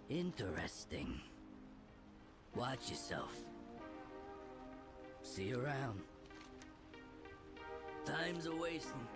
Interesting. Watch yourself. See you around. Time's a wasting.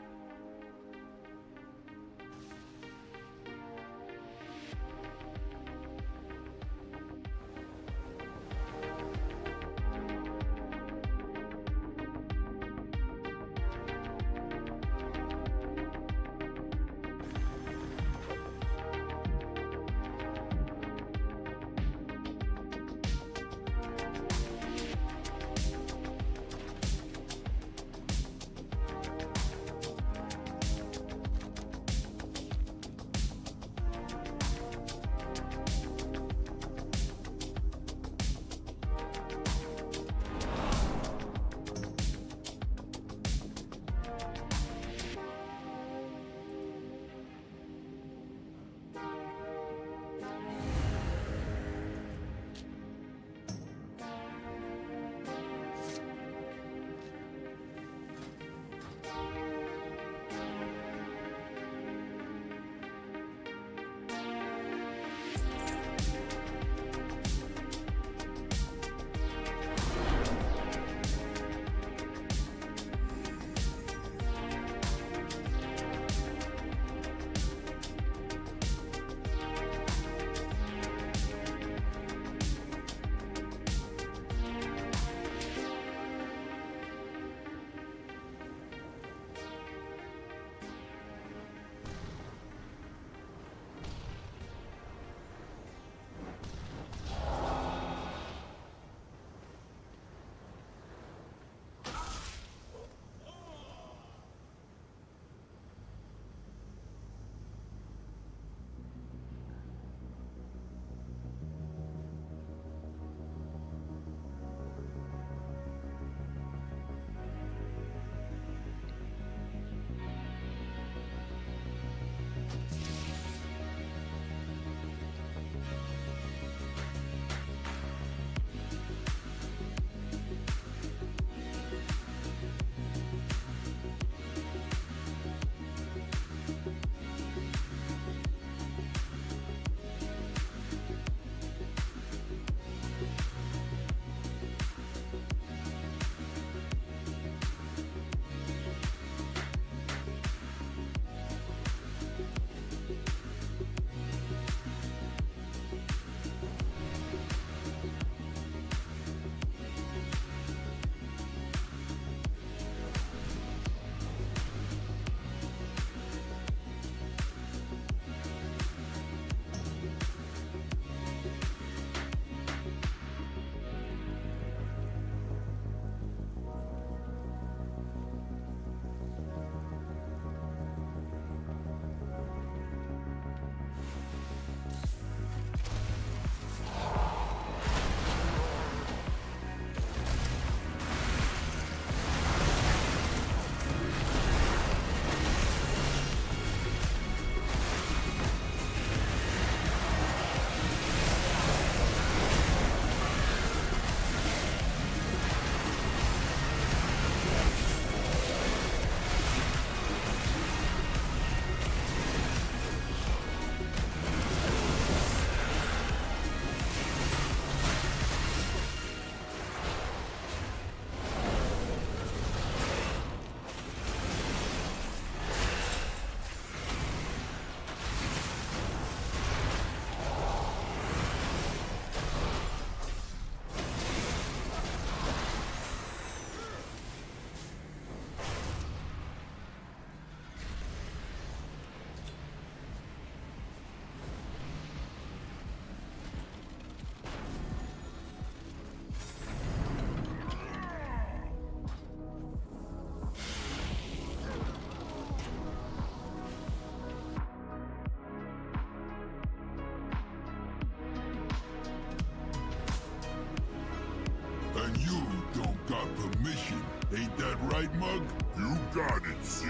Ain't that right, Mug? You got it, see?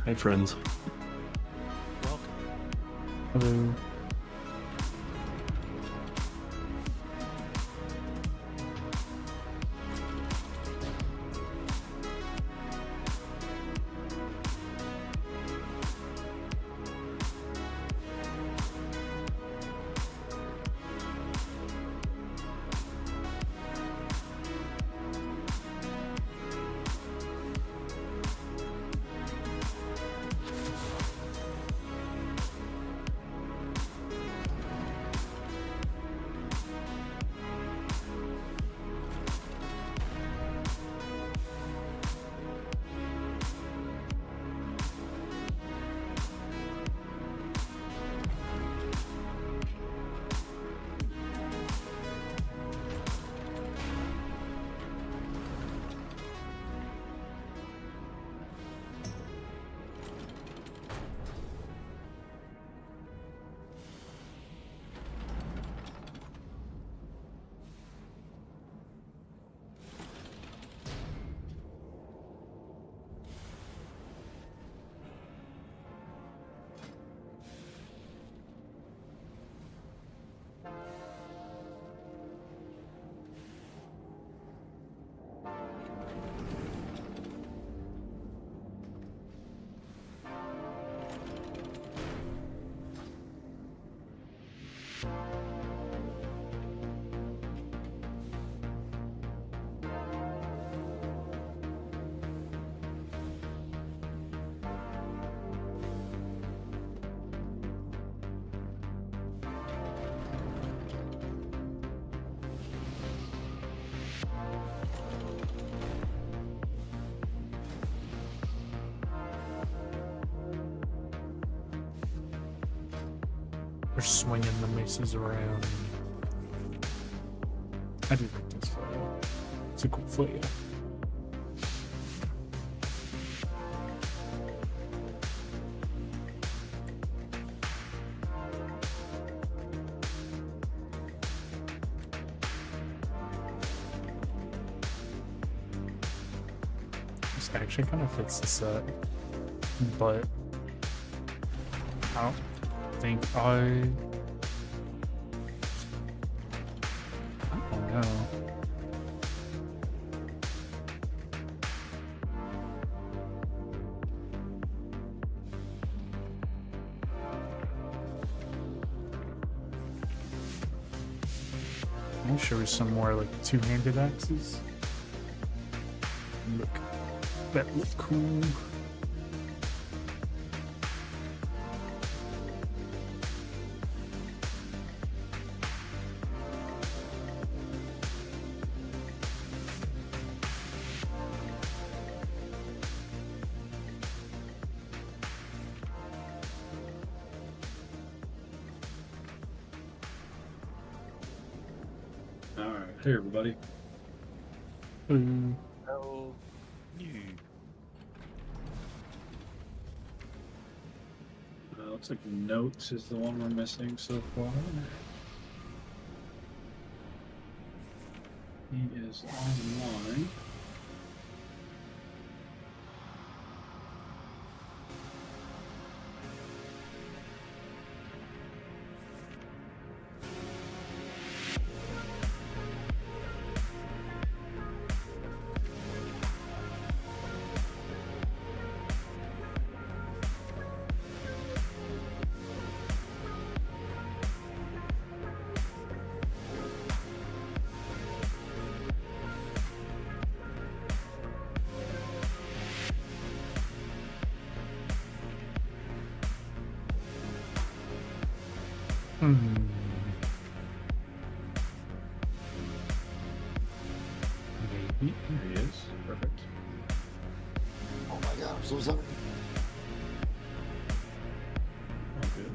Hi, friends. Welcome. Hello. They're swinging the maces around. I do like this flail. It's a cool flail. This actually kind of fits the set, but I don't think I don't know. I'm sure some more like two-handed axes. Look, that look cool. Alright, hey everybody. Hello. You. Looks like Notes is the one we're missing so far. He is online. Maybe. There he is. Perfect. Oh my god, I'm so sorry. All good.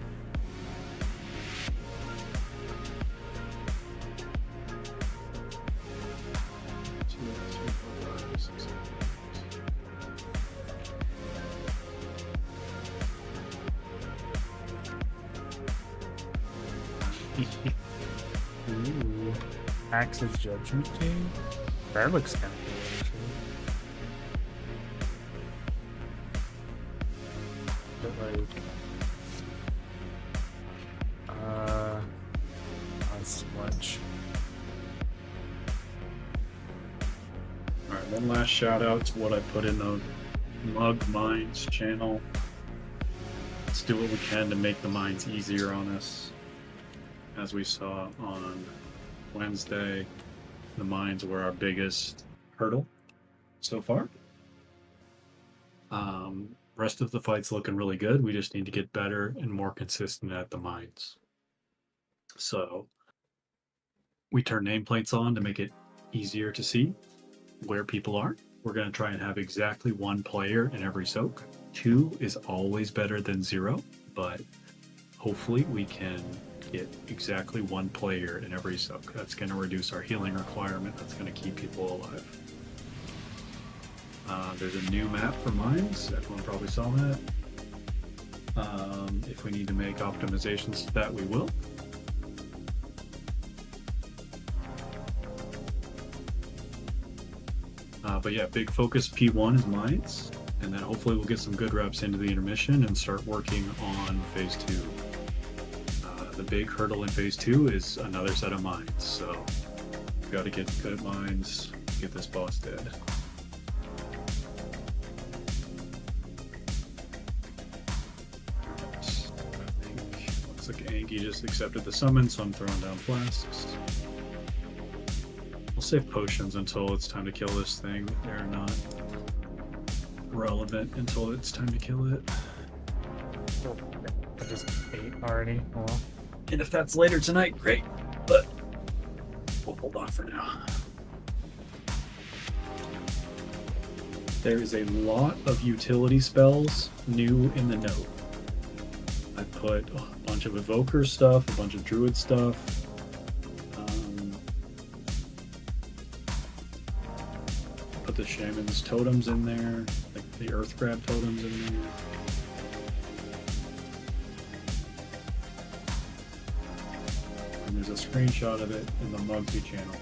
Two, three, four, five, six, seven, Ooh. Axe of Judgment King? That looks kind of cool, actually. But like, that's much. Alright, one last shout out to what I put in the Mug Mines channel. Let's do what we can to make the mines easier on us. As we saw on Wednesday, the mines were our biggest hurdle so far. Rest of the fight's looking really good. We just need to get better and more consistent at the mines. So we turn nameplates on to make it easier to see where people are. We're going to try and have exactly one player in every soak. 2 is always better than 0, but hopefully we can get exactly one player in every soak. That's going to reduce our healing requirement. That's going to keep people alive. There's a new map for mines. Everyone probably saw that. If we need to make optimizations to that, we will. But yeah, big focus P1 is mines, and then hopefully we'll get some good reps into the intermission and start working on phase 2. The big hurdle in phase 2 is another set of mines, so we've got to get good at mines, get this boss dead. Looks like Angie just accepted the summon, so I'm throwing down flasks. We'll save potions until it's time to kill this thing. They're not relevant until it's time to kill it. I just ate already. Oh, well. And if that's later tonight, great. But we'll hold on for now. There is a lot of utility spells new in the note. I put a bunch of evoker stuff, a bunch of druid stuff. Put the shaman's totems in there, like the earth grab totems in there. And there's a screenshot of it in the Mugsy channel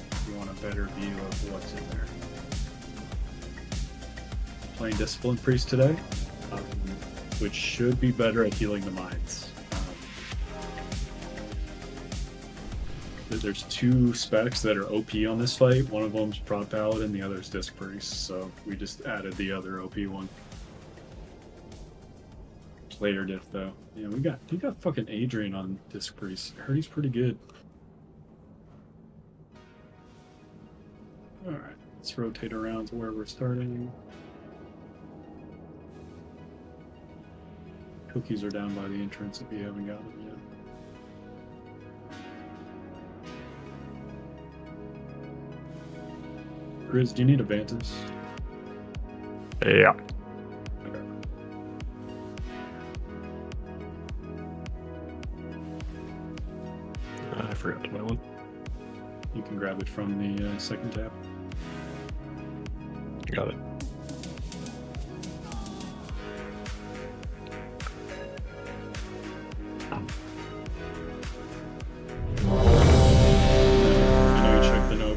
if you want a better view of what's in there. Playing Discipline Priest today, which should be better at healing the mines. There's two specs that are OP on this fight. One of them's Prod Paladin, the other's Disc Priest, so we just added the other OP one. Player diff though. Yeah, we got fucking Adrian on Disc Priest. I heard he's pretty good. Alright, let's rotate around to where we're starting. Cookies are down by the entrance if you haven't gotten them yet. Grizz, do you need a Vantus? Yeah. Okay. I forgot to buy one. You can grab it from the second tab. Got it.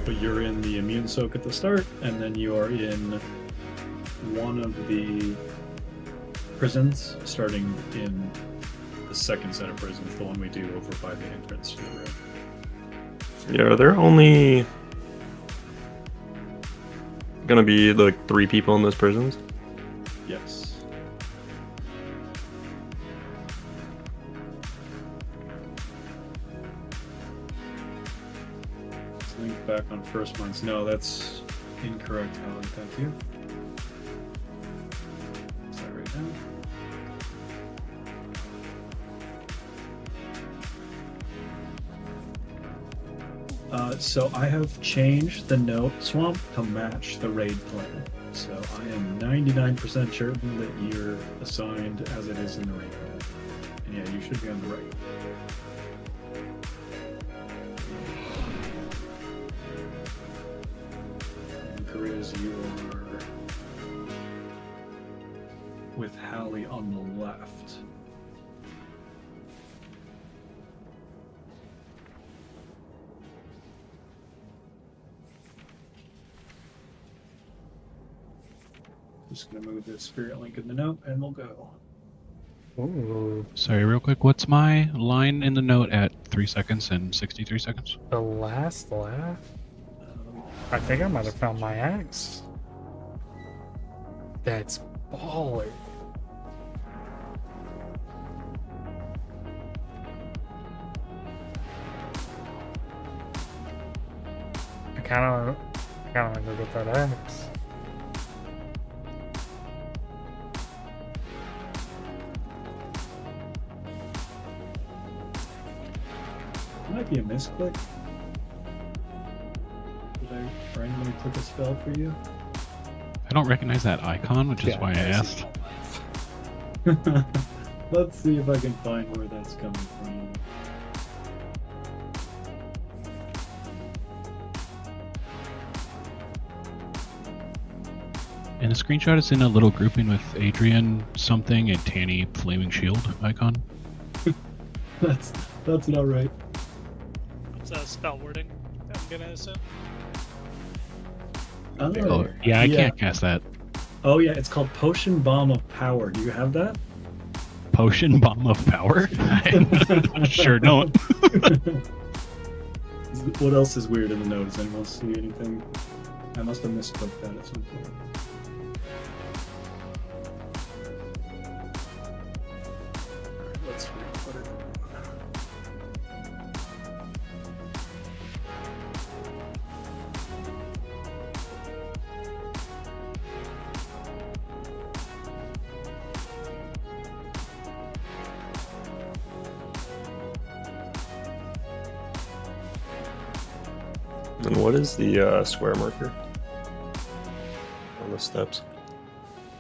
But you're in the immune soak at the start, and then you are in one of the prisons, starting in the second set of prisons, the one we do over by the entrance to the room. Yeah, are there only gonna be like 3 people in those prisons? Yes. Link back on first mines. No, that's incorrect, Alan. Thank you. Is that right now? So I have changed the note swamp to match the raid plan. So I am 99% certain that you're assigned as it is in the raid plan. And yeah, you should be on the right. Is you are with Hallie on the left. Just gonna move this spirit link in the note and we'll go. Ooh. Sorry, real quick, what's my line in the note at 3 seconds and 63 seconds? The last laugh? I think I might have found my axe. That's baller. I kind of want to go get that axe. Might be a misclick. Did I randomly click a spell for you? I don't recognize that icon, which is why I asked. Let's see if I can find where that's coming from. And the screenshot is in a little grouping with Adrian something and Tanny Flaming Shield icon. That's not right. What's that spell wording? I'm gonna assume. Oh, yeah, I can't cast that. Oh yeah, it's called Potion Bomb of Power. Do you have that? Potion Bomb of Power? I sure don't. What else is weird in the note? Does anyone see anything? I must have misclicked that at some point. Alright, let's put it. And what is the square marker on the steps?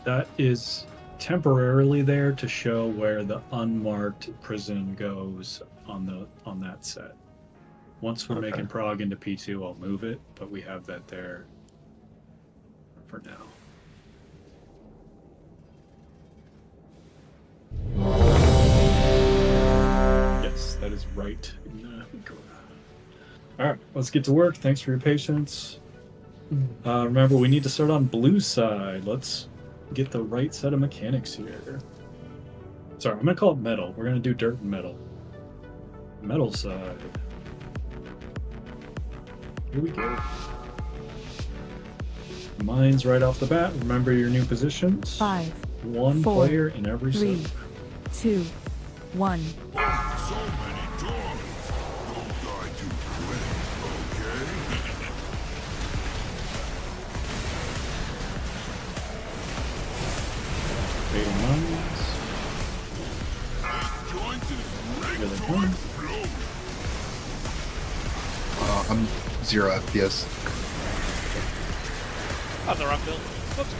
That is temporarily there to show where the unmarked prison goes on that set. Once we're making prog into P2, I'll move it, but we have that there for now. Yes, that is right in the corner. All right, let's get to work. Thanks for your patience. Remember, we need to start on blue side. Let's get the right set of mechanics here. Sorry, I'm going to call it metal. We're going to do dirt and metal. Metal side. Here we go. Mines right off the bat. Remember your new positions. 5, One 4, player in every 3, set. 2, 1. So many doors. Don't die too quick, okay? Fading mines. Jointed Here they come. I'm 0 FPS. On the wrong build. Whoops.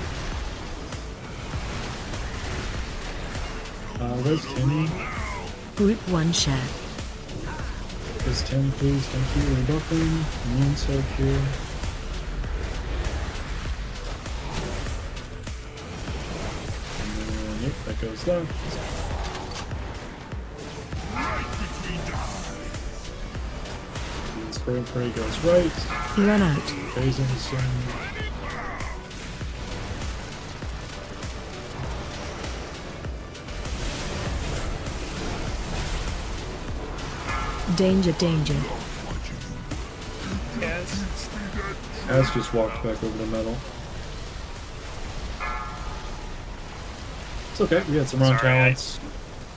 Where's Timmy? Group 1 share. Where's Tim, please? Thank you. Rebuffing. Immune soak here. And then, yep, that goes left. Spray Prey goes right. Run out. Phasing soon. Danger, danger. Yes. Az just walked back over the metal. It's okay, we had some wrong Sorry, talents.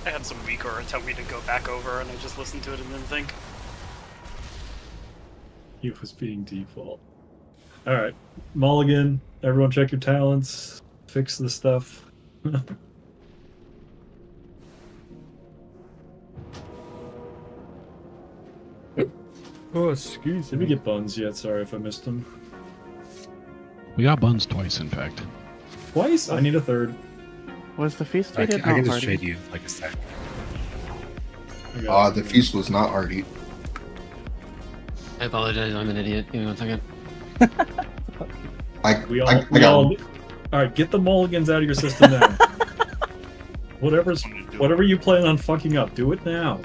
I had some weak aura tell me to go back over, and I just listened to it and didn't think. He was being default. Alright. Mulligan, everyone check your talents. Fix the stuff. Oh, excuse me. Did we get buns yet? Sorry if I missed them. We got buns twice, in fact. Twice? I need a third. Was the feast I treated can not just party? trade you like a sec. The feast was not Artie. I apologize, I'm an idiot. Give me 1 second. We all. Alright, get the mulligans out of your system now. Whatever you plan on fucking up, do it now.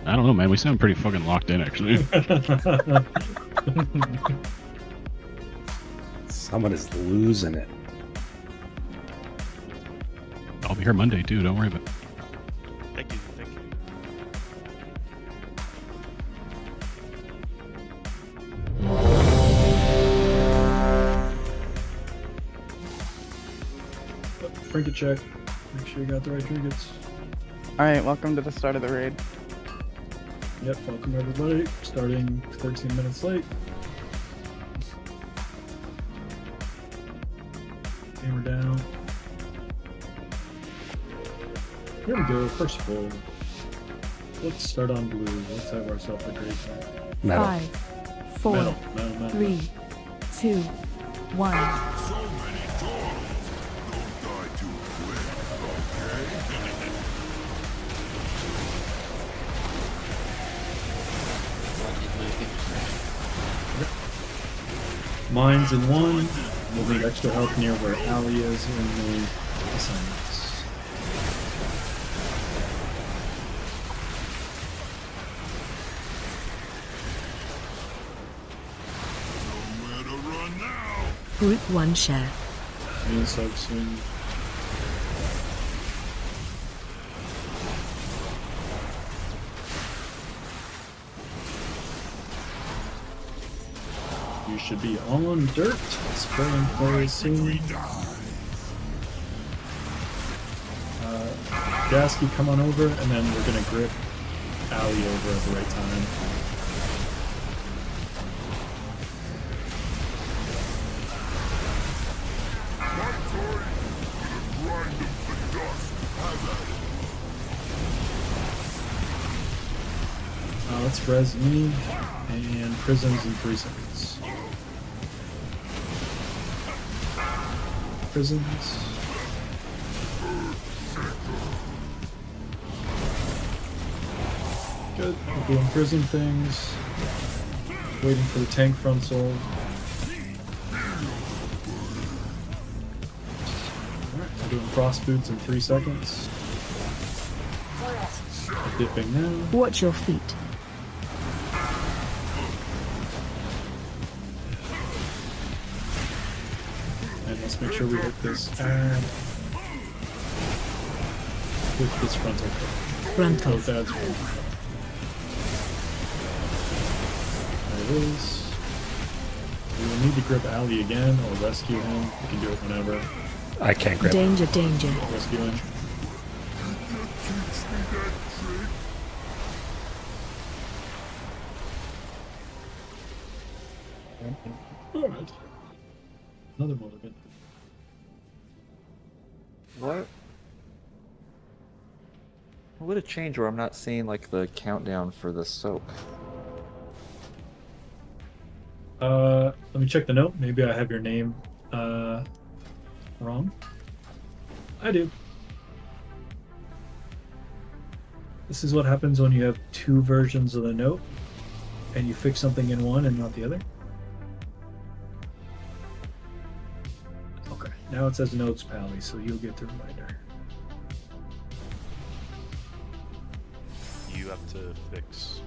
I don't know, man. We sound pretty fucking locked in, actually. Someone is losing it. I'll be here Monday, too. Don't worry about it. Thank you. Thank you. Trinket check. Make sure you got the right trinkets. Alright, welcome to the start of the raid. Yep, welcome everybody. Starting 13 minutes late. Hammer down. Here we go, first pull. Let's start on blue. Let's have ourselves a great time. Metal. 5, 4, Metal. 3, 2, 1. So many doors. Don't die too quick, okay? Mines in one. We'll need extra help near where Ali is in the assignments. Nowhere to run now. Group 1 share. Main sub soon. You should be on dirt. Spraying very soon. Gasky, come on over, and then we're gonna grip Ali over at the right time. Let's res me and prisons in 3 seconds. Prisons. Good. We're doing prison things. Waiting for the tank frontal. Alright, we're doing frost boots in 3 seconds. Dipping now. Watch your feet. And let's make sure we hit this ad with this frontal. Frontal. Both ads. There it is. We will need to grip Ali again or rescue him. We can do it whenever. I can't grab. Danger, danger. Rescue him. Alright. Another mulligan. What? What would it change where I'm not seeing like the countdown for the soak? Let me check the note. Maybe I have your name wrong. I do. This is what happens when you have 2 versions of the note and you fix something in one and not the other. Okay, now it says notes, Pally, so you'll get the reminder. You have to fix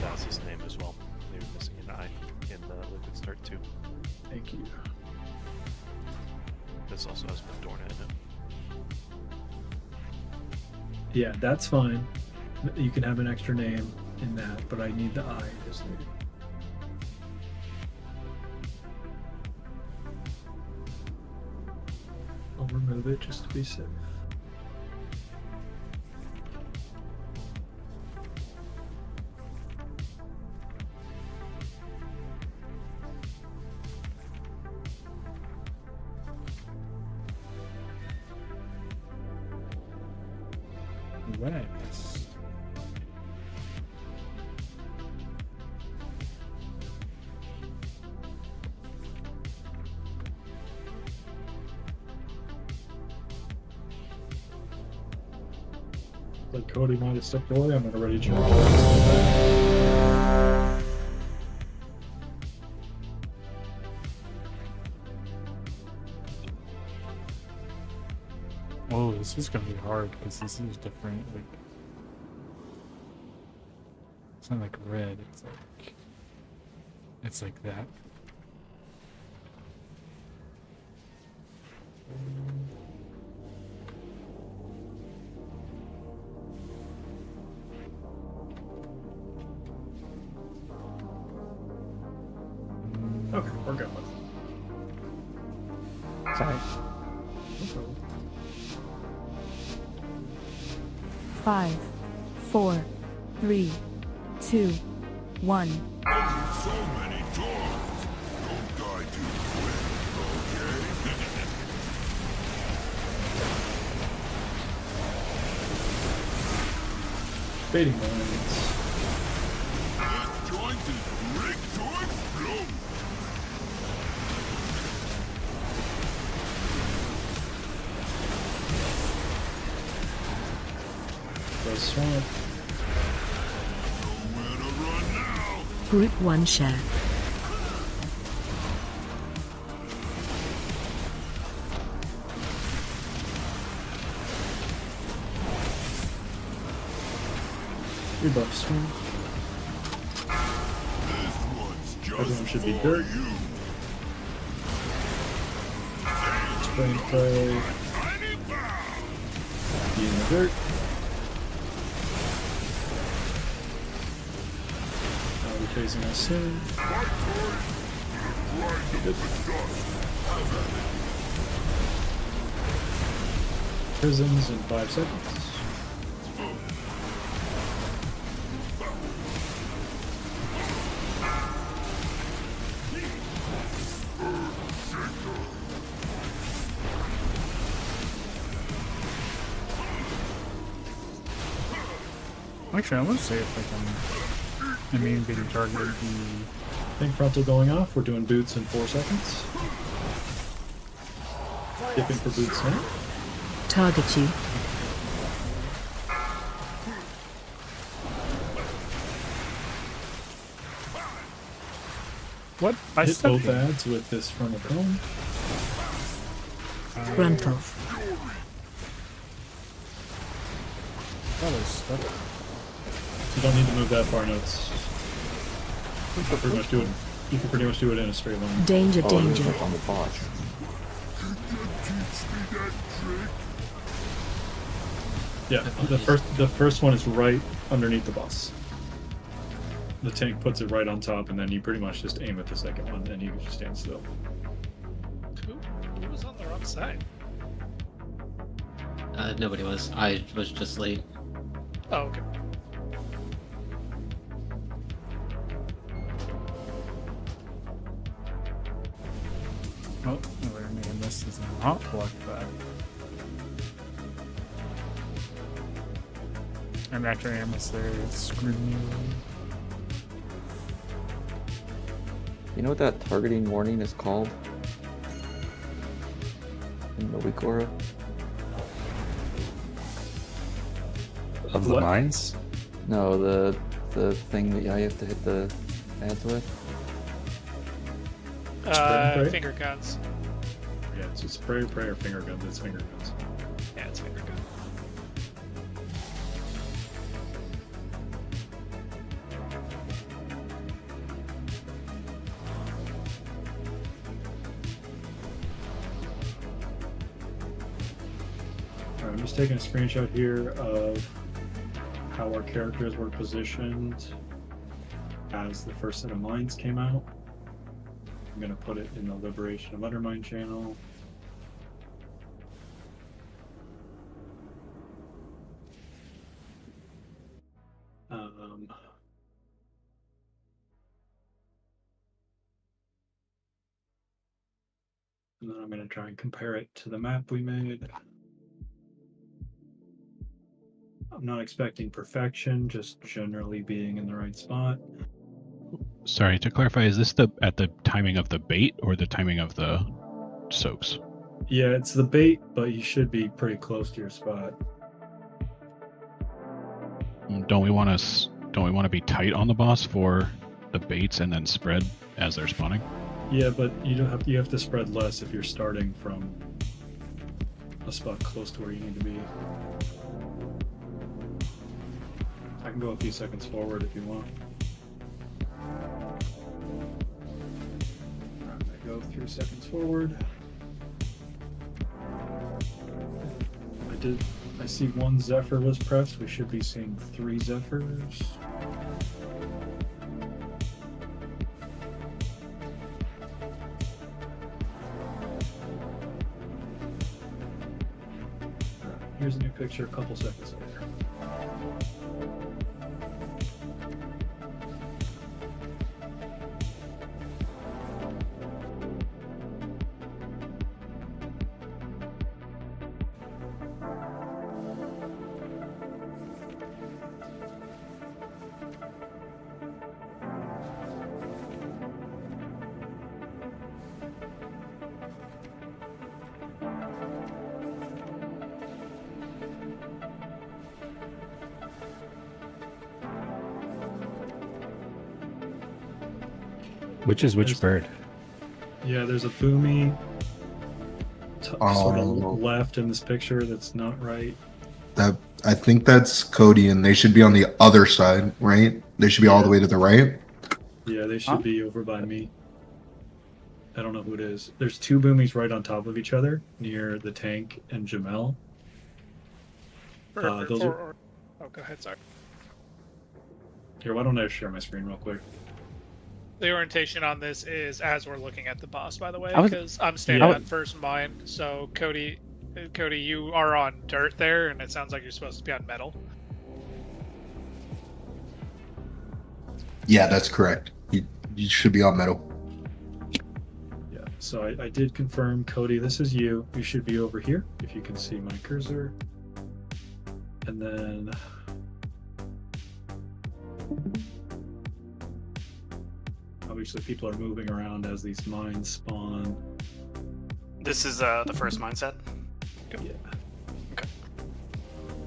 Gauss's name as well. You're missing an I in the Liquid Start too. Thank you. This also has Madorna in it. Yeah, that's fine. You can have an extra name in that, but I need the I as name. I'll remove it just to be safe. Nice. Like Cody might have stepped away, I'm gonna ready to charge. Oh, this is gonna be hard because this is different. Like, it's not like red. It's like that. Okay, we're going. Sorry. Okay. 5, 4, 3, 2, 1. So many dogs. Don't die too quick, okay? Fading lines. This joint is rigged to explode. The swamp. Nowhere to run now. Group 1 share. Rebuff swamp. This one's just Everyone should be for dirt. you. Spring play. Tiny bow. Be in the dirt. Now we're facing us soon. My turn. Grind them with dust. Have at it. Prisons in 5 seconds. Actually, I want to say if I mean being targeted the Pink frontal going off. We're doing boots in 4 seconds. Dipping for boots now. Target you. What? I Hit stepped both ads with this from a cone. Gruntle. That was You don't need to move that far. No, it's. You can pretty much do it. You can pretty much do it in a straight line. Danger, Oh, danger. it's like on the boss. Yeah, the first one is right underneath the boss. The tank puts it right on top, and then you pretty much just aim at the second one, and you just stand still. Who was on the wrong side? Nobody was. I was just late. Oh, okay. Oh, wait a minute, this is not like that. And after emissary, it's screaming. You know what that targeting warning is called? In the Wikora? Of the mines? No, the thing that you have to hit the ads with. Spray? Finger guns. Yeah, it's a spray, pray, or finger guns. It's finger guns. Yeah, it's finger gun. Alright, I'm just taking a screenshot here of how our characters were positioned as the first set of mines came out. I'm going to put it in the Liberation of Undermine channel. And then I'm going to try and compare it to the map we made. I'm not expecting perfection, just generally being in the right spot. Sorry, to clarify, is this at the timing of the bait or the timing of the soaks? Yeah, it's the bait, but you should be pretty close to your spot. Don't we want to be tight on the boss for the baits and then spread as they're spawning? Yeah, but you have to spread less if you're starting from a spot close to where you need to be. I can go a few seconds forward if you want. I go 3 seconds forward. I see 1 Zephyr was pressed. We should be seeing 3 Zephyrs. Here's a new picture a couple seconds later. Which is which bird? Yeah, there's a boomy sort of left in this picture that's not right. That I think that's Cody, and they should be on the other side, right? They should be all the way to the right. Yeah, they should be over by me. I don't know who it is. There's 2 boomies right on top of each other near the tank and Jamel. Oh, go ahead, sorry. Here, why don't I share my screen real quick? The orientation on this is as we're looking at the boss, by the way, I was- because I'm standing at first mine. So Cody, you are on dirt there, and it sounds like you're supposed to be on metal. Yeah, that's correct. You should be on metal. Yeah, so I did confirm, Cody, this is you. You should be over here, if you can see my cursor. And then... obviously people are moving around as these mines spawn. This is the first mindset. Yeah.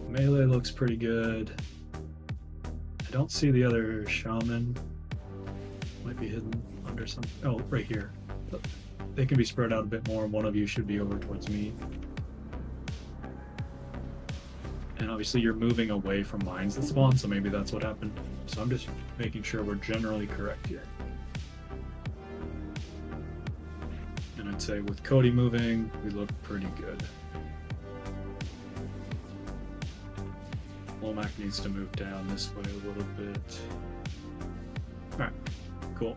Melee looks pretty good. I don't see the other shaman. Might be hidden under some. Oh, right here. They can be spread out a bit more. One of you should be over towards me. And obviously you're moving away from mines that spawn, so maybe that's what happened. So I'm just making sure we're generally correct here. And I'd say with Cody moving, we look pretty good. Womack needs to move down this way a little bit. Alright, cool.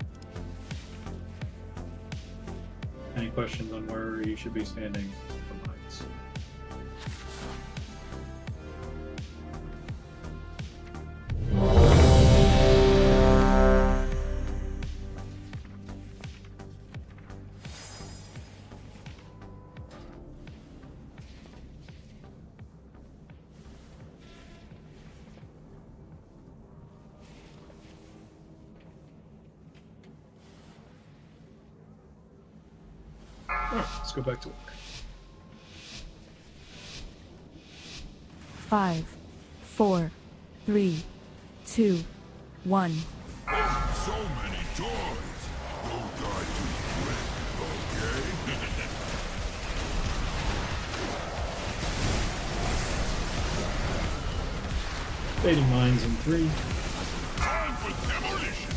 Any questions on where you should be standing for mines? Alright, let's go back to work. 5, 4, 3, 2, 1. Oh, so many toys! Don't die too quick, okay? Fading mines in 3. Time for demolition!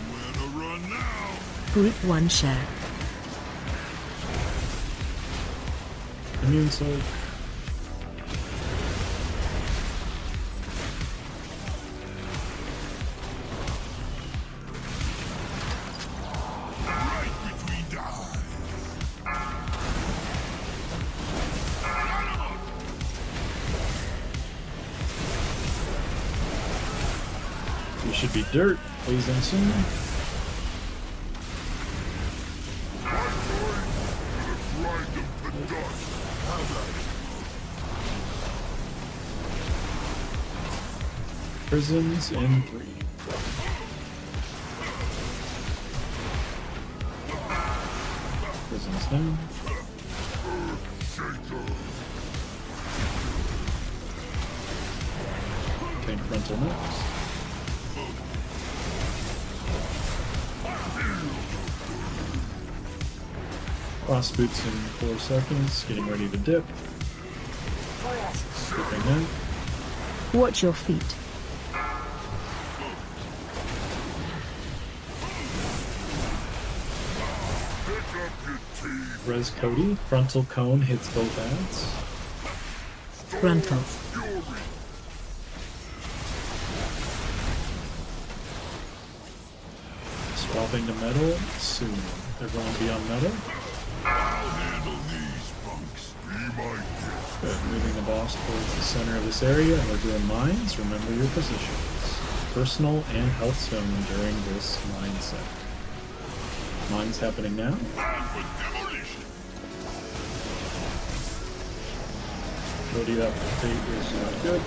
Nowhere to run now! Group 1 share. Immune soak. Right between the eyes! You should be dirt, please and soon. Grind them to dust! Have at it! Prisons in 3. Prisons down. Tank frontal next. Frost boots in 4 seconds, getting ready to dip. Dipping now. Watch your feet. Res Cody, frontal cone hits both ads. Frontal. Swapping to metal soon. Everyone be on metal. I'll handle these punks. Be my guest. Good. Moving the boss towards the center of this area, and we're doing mines. Remember your positions. Personal and health stone during this mine set. Mines happening now. Time for demolition! Cody, that fate is not good.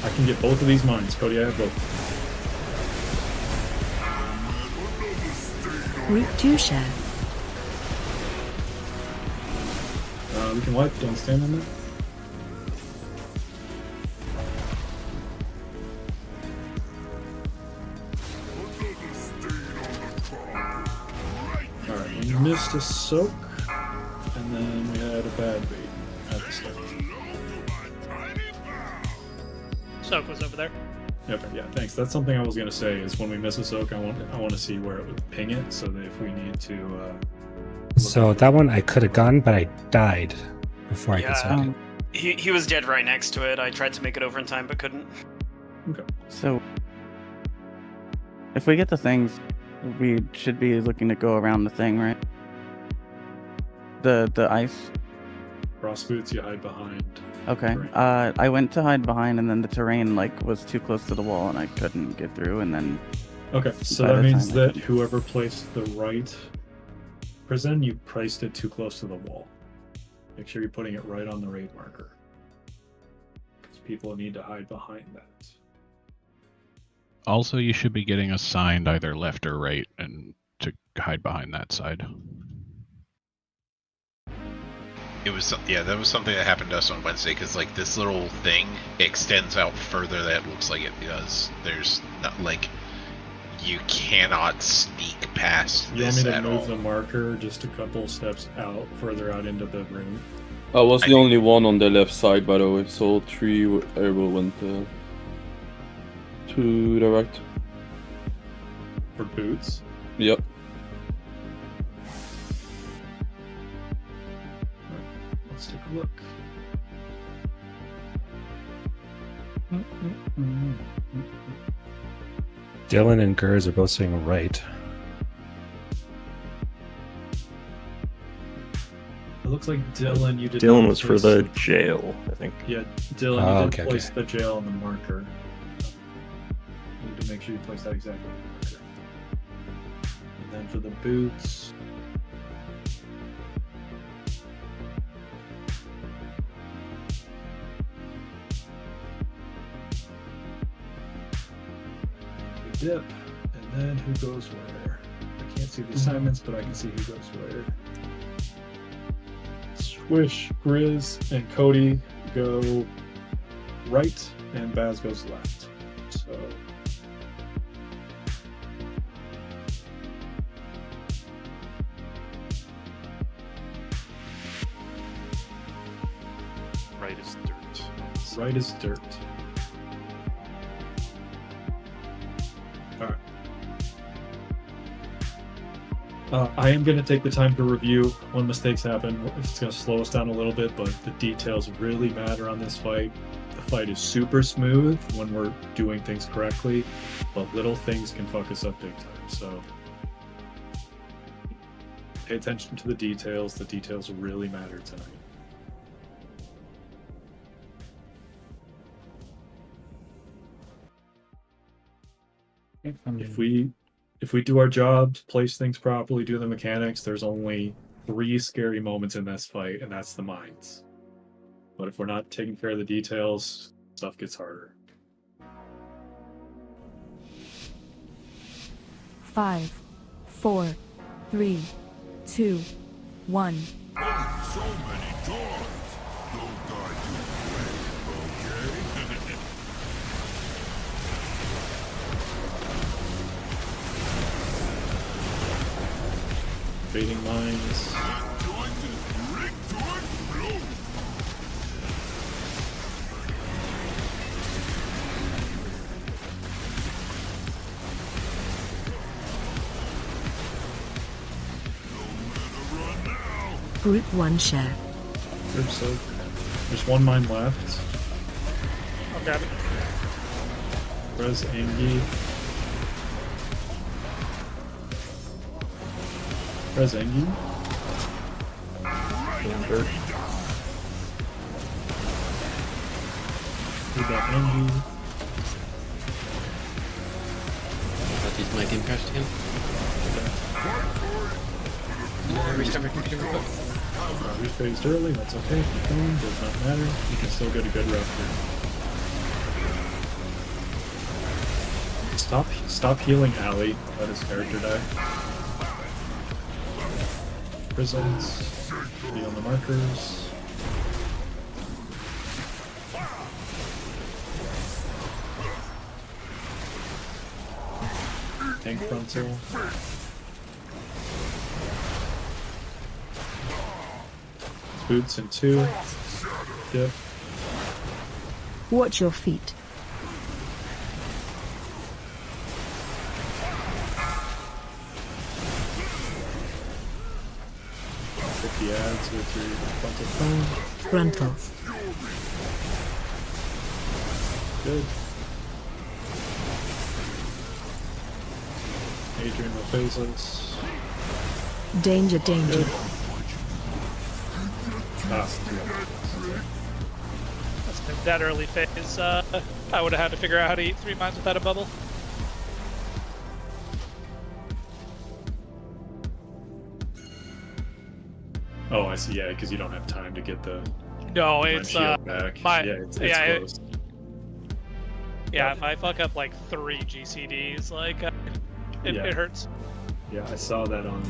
I can get both of these mines. Cody, I have both. Group 2 share. We can wipe, don't stand on that. Alright, we missed a soak, and then we had a bad bait at the start. Soak was over there. Okay, yeah, thanks. That's something I was gonna say. Is when we miss a soak, I want to see where it would ping it, so that if we need to. So that one I could have gone, but I died before I could soak Yeah, it. he was dead right next to it. I tried to make it over in time, but couldn't. Okay. So, if we get the things, we should be looking to go around the thing, right? The ice. Frost boots, you hide behind. Okay. I went to hide behind, and then the terrain was too close to the wall, and I couldn't get through. And then. Okay, so by that the means time I that whoever placed the right prison, you placed it too close to the wall. Make sure you're putting it right on the raid marker. Because people need to hide behind that. Also, you should be getting assigned either left or right, and to hide behind that side. It was that was something that happened to us on Wednesday because like this little thing extends out further than it looks like it does. There's not like you cannot sneak past You want this me to at move all. the marker just a couple steps out, further out into the room? I was the only one on the left side, by the way, so 3 arrow went to the right. For boots? Yep. Let's take a look. Dylan and Gers are both saying right. It looks like Dylan, you did Dylan not was for place- the jail, I think. Yeah, Dylan, Oh, you did okay, place the jail on the marker. You need to make sure you place that exactly on the marker. And then for the boots. The dip, and then who goes where? I can't see the assignments, but I can see who goes where. Swish, Grizz, and Cody go right, and Baz goes left. So Right is dirt. right is dirt. Alright. I am going to take the time to review when mistakes happen. It's going to slow us down a little bit, but the details really matter on this fight. The fight is super smooth when we're doing things correctly, but little things can fuck us up big time. So pay attention to the details. The details really matter tonight. If we do our jobs, place things properly, do the mechanics, there's only 3 scary moments in this fight, and that's the mines. But if we're not taking care of the details, stuff gets harder. 5, 4, 3, 2, 1. So many doors. Don't die too quick, okay? Fading mines. Group 1 share. Group soak. There's 1 mine left. I'll grab it. Res Angie. Res Angie. Amber. We got Angie. Thought these might game crashed again. Restart my computer real quick. We phased early, that's okay. Keep going, does not matter. You can still get a good rep here. Stop healing Allie. Let his character die. Prisons. Be on the markers. Tank frontal. Boots in 2. Dip. Watch your feet. Hit the ads with your frontal phone. Frontal. Good. Adrian will phase us. Danger, danger. Good. That's been that early phase. I would have had to figure out how to eat 3 mines without a bubble. Oh, I see. Yeah, because you don't have time to get the No, mine it's shield back. my Yeah, it's yeah. close. Yeah, if I fuck up like 3 GCDs, like it hurts. Yeah, I saw that on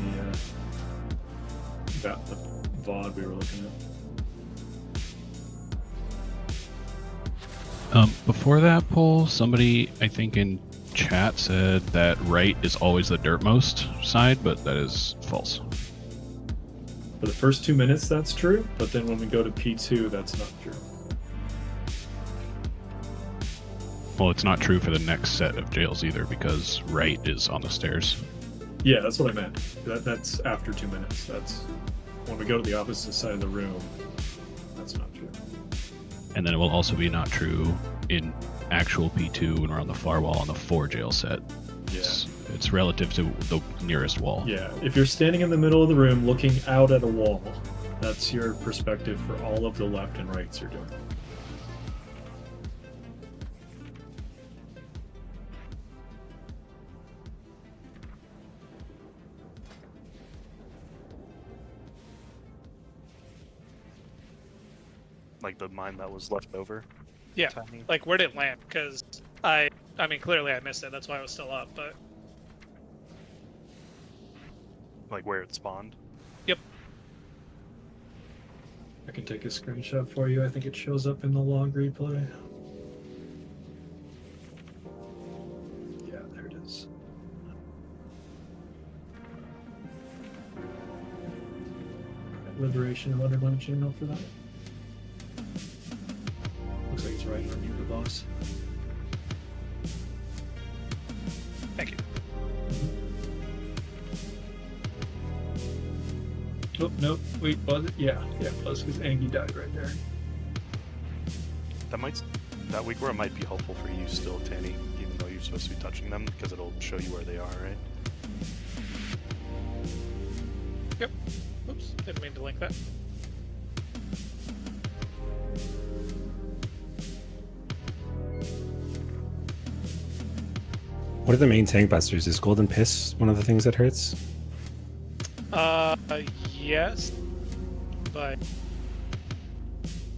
the VOD we were looking at. Before that poll, somebody I think in chat said that right is always the dirtmost side, but that is false. For the first 2 minutes, that's true, but then when we go to P2, that's not true. Well, it's not true for the next set of jails either, because right is on the stairs. Yeah, that's what I meant. That's after 2 minutes. That's when we go to the opposite side of the room. That's not true. And then it will also be not true in actual P2 when we're on the far wall on the 4 jail set. Yeah. It's relative to the nearest wall. Yeah, if you're standing in the middle of the room looking out at a wall, that's your perspective for all of the left and rights you're doing. Like the mine that was left over. Yeah, Tiny. like where did it land? Because I mean, clearly I missed it. That's why I was still up. But Like where it spawned. yep, I can take a screenshot for you. I think it shows up in the log replay. Yeah, there it is. Liberation of Underground channel for that. Looks like it's right from you, the boss. thank you. Oh, no, wait, was it? Yeah, it was because Angie died right there. That week where it might be helpful for you still, Tanny, even though you're supposed to be touching them, because it'll show you where they are, right? Yep. Oops, didn't mean to link that. What are the main tank busters? Is Golden Piss one of the things that hurts? Yes, but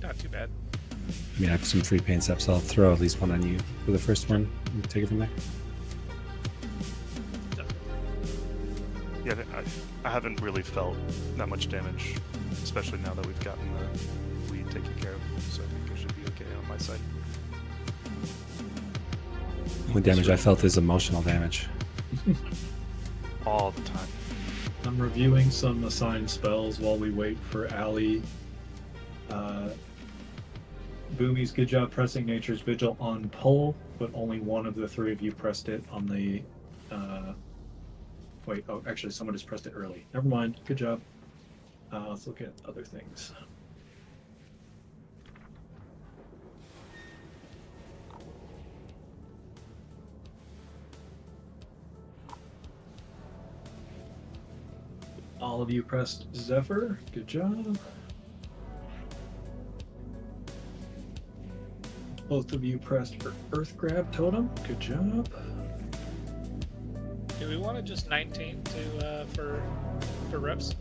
not too bad. I mean, I have some free paint steps, so I'll throw at least one on you for the first one and take it from there. Yeah, I haven't really felt that much damage, especially now that we've gotten the lead taken care of, so I think I should be okay on my side. The only damage I felt is emotional damage. All the time. I'm reviewing some assigned spells while we wait for Ali. Boomy's good job pressing Nature's Vigil on pull, but only one of the 3 of you pressed it on the... Wait, oh, actually someone just pressed it early. Never mind, good job. Let's look at other things. All of you pressed Zephyr. Good job. Both of you pressed for Earth Grab Totem. Good job. Do we want to just 19 to for reps?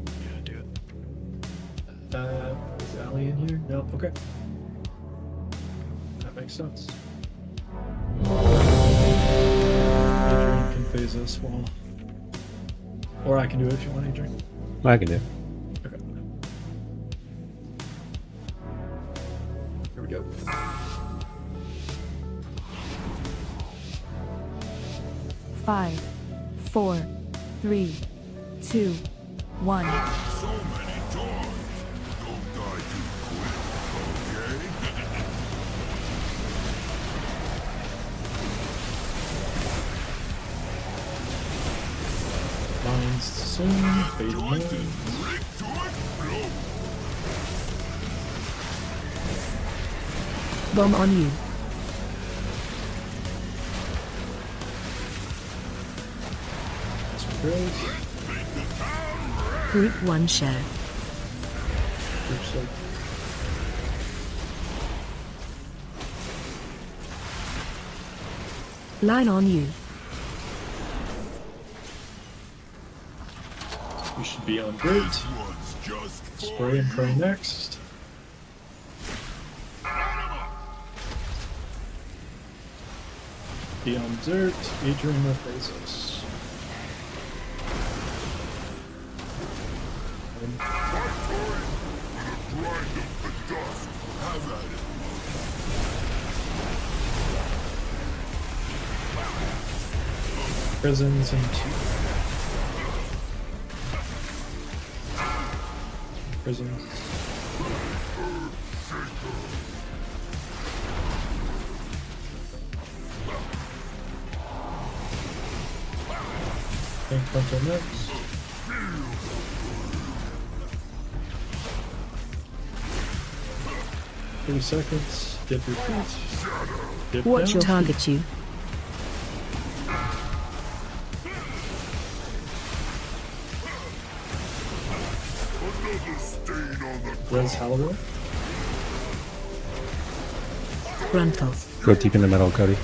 Yeah, do it. Is Ali in here? No. Okay. That makes sense. Adrian can phase us while. Or I can do it if you want, Adrian. I can do. Okay. Here we go. Five, 4, 3, 2, 1. So many dogs. Don't die too quick, okay? Mines soon. Fading in. Bomb on you. That's great. Group 1 share. Groups like Line on you. we should be on great. Spray and pray next. Beyond Dirt, Adrian will face us. Prisons and 2. Prisons. Think frontal next. Three seconds. Dip your feet. Dip Watch down. target you. Res Halloran. Frontal. Go deep in the middle, Cody.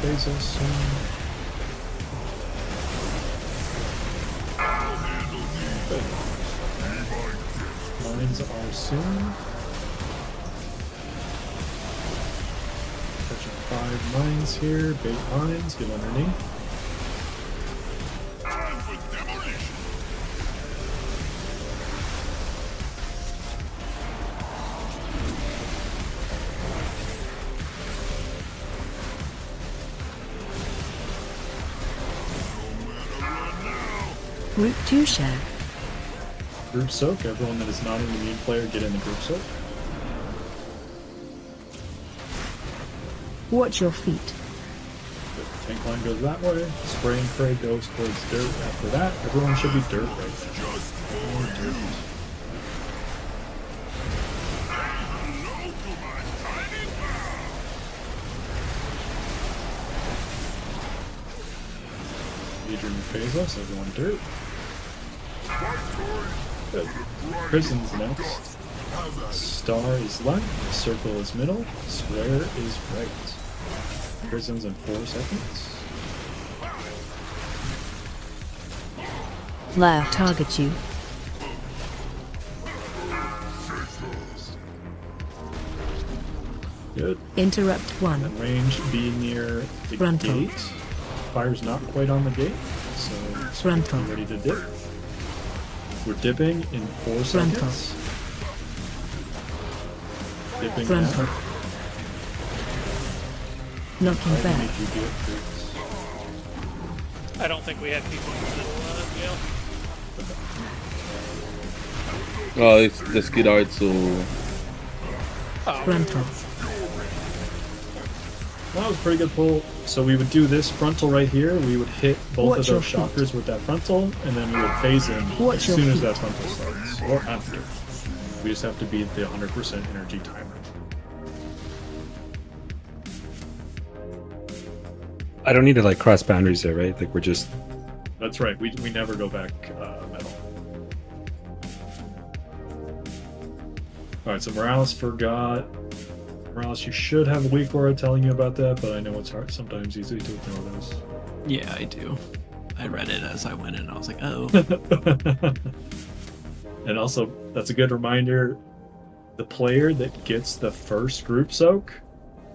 Bezos. Mines are soon. Touching 5 mines here. Bait mines. Get underneath. Group 2 share. Group soak. Everyone that is not an immune player, get in the group soak. Watch your feet. Tank line goes that way. Spray and pray goes towards dirt. After that, everyone should be dirt right now. More dirt. Adrian phase us. Everyone dirt. Good. Prison's next. Star is left. Circle is middle. Square is right. Prisons in 4 seconds. Left. Target you. Good. Interrupt 1. And range be near the Frontal. gate. Fire's not quite on the gate, so Frontal. be ready to dip. We're dipping in 4 Frontal. seconds. Dipping Frontal. now. Knocking Try to back. make you do it, please. I don't think we had people in the middle jail. Det skidar ut så... Frontal. That was a pretty good pull. So we would do this frontal right here. We would hit both Watch of your those feet. shockers with that frontal, and then we would phase in Watch as your soon as feet. that frontal starts, or after. We just have to beat the 100% energy timer. I don't need to like cross boundaries there, right? Like we're just. That's right. We never go back metal. All right. So Morales forgot. Morales, you should have a weak aura telling you about that, but I know it's hard sometimes easy to ignore those. Yeah, I do. I read it as I went in, and I was like, oh. And also, that's a good reminder. The player that gets the first group soak,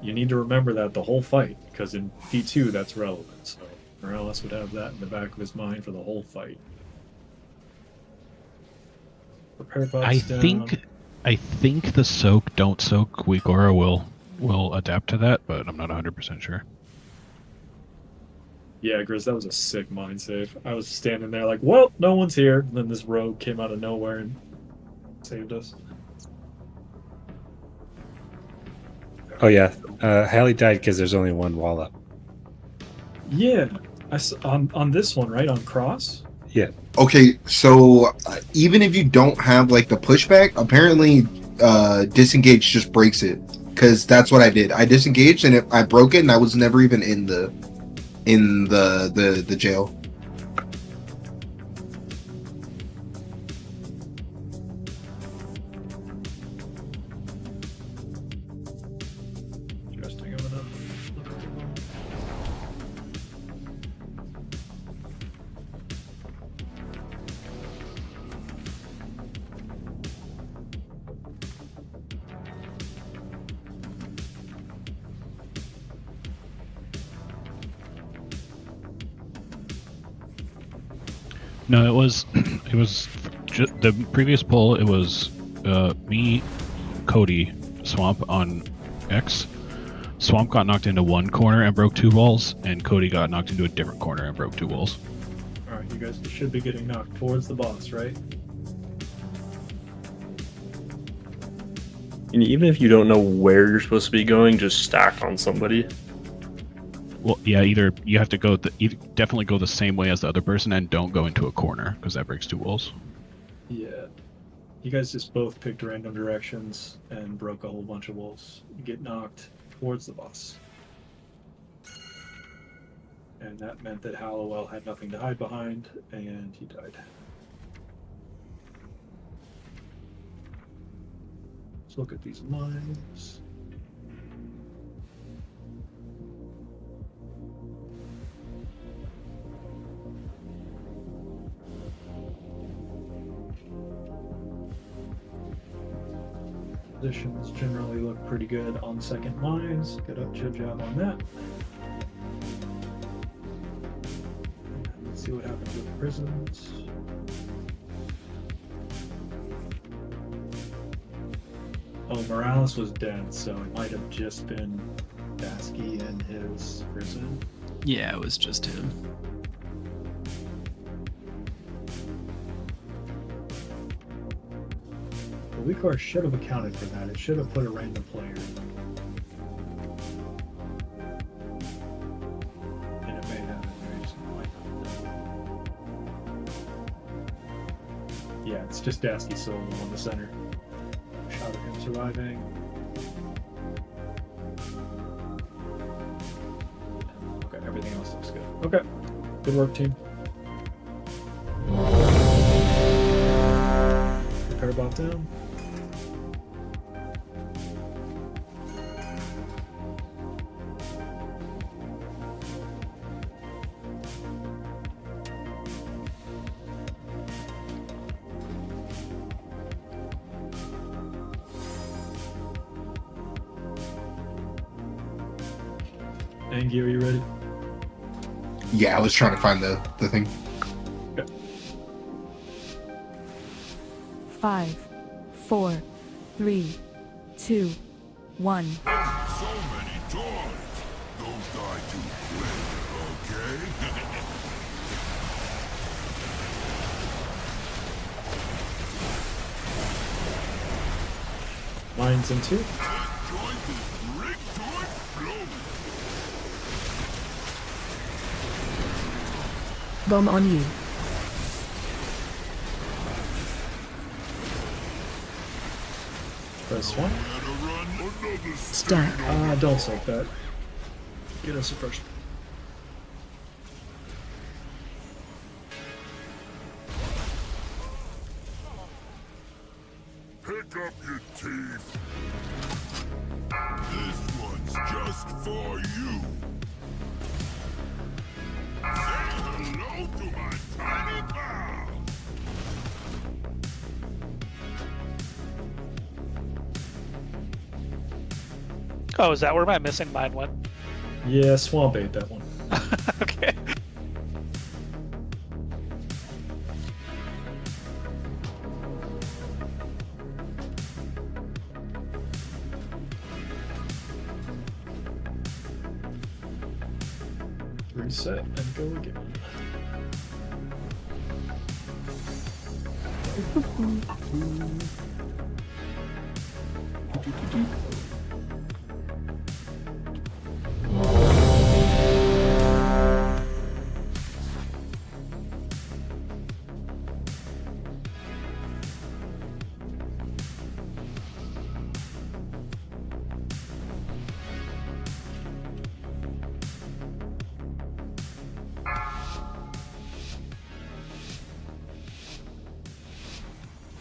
you need to remember that the whole fight, because in P2 that's relevant. So Morales would have that in the back of his mind for the whole fight. Prepare pops I think the soak, don't soak, weak aura will adapt to that, but I'm not 100% sure. Yeah, Grizz, that was a sick mind save. I was standing there like, well, no one's here. And then this rogue came out of nowhere and saved us. Oh yeah, Hallie died because there's only one wall up. Yeah, on this one, right? On cross? Yeah. Okay, so even if you don't have like the pushback, apparently disengage just breaks it, because that's what I did. I disengaged and I broke it, and I was never even in the jail. Interesting. I'm gonna look at the one. No, it was the previous poll. It was me, Cody, Swamp on X. Swamp got knocked into one corner and broke 2 walls, and Cody got knocked into a different corner and broke 2 walls. Alright, you guys should be getting knocked towards the boss, right? And even if you don't know where you're supposed to be going, just stack on somebody. Well, yeah, either you have to go definitely go the same way as the other person, and don't go into a corner because that breaks 2 walls. Yeah. You guys just both picked random directions and broke a whole bunch of walls. You get knocked towards the boss. And that meant that Hallowell had nothing to hide behind, and he died. Let's look at these lines. Positions generally look pretty good on second lines. Good job on that. Let's see what happens with prisons. Oh, Morales was dead, so it might have just been Dasky in his prison. Yeah, it was just him. The WeCard should have accounted for that. It should have put a random player. And it may have. Yeah, it's just Dasky solo on the center. Shot of him surviving. Okay, everything else looks good. Okay, good work, team. Repair bot down. Angie, are you ready? Yeah, I was trying to find the thing. Okay. 5, 4, 3, 2, 1. So many times. Don't die too quick, okay? Lines in 2. Bomb on you. Press 1. Stack. Don't soak that. Get us a first. Pick up your teeth. This one's just for you. Say hello to my tiny pal. Oh, is that where my missing mine went? Yeah, Swamp ate that one. Okay. Reset and go again.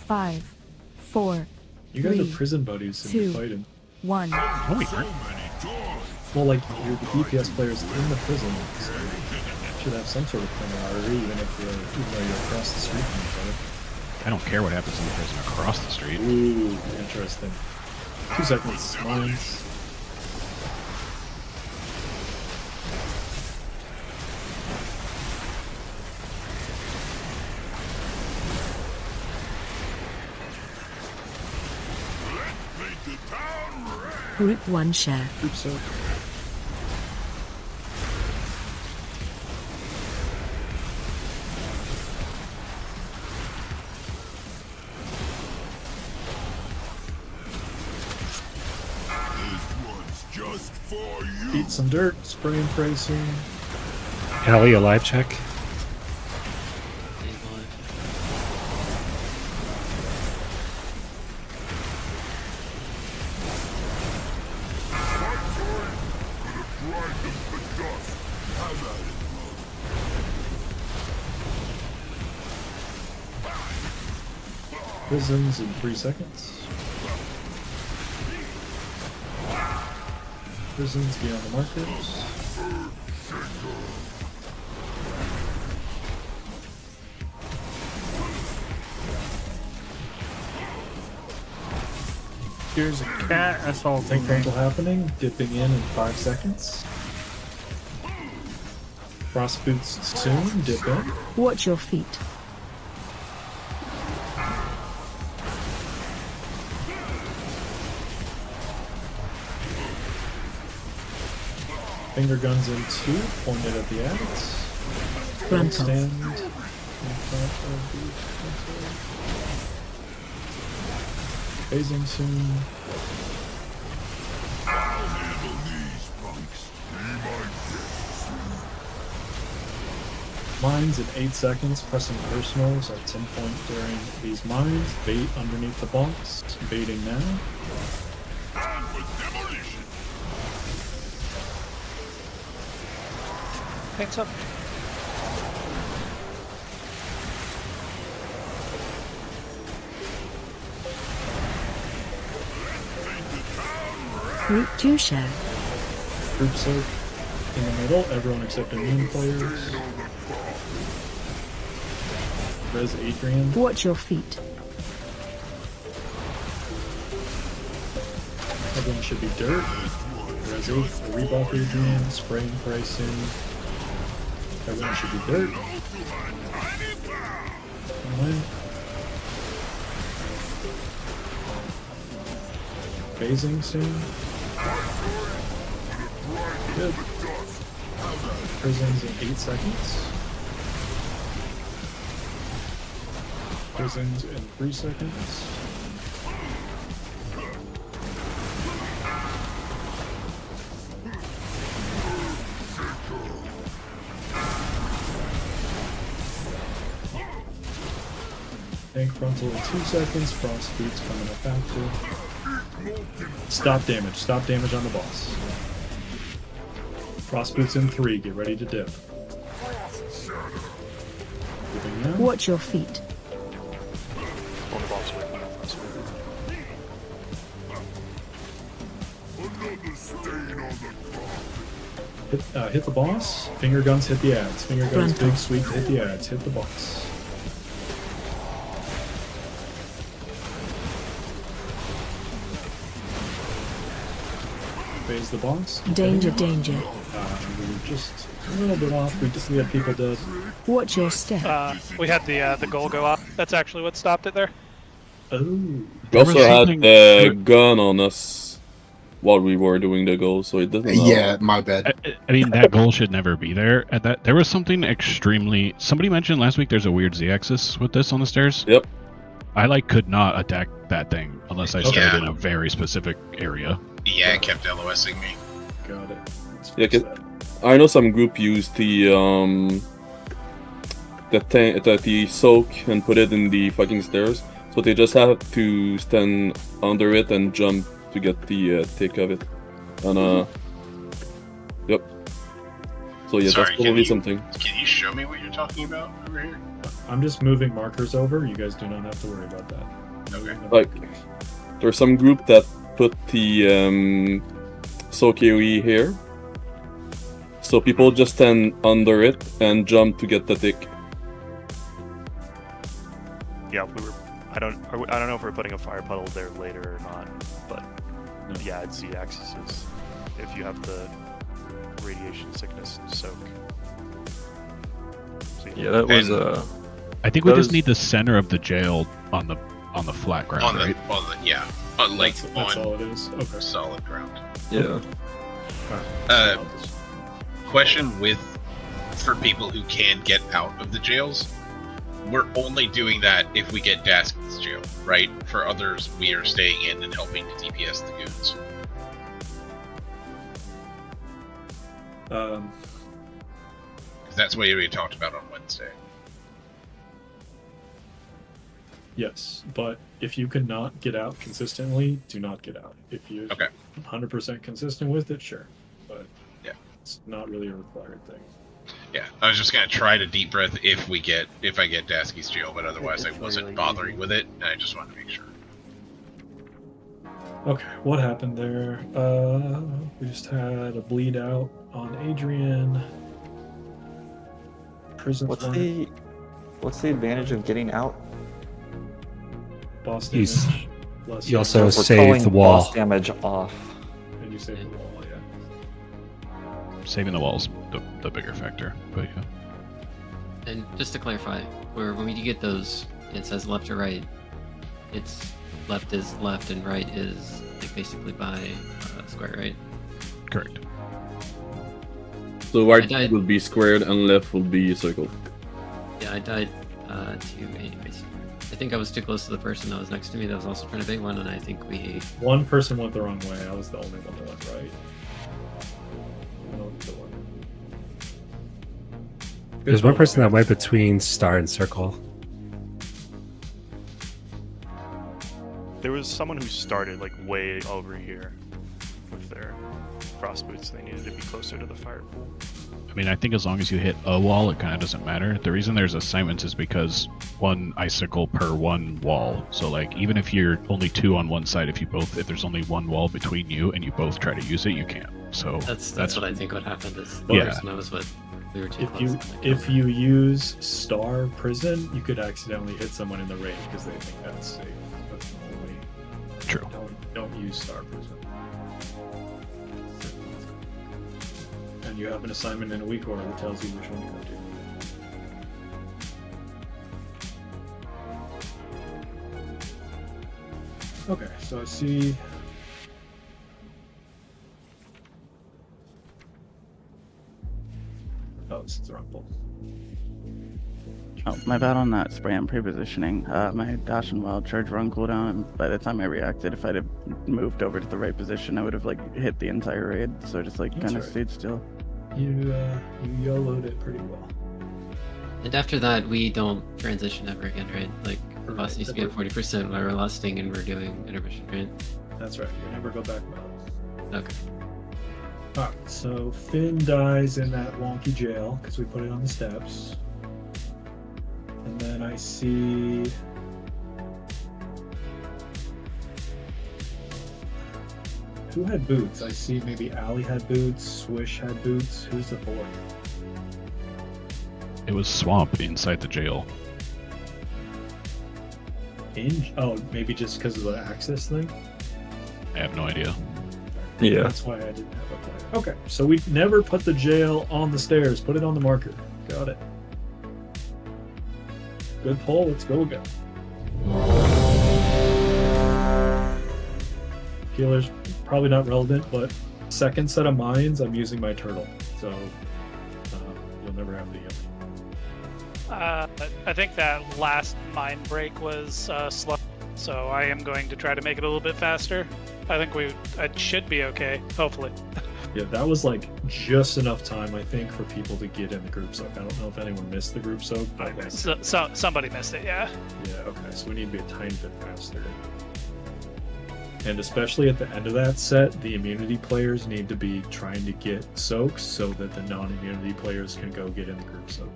Five, 4, You guys 3, are prison buddies and 2, you're fighting. 1. No, we aren't. Well, like, you're the DPS players in the prison, so you should have some sort of camaraderie, even though you're across the street from each other. I don't care what happens in the prison across the street. Ooh, interesting. 2 seconds. Lines. Group 1 share. Group soak. Just for you. Eat some dirt, spray and pray soon. Ellie, a live check. Prisons in 3 seconds. Prisons beyond the markers. Here's a cat. That's all Think frontal happening. Dipping in 5 seconds. Frost boots soon. Dip in. Watch your feet. Finger guns in 2. Pointed at the adds. Frontal. Stand in front of the frontal. Phasing soon. I'll handle these punks. Be my guest. Mines in 8 seconds. Pressing personals at some point during these mines. Bait underneath the box. Baiting now. And for demolition. Thanks up. Group 2 share. Group soak in the middle. Everyone except immune players. Res Adrian. Watch your feet. Everyone should be dirt. Res rebuff Adrian. Spray and pray soon. Everyone should be dirt. Alright. Phasing soon. Good. Prisons in 8 seconds. Prisons in 3 seconds. Tank frontal in 2 seconds. Frost boots coming up after. Stop damage. Stop damage on the boss. Frost boots in 3. Get ready to dip. Dipping now. Watch your feet. On the boss way. Another stain on the carpet. Hit the boss. Finger guns hit the ads. Finger guns big sweep to hit the ads. Hit the boss. Phase the boss. Danger, danger. We were just a little bit off. We had people dead. Watch your step. We had the goal go off. That's actually what stopped it there. Oh. We also had the gun on us while we were doing the goal, so it doesn't matter. Yeah, my bad. I mean, that goal should never be there. And that there was something extremely. Somebody mentioned last week there's a weird Z-axis with this on the stairs. Yep. I could not attack that thing unless I started in a very specific area. Yeah, it kept LOSing me. Got it. Yeah, 'cause I know some group used the soak and put it in the fucking stairs, so they just have to stand under it and jump to get the tick of it. And yep. So yeah, Sorry, that's probably something. Can you show me what you're talking about over here? I'm just moving markers over. You guys do not have to worry about that. Okay. Like, there's some group that put the soak AoE here, so people just stand under it and jump to get the tick. Yeah, I don't know if we're putting a fire puddle there later or not, but yeah, it's the axis is if you have the radiation sickness and soak. So, Yeah, that was I think we just need the center of the jail on on the flat ground, On the, right? yeah. Like That's on all it is. Okay. solid ground. Yeah. Question for people who can get out of the jails. We're only doing that if we get Dasky's jail, right? For others, we are staying in and helping to DPS the goons. Because that's what we talked about on Wednesday. Yes, but if you cannot get out consistently, do not get out. If you're 100% consistent with it, sure. But yeah, it's not really a required thing. Yeah, I was just gonna try to deep breath if I get Dasky's jail, but otherwise I wasn't bothering with it, and I just wanted to make sure. Okay, what happened there? We just had a bleed out on Adrian. Prison. What's the advantage of getting out? Boss You damage. Less you damage. also We're save pulling the wall. boss damage off. And you save the wall, yeah. Saving the walls, the bigger factor, but yeah. And just to clarify, when you get those, it says left or right. It's left is left and right is like basically by square, right? Correct. So right will be squared and left will be circled. Yeah, I died to a base. I think I was too close to the person that was next to me that was also trying to big one, and I think we... One person went the wrong way. I was the only one that went right. There's one person that went between star and circle. There was someone who started like way over here with their frost boots. They needed to be closer to the fire pool. I mean, I think as long as you hit a wall, it kind of doesn't matter. The reason there's assignments is because one icicle per one wall. So, like, even if you're only two on one side, if there's only one wall between you and you both try to use it, you can't. So that's what I think what happened is the person that was what we were too If close. if you use Star Prison, you could accidentally hit someone in the raid because they think that's safe. That's the only. True. Don't use Star Prison. And you have an assignment in a week order that tells you which one you go to. Okay, so I see. Oh, this is the wrong pull. Oh, my bad on that spray and pre-positioning. My dash and wild charge were on cooldown, and by the time I reacted, if I'd have moved over to the right position, I would have like hit the entire raid. So I just like kind of stayed still. You YOLO'd it pretty well. And after that, we don't transition ever again, right? Like, the boss needs to be at 40% while we're lasting and we're doing intermission, right? That's right. You never go back now. Okay. Alright, so Finn dies in that wonky jail because we put it on the steps. And then I see. Who had boots? I see maybe Allie had boots, Swish had boots. Who's the fourth? It was Swamp inside the jail. Oh, maybe just because of the access thing? I have no idea. Yeah. That's why I didn't have a plan. Okay, so we never put the jail on the stairs. Put it on the marker. Got it. Good pull. Let's go again. Healer's probably not relevant, but second set of mines, I'm using my turtle. So you'll never have to heal. I think that last mine break was slow, so I am going to try to make it a little bit faster. I think it should be okay, hopefully. Yeah, that was like just enough time, I think, for people to get in the group soak. I don't know if anyone missed the group soak, but like, somebody missed it, yeah. Yeah, okay, so we need to be a tiny bit faster. And especially at the end of that set, the immunity players need to be trying to get soaks so that the non-immunity players can go get in the group soak.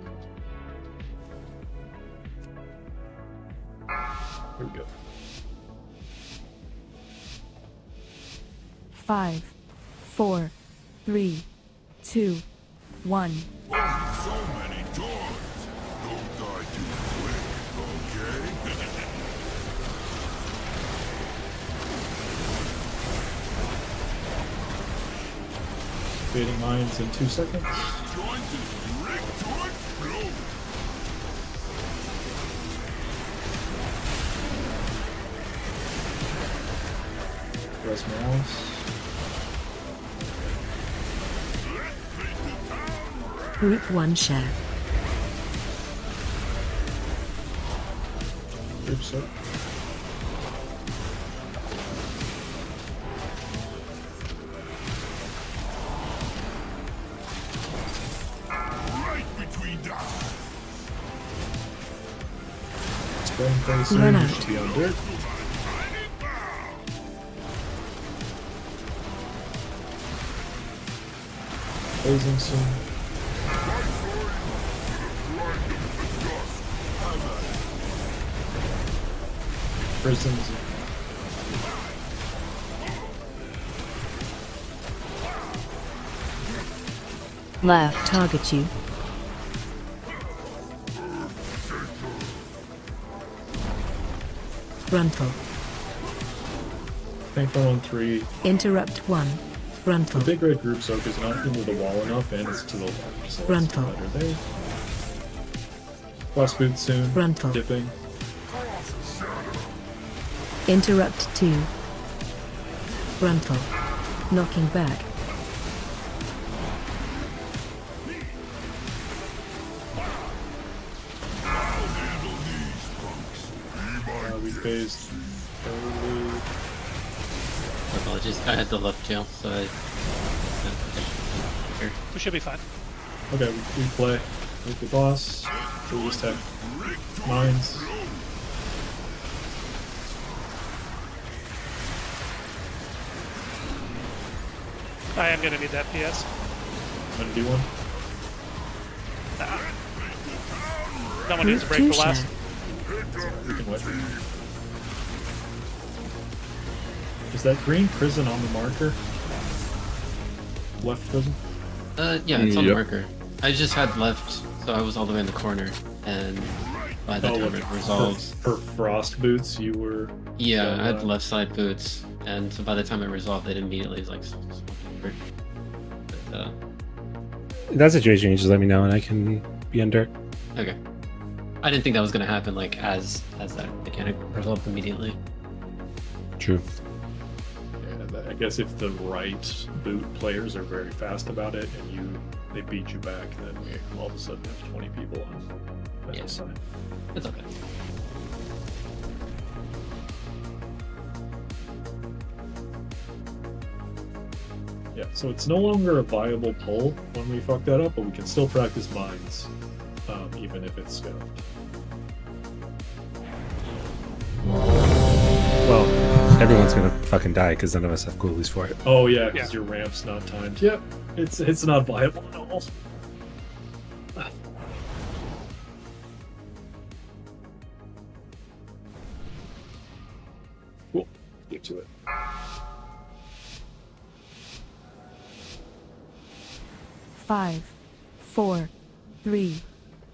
Here we go. 5, 4, 3, 2, 1. So many doors. Don't die too quick, okay? Creating mines in 2 seconds. Going to direct to explode. press mouse. Group 1 share. Group so. Right between the Spring pretty soon. Run You out. should be on dirt. Phasing soon. Prisons. Left. Target you. Frontal. Thankful on 3. Interrupt 1. The Frontal. big red group soak is not into the wall enough and it's to the left. So Frontal. it's better there. Frost boot soon. Frontal. Dipping. Interrupt 2. Frontal. Knocking back. We phased early. Apologies, I had the left jail, so I. Here. We should be fine. Okay, we play with the boss. We just have mines. I am gonna need that PS. Gonna do one. Someone needs to break the last. We can wait. Is that green prison on the marker? Left prison? Yeah, it's on the Yep. marker. I just had left, so I was all the way in the corner, and by the time it resolves. For Frost boots, you were. Yeah, I had left side boots, and so by the time it resolved, it immediately was like. But, In that situation, you just let me know and I can be on dirt. okay. I didn't think that was gonna happen like as that mechanic resolved immediately. True. Yeah, I guess if the right boot players are very fast about it and they beat you back, then we all of a sudden have 20 people on the side. It's okay. Yeah, so it's no longer a viable pull when we fuck that up, but we can still practice mines, even if it's scuffed. Well, everyone's gonna fucking die because none of us have coolies for it. Oh yeah, because your ramp's not timed. Yep, it's not viable at all. Cool, get to it. Five, 4, 3,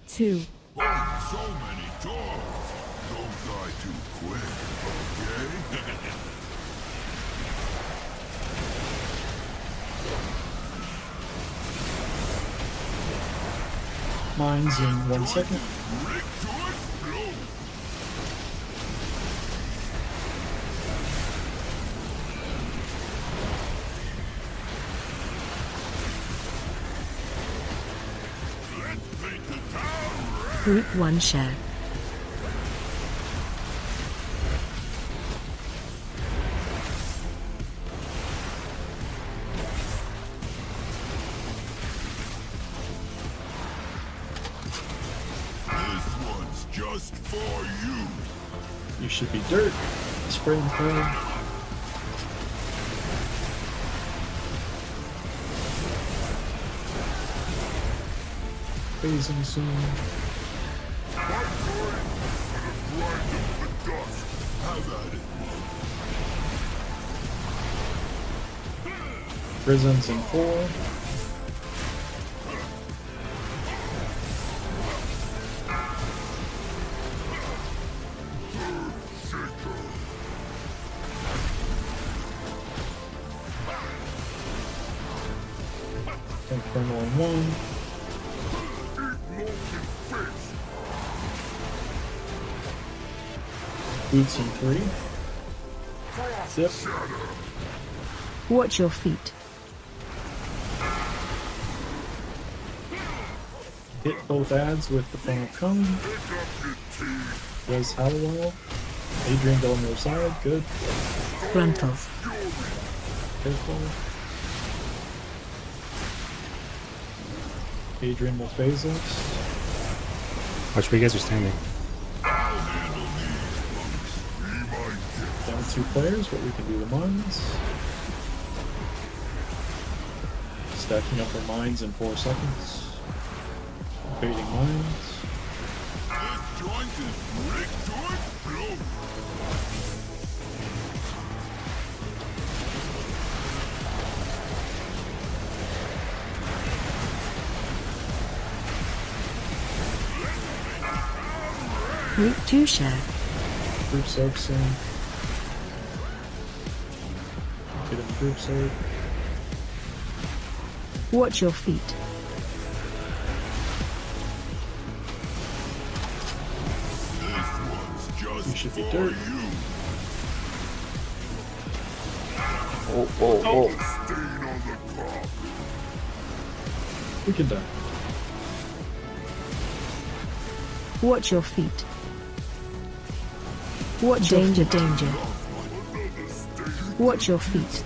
2. So many dogs. Don't die too quick, okay? Mines in 1 second. Group 1 share. This one's just for you. You should be dirt. Spring prone. Phasing soon. Prisons in 4. Infernal in 1. Boots in 3. Zip. Watch your feet. Hit both ads with the funnel cone. Does Hallowell. Adrian go on the other side. Good. Gruntle. Careful. Adrian will phase us. Watch where you guys are standing. Down 2 players, but we can do the mines. Stacking up our mines in 4 seconds. Baiting mines. Route 2 share. Group soaks in. Get in the group soak. Watch your feet. You should be dirt. Oh. We can die. Watch your feet. Watch danger, danger. Watch your feet.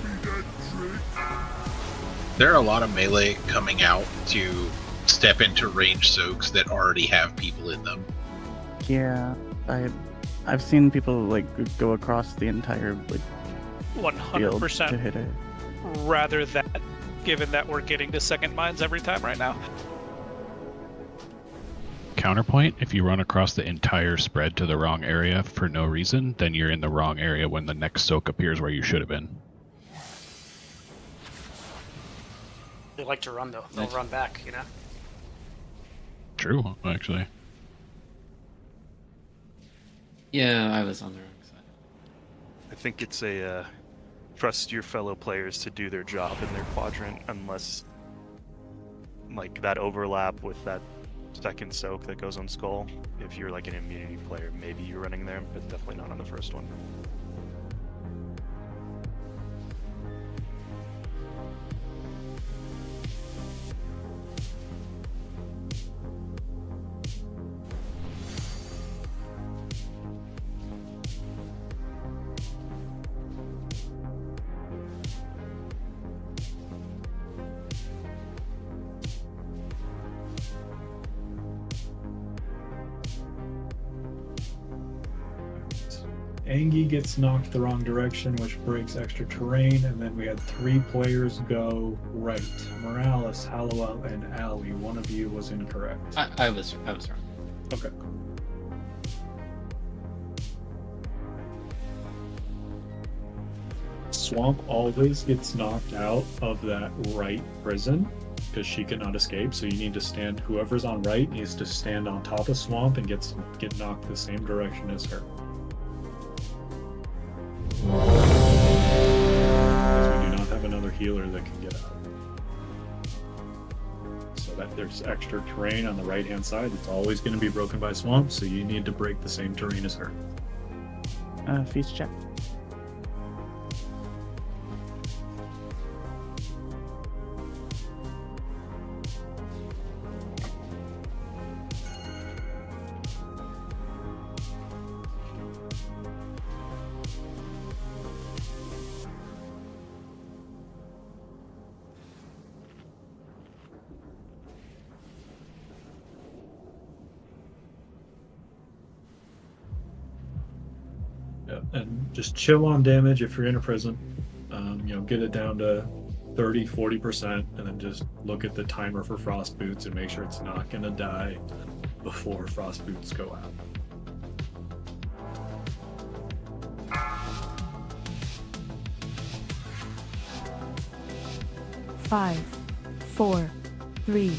There are a lot of melee coming out to step into range soaks that already have people in them. Yeah, I've seen people like go across the entire like 100% to hit it. rather that, given that we're getting to second mines every time right now. Counterpoint, if you run across the entire spread to the wrong area for no reason, then you're in the wrong area when the next soak appears where you should have been. They like to run though. They'll run back, you know? True, actually. Yeah, I was on the wrong side. I think it's a trust your fellow players to do their job in their quadrant, unless like that overlap with that second soak that goes on Skull. If you're like an immunity player, maybe you're running there, but definitely not on the first one. Angie gets knocked the wrong direction, which breaks extra terrain, and then we had 3 players go right. Morales, Hallowell, and Allie. One of you was incorrect. I was wrong. Okay. Swamp always gets knocked out of that right prison because she cannot escape. So you need to stand. Whoever's on right needs to stand on top of Swamp and get knocked the same direction as her. Because we do not have another healer that can get out. So that there's extra terrain on the right hand side. It's always going to be broken by Swamp, so you need to break the same terrain as her. Feast check. And just chill on damage if you're in a prison. Get it down to 30-40%, and then just look at the timer for Frost Boots and make sure it's not going to die before Frost Boots go out. Five, 4, 3,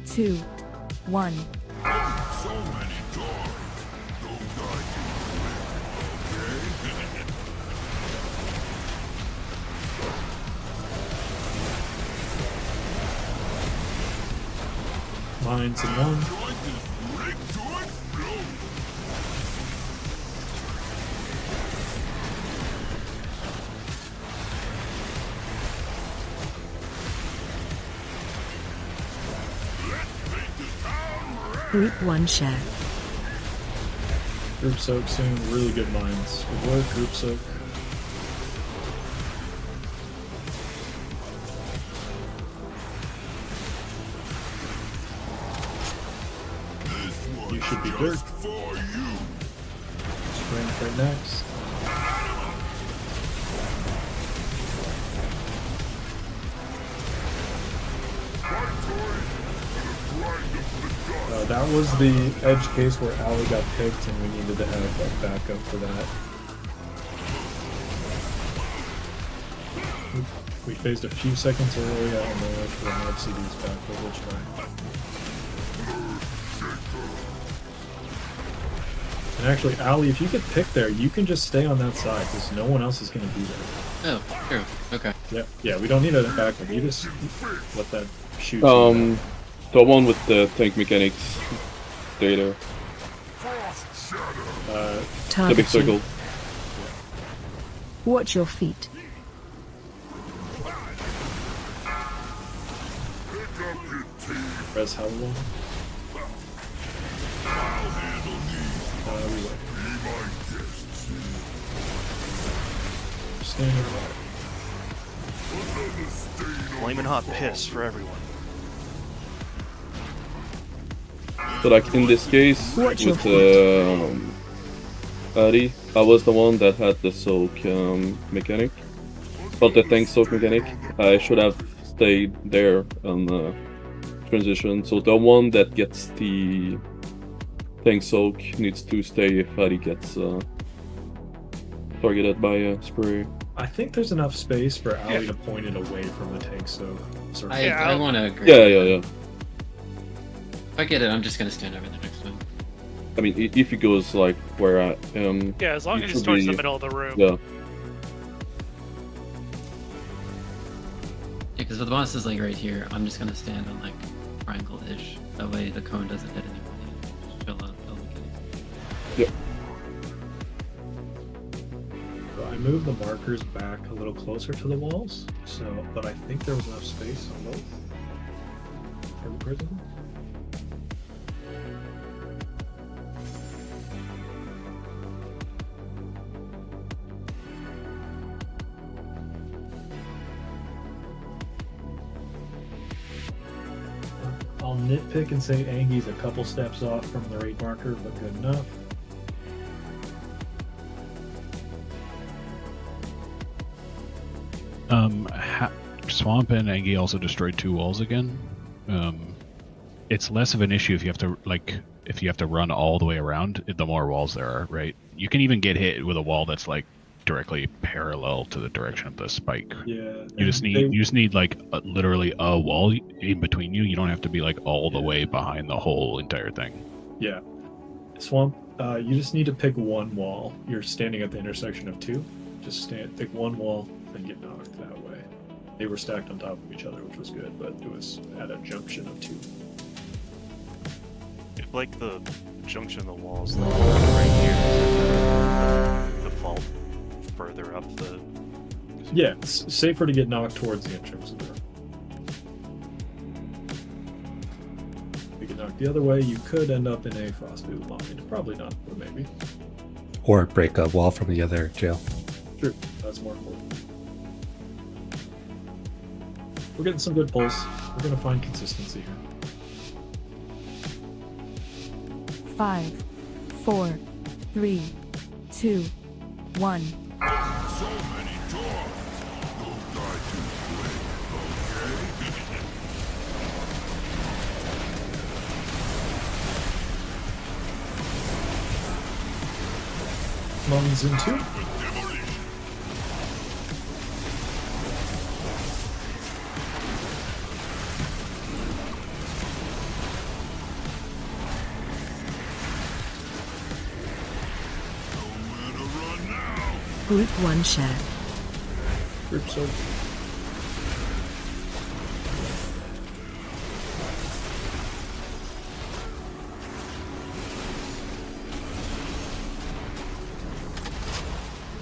2, 1. So many dogs. Don't die too quick, okay? Mines in 1. Group 1 share. Group soak soon. Really good mines. Good work, group soak. You should be dirt. Spring right next. That was the edge case where Ali got picked and we needed to have a backup for that. We phased a few seconds early, I don't know if we'll have CDs back, but we'll try. And actually, Ali, if you get picked there, you can just stay on that side, because no one else is going to be there. Oh, true. Okay. Yeah, we don't need a backup. You just let that shoot. The one with the tank mechanics data. The big circle. Watch your feet. Res how long? Standing right. Flaming hot piss for everyone. So like in this case, with Ari, I was the one that had the soak mechanic. But the tank soak mechanic, I should have stayed there on transition. So the one that gets the tank soak needs to stay if Ari gets targeted by a spray. I think there's enough space for Ali to point it away from the tank soak. I want to agree. Yeah. If I get it, I'm just gonna stand over the next one. I mean, if he goes like where I am. Yeah, as long as he's towards the middle of the room. Yeah. Yeah, because if the boss is like right here, I'm just gonna stand on like triangle-ish. That way the cone doesn't hit anybody. Just chill out. Yep. So I moved the markers back a little closer to the walls, but I think there was enough space on both for the prison. I'll nitpick and say Angie's a couple steps off from the raid marker, but good enough. Swamp and Angie also destroyed 2 walls again. It's less of an issue if you have to run all the way around. The more walls there are, right? You can even get hit with a wall that's like directly parallel to the direction of the spike. Yeah. You just need like literally a wall in between you. You don't have to be like all the way behind the whole entire thing. Yeah. Swamp, you just need to pick one wall. You're standing at the intersection of 2. Just pick one wall and get knocked that way. They were stacked on top of each other, which was good, but it was at a junction of 2. If like the junction of the walls, like right here, the default further up the. Yeah, it's safer to get knocked towards the entrance of the room. If you get knocked the other way, you could end up in a frostboot line. Probably not, but maybe. Or break a wall from the other jail. True, that's more important. We're getting some good pulls. We're going to find consistency here. 5, 4, 3, 2, 1. So many dogs. Don't die too quick, okay? Lungs in 2. Group 1 share. Group so.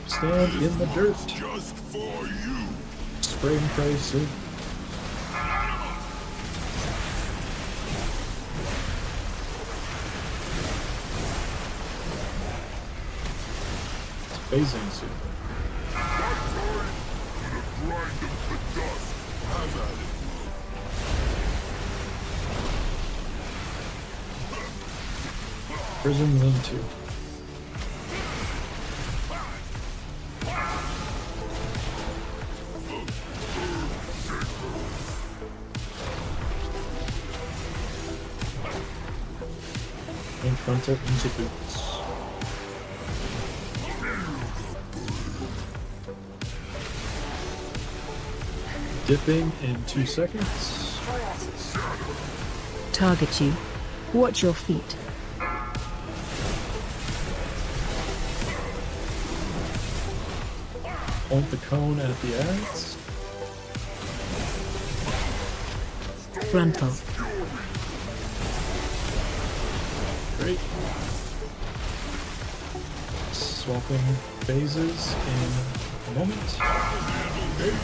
Stand in the dirt. Just for you. Spray and pray soon. Phasing soon. Prison's in 2. In front of into boots. Dipping in 2 seconds. Target you. Watch your feet. Point the cone at the ads. Frontal. Great. Swapping phases in a moment. Great.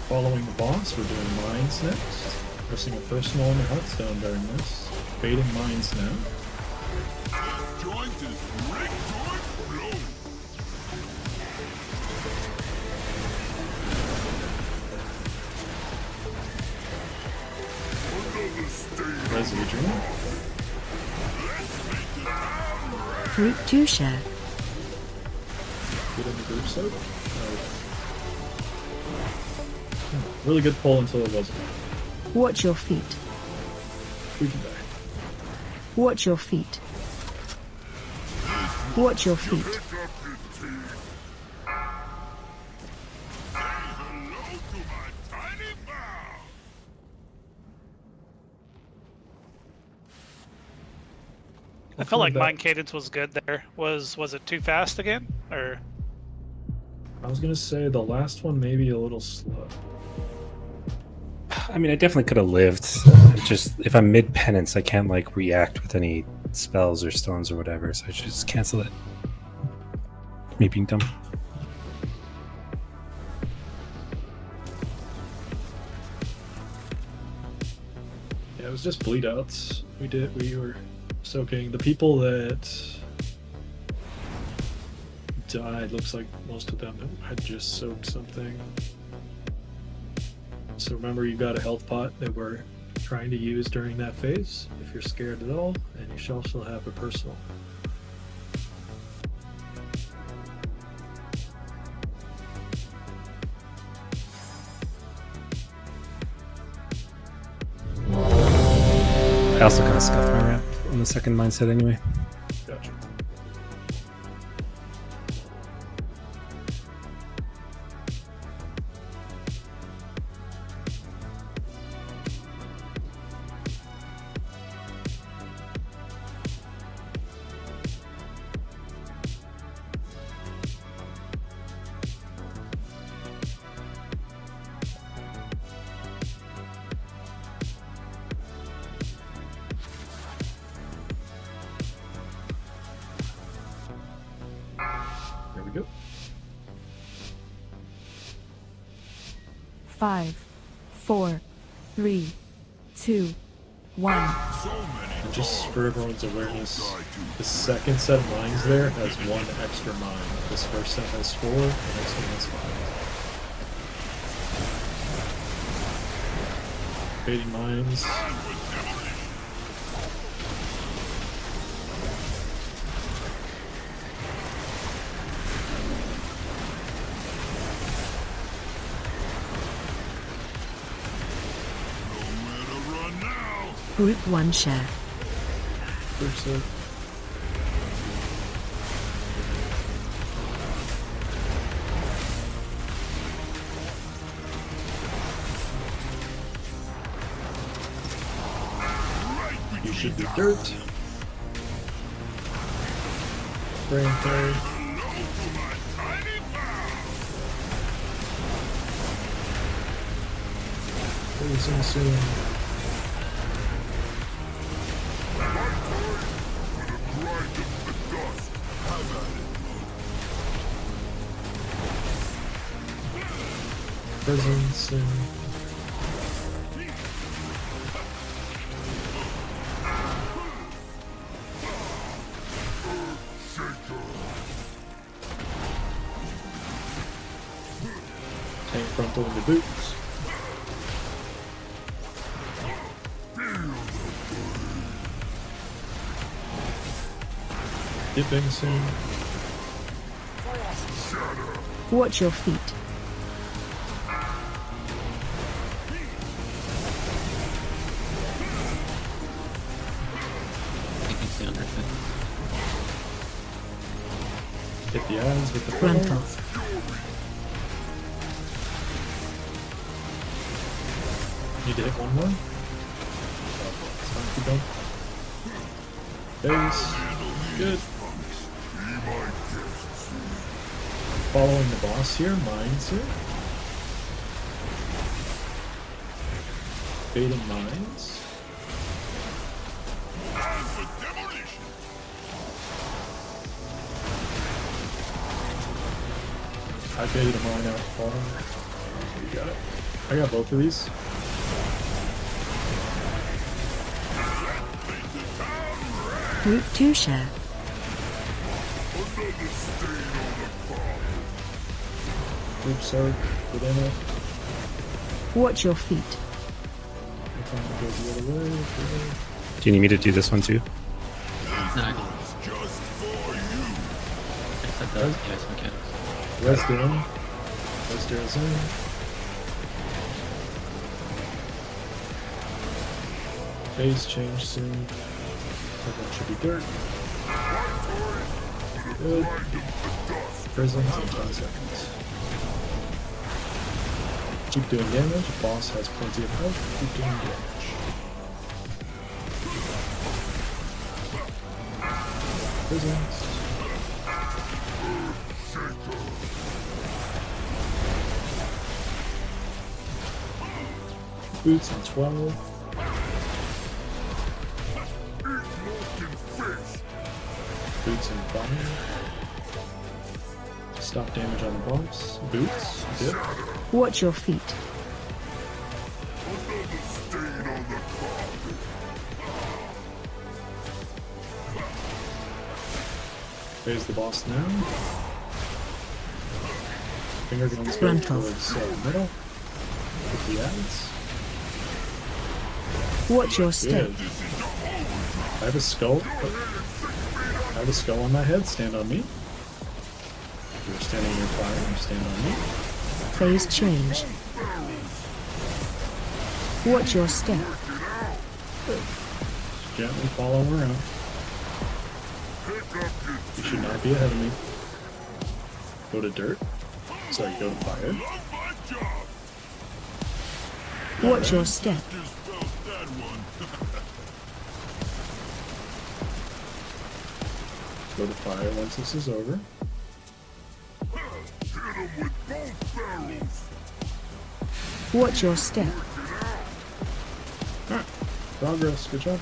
Following the boss, we're doing mines next. Pressing a personal on the Hearthstone during this. Baiting mines now. Leslie Dream. Group 2 share. Get in the group soak. Really good pull until it wasn't. Watch your feet. We can die. Watch your feet. Watch your feet. I felt like mine cadence was good there. Was it too fast again, or? I was gonna say the last one maybe a little slow. I mean, I definitely could have lived. Just if I'm mid penance, I can't like react with any spells or stones or whatever, so I should just cancel it. Me being dumb. Yeah, it was just bleed outs. We were soaking. The people that died, looks like most of them had just soaked something. So remember, you got a health pot that we're trying to use during that phase if you're scared at all, and you shall still have a personal. I also kind of scuffed my ramp on the second mindset anyway. Gotcha. There we go. 5, 4, 3, 2, 1. And just for everyone's awareness, the second set of mines there has 1 extra mine. This first set has 4, the next one has 5. Baiting mines. Group 1 share. Group set. You should do dirt. Spray and parry. Freezing soon. Prison soon. frontal into boots. Dipping soon. Watch your feet. You can see under it. Hit the eyes with the Frontal. Need to hit one more. It's fine, keep going. Base. Good. Following the boss here, mines here. Baiting mines. I baited a mine out far. You got it. I got both of these. Group 2 share. Group soak within it. Watch your feet. Goes the other way. Do you need me to do this one too? No. Except those gas mechanics. Rest in. Rest is in. Phase change soon. That should be dirt. Good. Prisms in 10 seconds. Keep doing damage. Boss has plenty of health. Keep doing damage. Prisms. Boots in 12. Boots and fire. Stop damage on the boss. Boots. Dip. Watch your feet. There's the boss now. Finger guns go Frontal. towards middle. Hit the ads. Watch your step. Good. I have a skull. I have a skull on my head. Stand on me. You're standing in your fire. Stand on me. Phase change. Watch your step. Gently follow around. You should not be ahead of me. Go to dirt. Sorry, go to fire. Watch your step. Go to fire once this is over. Watch your step. Alright. Progress. Good job.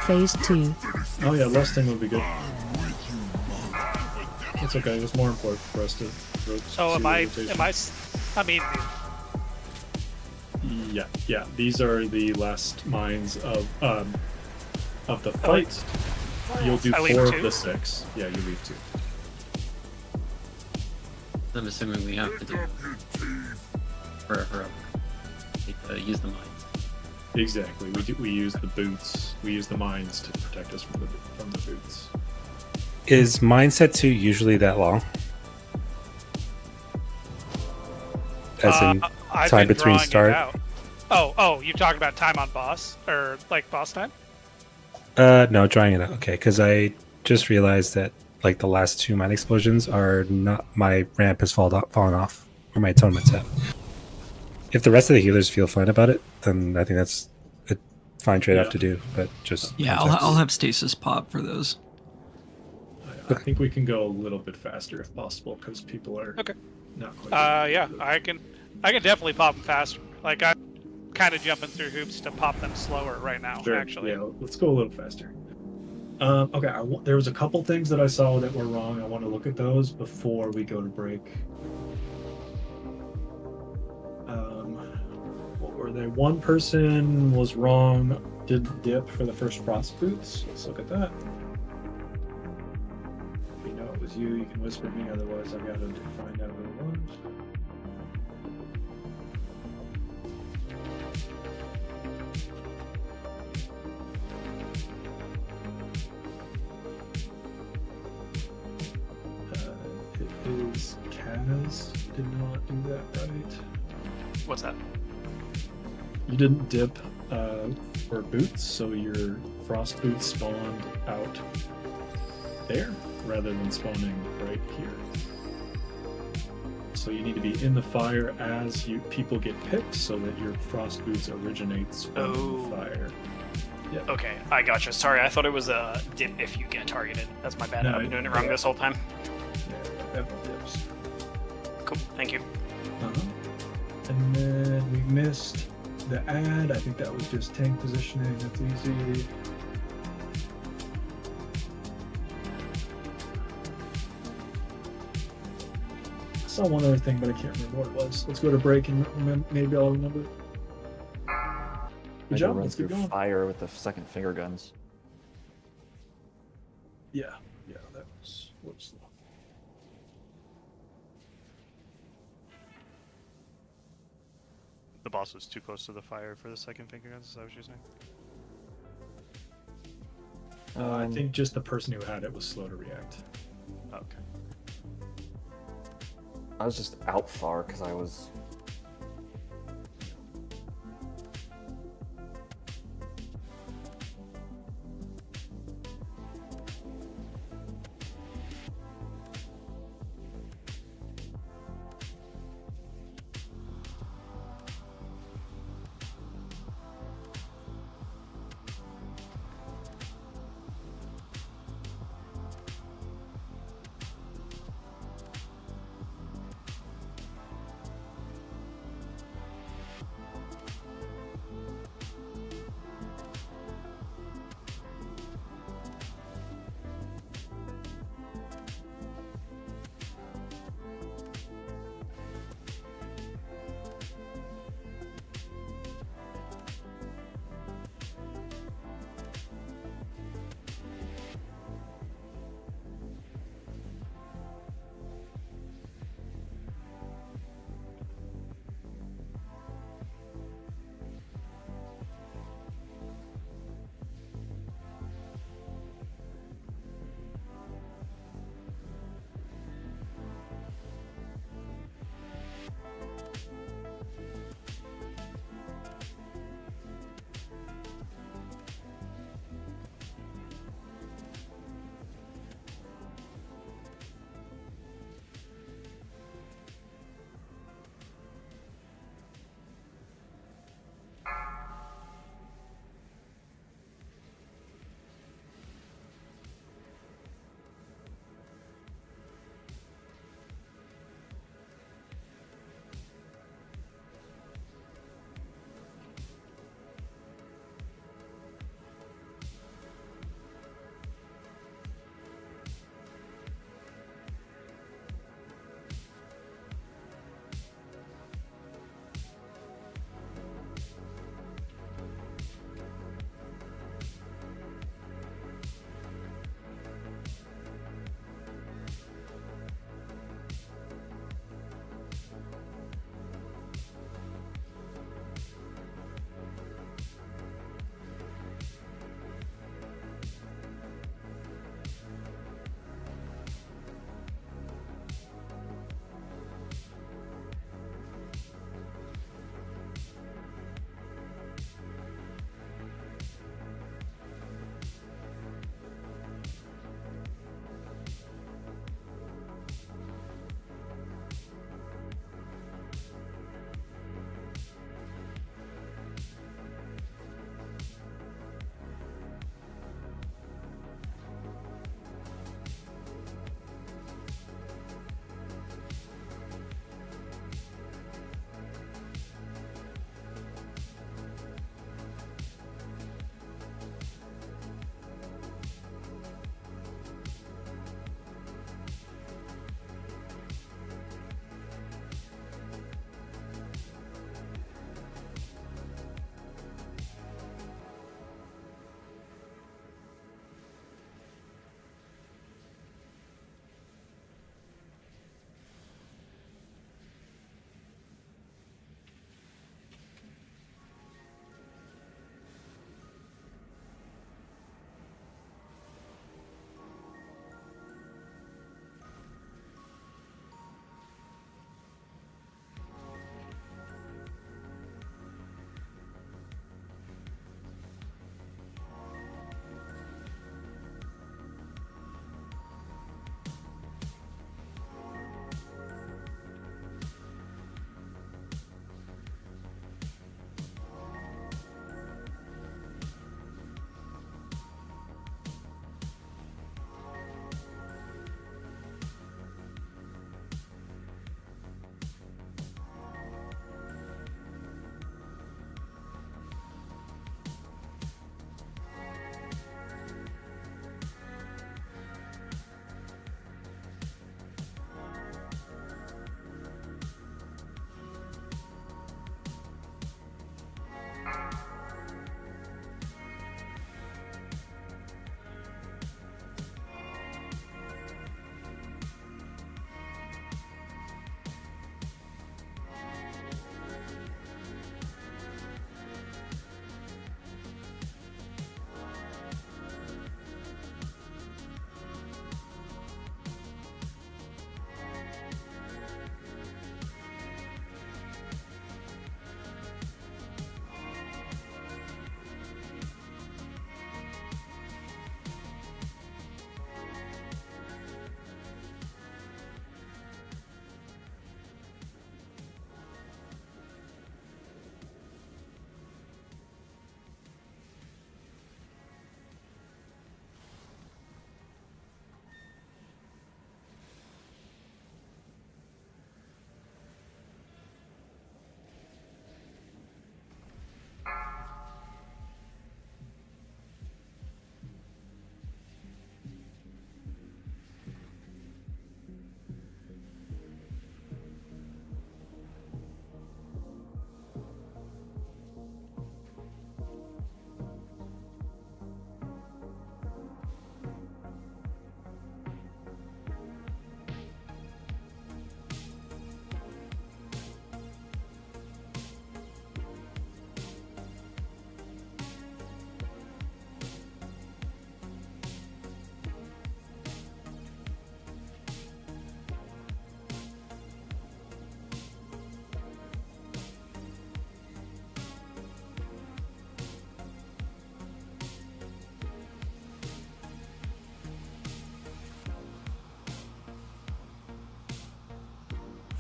Phase 2. Oh yeah, resting would be good. It's okay. It's more important for us to So I mean, yeah. These are the last mines of the fight. You'll do I leave 4 of two? the 6. Yeah, you leave 2. I'm assuming we have to do forever use the mines. Exactly. We use the boots. We use the mines to protect us from the boots. Is mindset 2 usually that long? As in I've time been between drawing it start? out. Oh, you're talking about time on boss or like boss time? No, drawing it out. Okay, because I just realized that like the last 2 mine explosions are not, my ramp has fallen off, or my atonements have. If the rest of the healers feel fine about it, then I think that's a fine trade-off to do. But just yeah, I'll have stasis pop for those. I think we can go a little bit faster if possible because people are not quite. Yeah, I can definitely pop them faster. Like I'm kind of jumping through hoops to pop them slower right now. Sure. Actually, Yeah, let's go a little faster. Okay, there was a couple things that I saw that were wrong. I want to look at those before we go to break. What were they? One person was wrong. Did dip for the first frost boots. Let's look at that. you. You can whisper me, otherwise I've got to find out who it was. It is Kaz. Did not do that right. What's that? You didn't dip for boots, so your frost boots spawned out there rather than spawning right here. So you need to be in the fire as people get picked, so that your frost boots originates from the fire. Yeah. Okay, I gotcha. Sorry, I thought it was a dip if you get targeted. That's my bad. No, I've been doing it wrong this whole time. Yeah, dips. Cool, thank you. And then we missed the ad. I think that was just tank positioning. That's easy. I saw one other thing, but I can't remember what it was. Let's go to break and maybe I'll remember it. Good job. Let's keep going. Fire with the second finger guns. Yeah, that was what's the. The boss was too close to the fire for the second finger guns. Is that what you're saying? I think just the person who had it was slow to react. Okay. I was just out far because I was.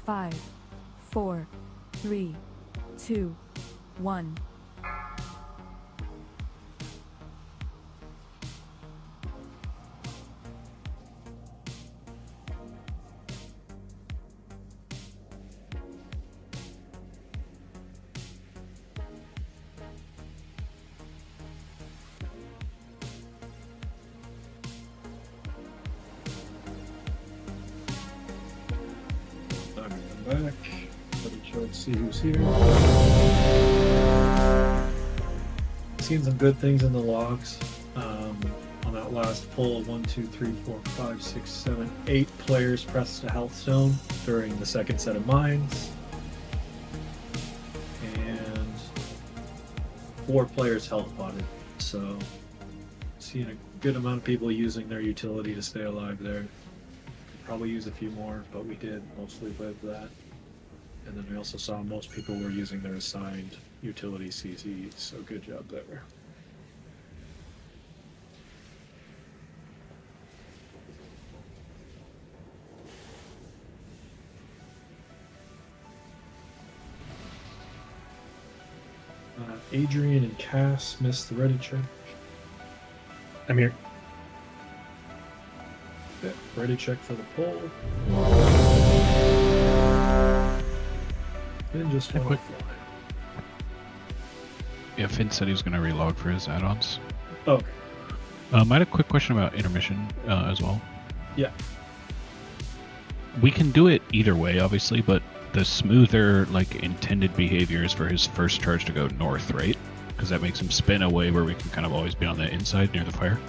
5, 4, 3, 2, 1. I'm back. Let's see who's here. Seen some good things in the logs. On that last pull, 1, 2, 3, 4, 5, 6, 7, 8 players pressed a health stone during the second set of mines. And 4 players health potted. So, seeing a good amount of people using their utility to stay alive there. Could probably use a few more, but we did mostly live that. And then we also saw most people were using their assigned utility CZ, so good job there. Adrian and Cass missed the ready check. I'm here. Yeah, ready check for the poll. And just one quick. offline. Yeah, Finn said he was going to relog for his add-ons. Okay. I had a quick question about intermission as well. Yeah. We can do it either way, obviously, but the smoother, like, intended behavior is for his first charge to go north, right? Because that makes him spin away where we can kind of always be on the inside near the fire.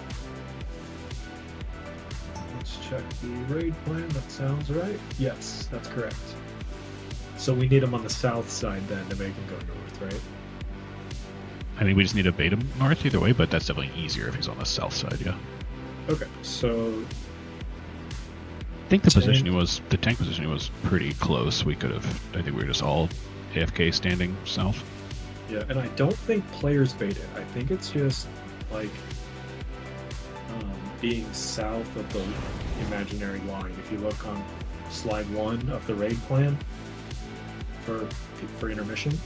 Let's check the raid plan. That sounds right. Yes, that's correct. So we need him on the south side then to make him go north, right? I think we just need to bait him north either way, but that's definitely easier if he's on the south side, yeah. Okay, so I think the tank positioning was pretty close. We could have, I think we were just all AFK standing south. yeah, and I don't think players bait it. I think it's just like being south of the imaginary line. If you look on slide 1 of the raid plan for intermission,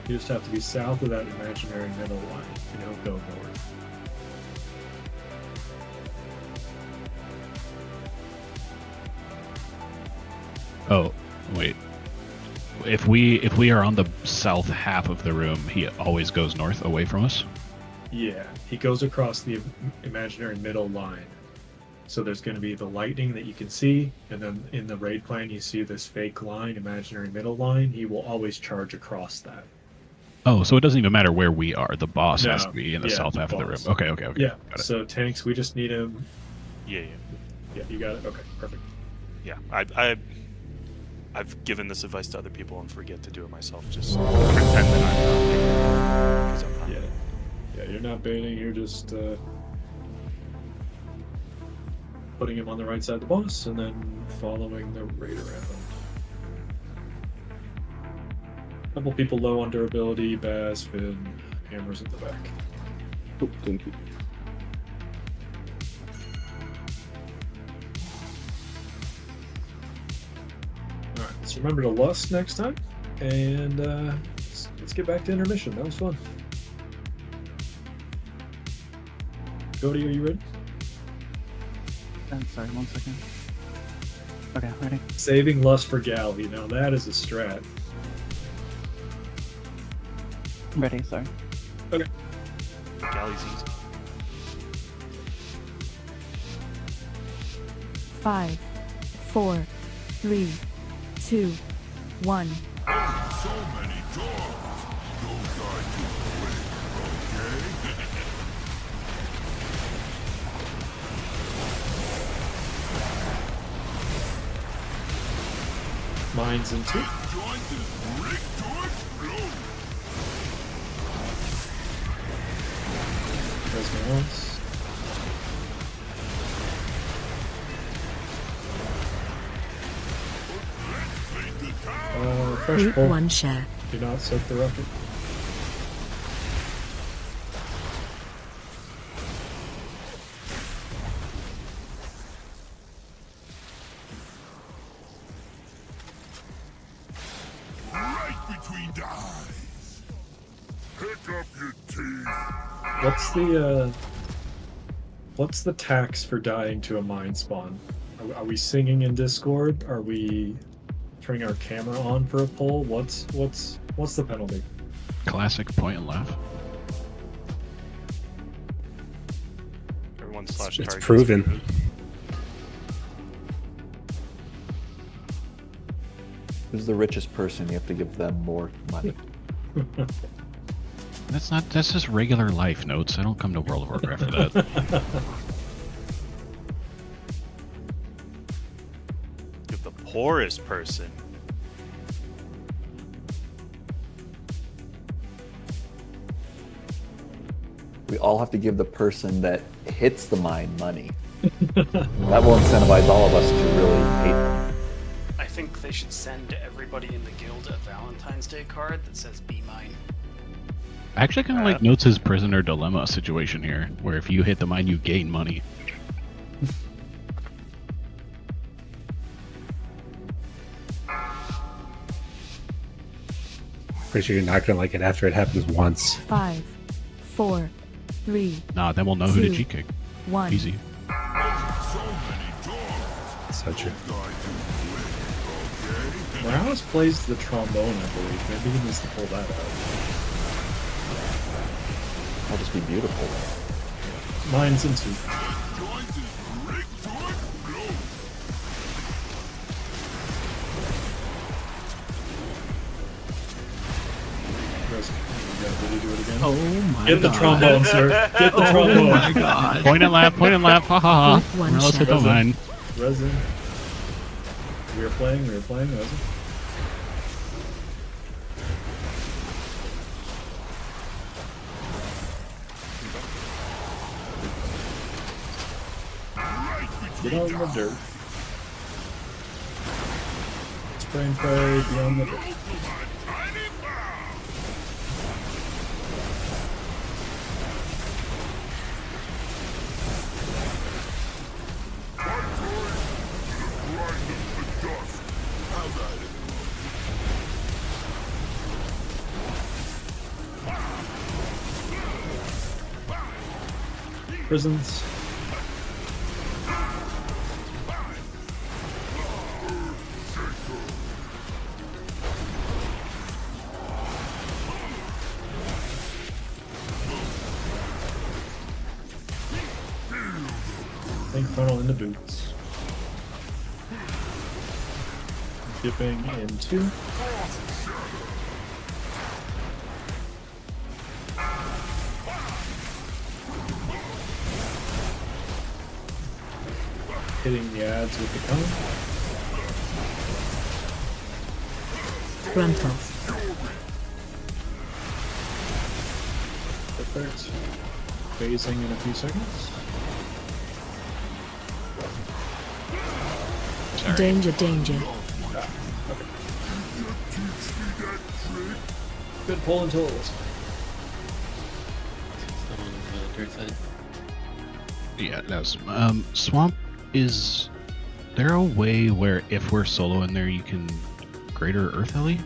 you just have to be south of that imaginary middle line and he'll go north. Oh, wait. If we are on the south half of the room, he always goes north away from us? Yeah, he goes across the imaginary middle line. So there's going to be the lightning that you can see, and then in the raid plan you see this fake line, imaginary middle line. He will always charge across that. Oh, so it doesn't even matter where we are. The boss has No, to be in the yeah, south the half of the room. boss. Okay. Yeah, Got it. so tanks, we just need him. Yeah. Yeah, you got it? Okay, perfect. Yeah, I've given this advice to other people and forget to do it myself. Just pretend that I'm not baiting, because I'm not. Yeah, you're not baiting, you're just putting him on the right side of the boss and then following the raid around. Couple people low on durability, Baz, Finn, hammers at the back. Oh, thank you. Alright, let's remember to lust next time, and let's get back to intermission. That was fun. Cody, are you ready? Sorry, 1 second. Okay, ready. Saving lust for Galvi. Now that is a strat. Ready, sorry. Okay. The galley's easy. 5, 4, 3, 2, 1. So many dogs. Don't die too quick, okay? Mines in 2. Join this rig to explode. There's my once. Fresh Route pull. 1 share. Do not soak the rocket. What's the tax for dying to a mine spawn? Are we singing in Discord? Are we turning our camera on for a poll? What's the penalty? Classic point and laugh. Everyone It's target proven. Who's the richest person? You have to give them more money. That's just regular life notes. I don't come to World of Warcraft for that. Give the poorest person. We all have to give the person that hits the mine money. That will incentivize all of us to really hate them. I think they should send everybody in the guild a Valentine's Day card that says "Be mine." I actually kind of like Notes' prisoner dilemma situation here, where if you hit the mine, you gain money. Pretty sure you're not gonna like it after it happens once. 5, 4, 3. Nah, then we'll know who to 2, G-kick. 1. Easy. So true. Morales plays the trombone, I believe. Maybe he needs to pull that out. That'll just be beautiful. Mine's in 2. Did he do it again? Oh my Get the god. trombone, sir. Get the trombone. Oh my god. Point and laugh, ha ha ha. One Let's hit the shot. mine. Resin. We were playing, Resin. Get on the dirt. Spray and pray, be on the dirt. Prisons. Think funnel into boots. Dipping into. Hitting the ads with the cone. Frontal. Perfect. Phasing in a few seconds. Sorry. Danger, danger. Okay. Good pull until it was. Still on the dirt side. Yeah, that was Swamp. Is there a way where if we're solo in there you can greater Earth Ellie?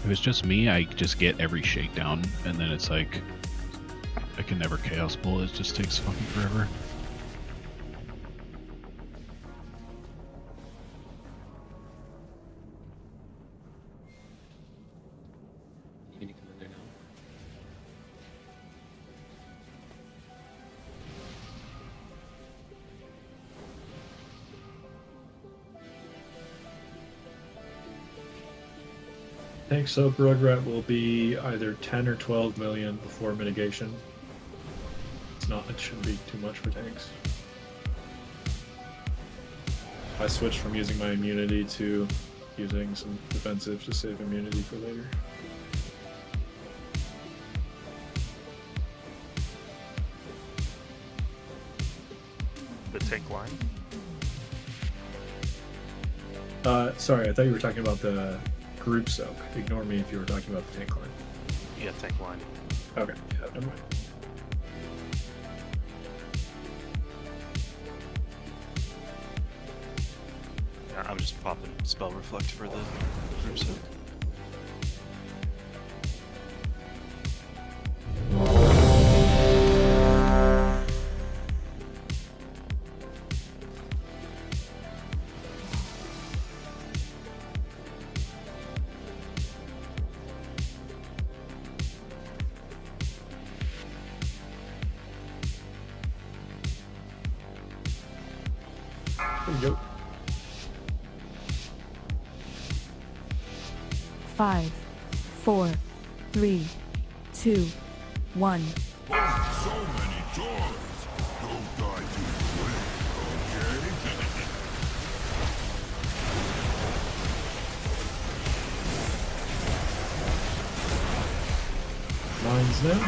If it's just me, I just get every shakedown and then it's like I can never chaos pull, it just takes fucking forever. You need to come in there now. Tank Soap Rugrat will be either 10 or 12 million before mitigation. It shouldn't be too much for tanks. I switched from using my immunity to using some defensive to save immunity for later. The tank line. Sorry, I thought you were talking about the group soak. Ignore me if you were talking about the tank line. Yeah, tank line. Okay, yeah, never mind. I'm just popping Spell Reflect for the group soak. There we go. 5, 4, 3, 2, 1. So many doors. Don't die too quick, okay? Mines now.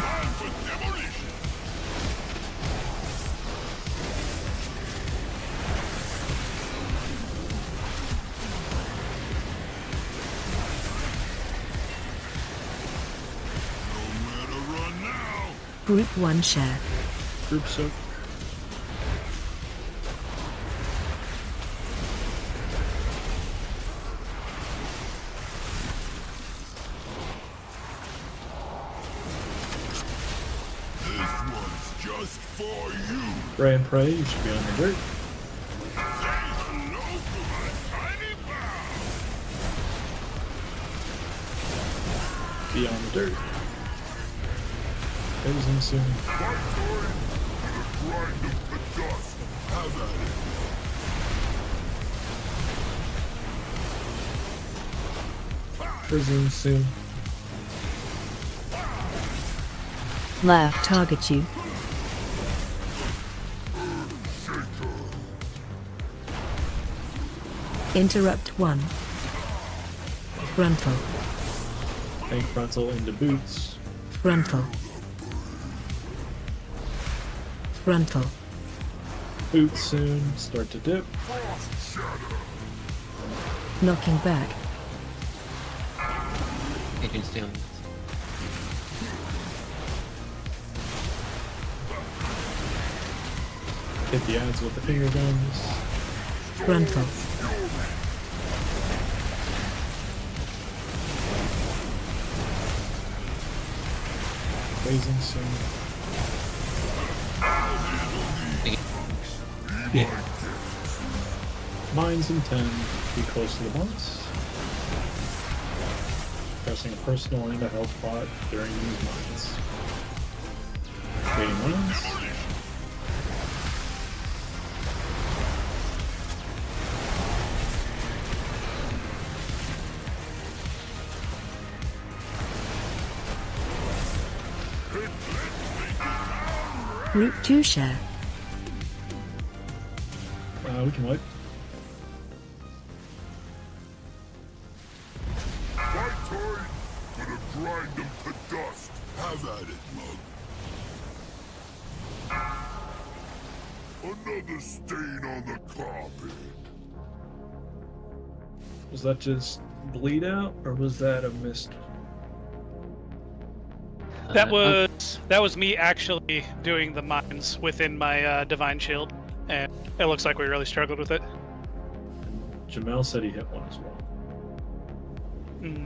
Group 1 share. Group soak. This one's just for you. Pray and pray, you should be on the dirt. Be on the dirt. Closing soon. Prison soon. Left target you. Interrupt 1. Frontal. Tank frontal into boots. Frontal. Frontal. Boots soon. Start to dip. Knocking back. Agent stealing. Hit the ads with the finger guns. Frontal. Raising soon. Yeah. Mines in 10. Be close to the boss. Pressing a personal and a health pot during these mines. Creating mines. Group 2 share. We can wipe. Fight time! Gonna grind them to dust. Have at it, Mug. Another stain on the carpet. Was that just bleed out, or was that a mist? That was me actually doing the mines within my divine shield, and it looks like we really struggled with it. Jamel said he hit one as well.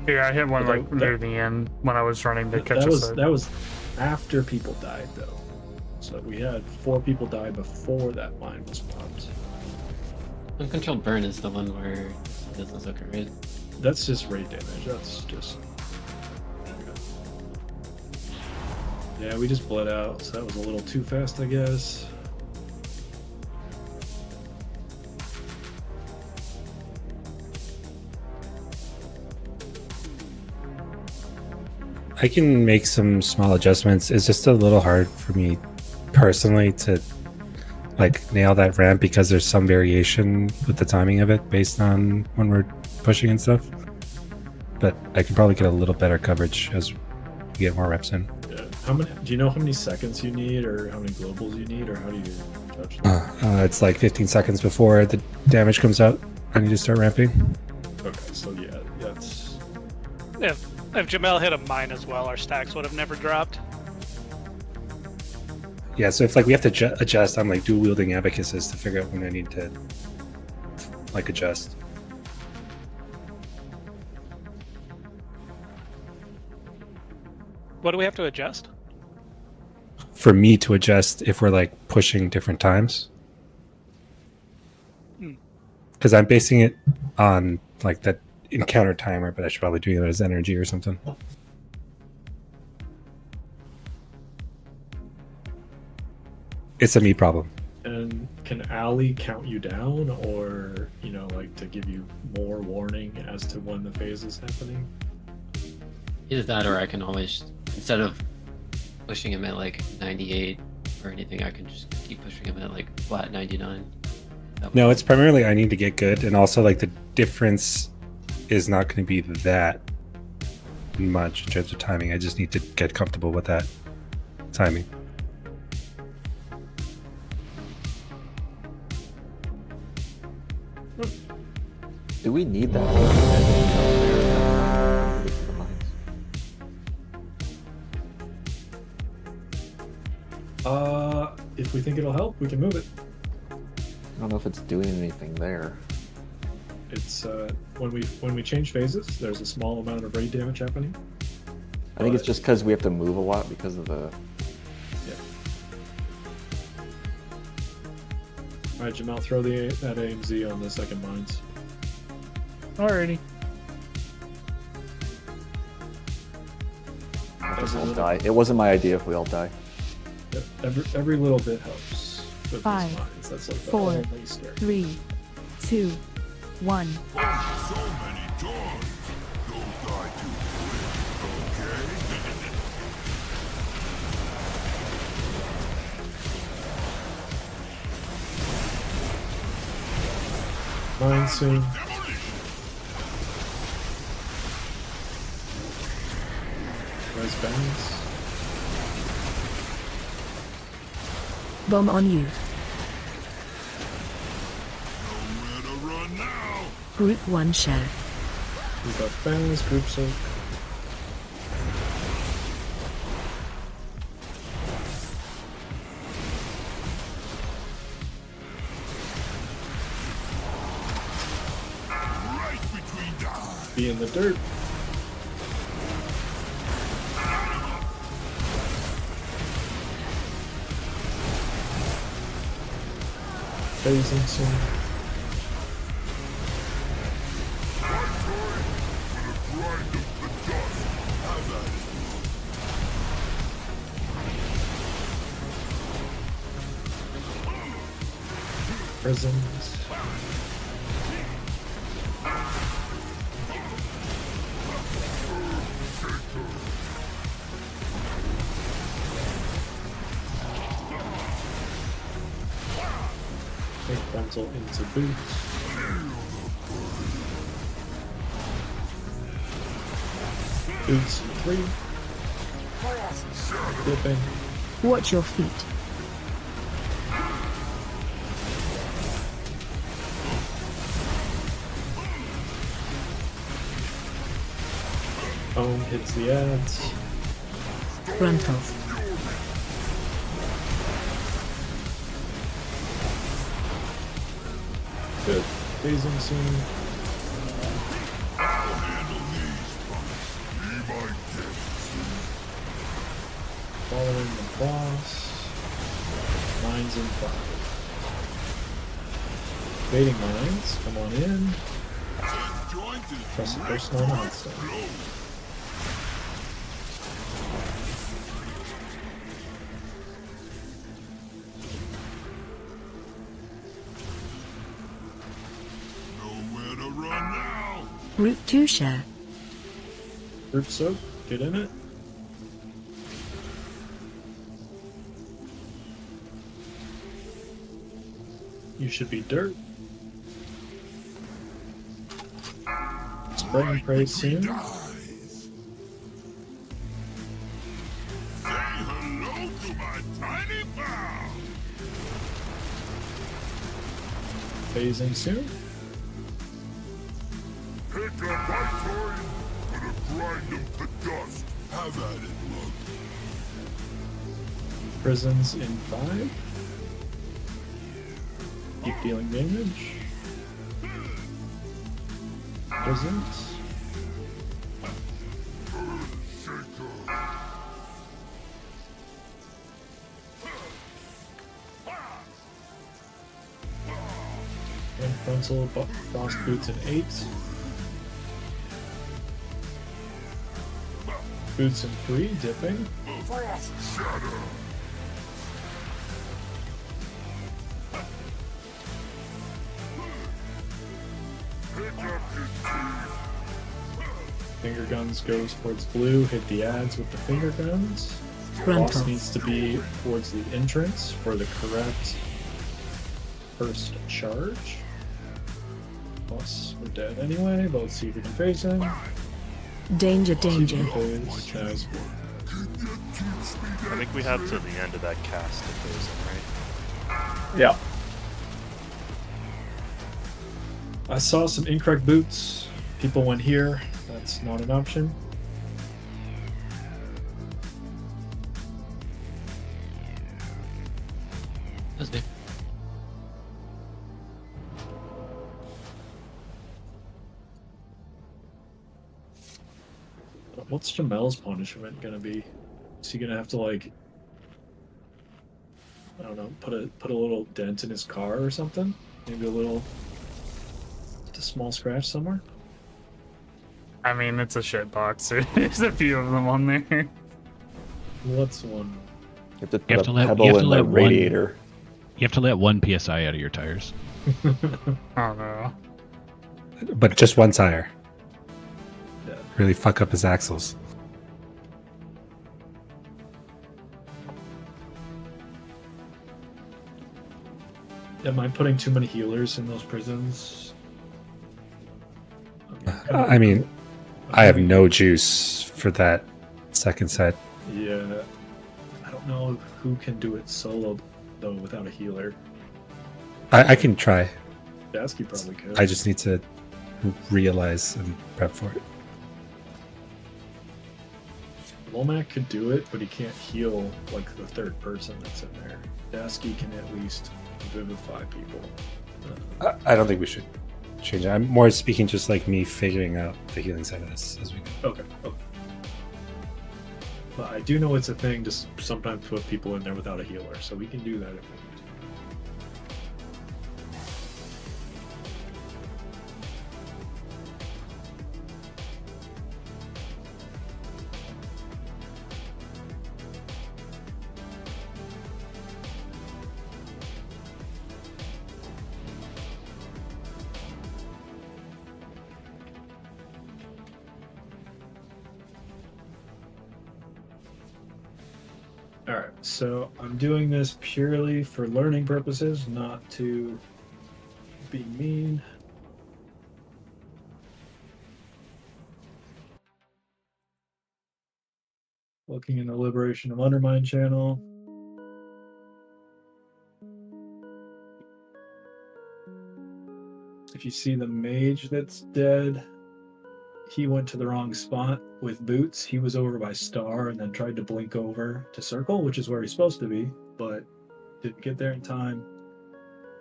Yeah, I hit one But like that- near the end when I was running to catch That a was set. that was after people died, though. So we had 4 people die before that mine was popped. Uncontrolled burn is the one where it doesn't look right. That's just rate damage. That's just. Yeah, we just bled out, so that was a little too fast, I guess. I can make some small adjustments. It's just a little hard for me personally to like nail that ramp because there's some variation with the timing of it based on when we're pushing and stuff. But I can probably get a little better coverage as we get more reps in. Yeah. How many? Do you know how many seconds you need, or how many globals you need, or how do you judge that? It's like 15 seconds before the damage comes out. I need to start ramping. Okay, so yeah, that's. If Jamel hit a mine as well, our stacks would have never dropped. Yeah, so if like we have to adjust, I'm like dual wielding abacuses to figure out when I need to like adjust. What do we have to adjust? For me to adjust if we're like pushing different times. Because I'm basing it on like that encounter timer, but I should probably do that as energy or something. It's a me problem. And can Allie count you down, or like to give you more warning as to when the phase is happening? Either that, or I can always, instead of pushing him at like 98 or anything, I can just keep pushing him at like flat 99. No, it's primarily I need to get good, and also like the difference is not going to be that much in terms of timing. I just need to get comfortable with that timing. Do we need that? If we think it'll help, we can move it. I don't know if it's doing anything there. It's when we change phases, there's a small amount of raid damage happening. I think it's just because we have to move a lot because of the. Yeah. All right, Jamal, throw that AMZ on the second mines. Alrighty. Just all die. It wasn't my idea if we all die. Every little bit helps with 5, these mines. That's like the 4, only scary. 3, 2, 1. So many times. Don't die too quick, okay? Mine soon. Res bounce. Bomb on you. Nowhere to run now. Group 1 share. We got bounce, group soak. Right between die. Be in the dirt. Phasing soon. Prisons. Take frontal into boots. Boots 3. Dipping. Watch your feet. Foam hits the ads. Frontal. Good. Phasing soon. Following the boss. Mines in 5. Baiting mines. Come on in. Press a personal milestone. Nowhere to run now. Group 2 share. Group soak. Get in it. You should be dirt. Spray and pray soon. Say hello to my tiny pal. Phasing soon. Pick up my toy. Gonna grind them to dust. Have at it, Mug. Prisons in 5. Keep dealing damage. Prisons. Frontal, Frost Boots, and 8. Boots and 3, dipping. Frost Shadow. Pick up your teeth. Finger guns goes towards blue. Hit the ads with the finger guns. Frontal. Boss needs to be towards the entrance for the correct first charge. Boss, we're dead anyway, but let's see if we can face him. Danger, danger. Phase, nice. I think we have to the end of that cast to phase him, right? Yeah. I saw some incorrect boots. People went here. That's not an option. That's good. What's Jamel's punishment gonna be? Is he gonna have to, like, I don't know, put a little dent in his car or something? Maybe a small scratch somewhere? I mean, it's a shit box. There's a few of them on there. What's one? You have to put You have to a let, pebble you have to in let the one, radiator. You have to let 1 psi out of your tires. Oh no. But just one tire. Yeah. Really fuck up his axles. Am I putting too many healers in those prisons? I mean, I have no juice for that second set. Yeah. I don't know who can do it solo, though, without a healer. I can try. Dasky probably could. I just need to realize and prep for it. Lomac could do it, but he can't heal, like, the third person that's in there. Dasky can at least vivify people. I don't think we should change it. I'm more speaking just like me figuring out the healing side of this as we go. Okay. But I do know it's a thing to sometimes put people in there without a healer, so we can do that if we need to. Alright, so I'm doing this purely for learning purposes, not to be mean. Looking in the Liberation of Undermine channel. If you see the mage that's dead, he went to the wrong spot with boots. He was over by star and then tried to blink over to circle, which is where he's supposed to be, but didn't get there in time.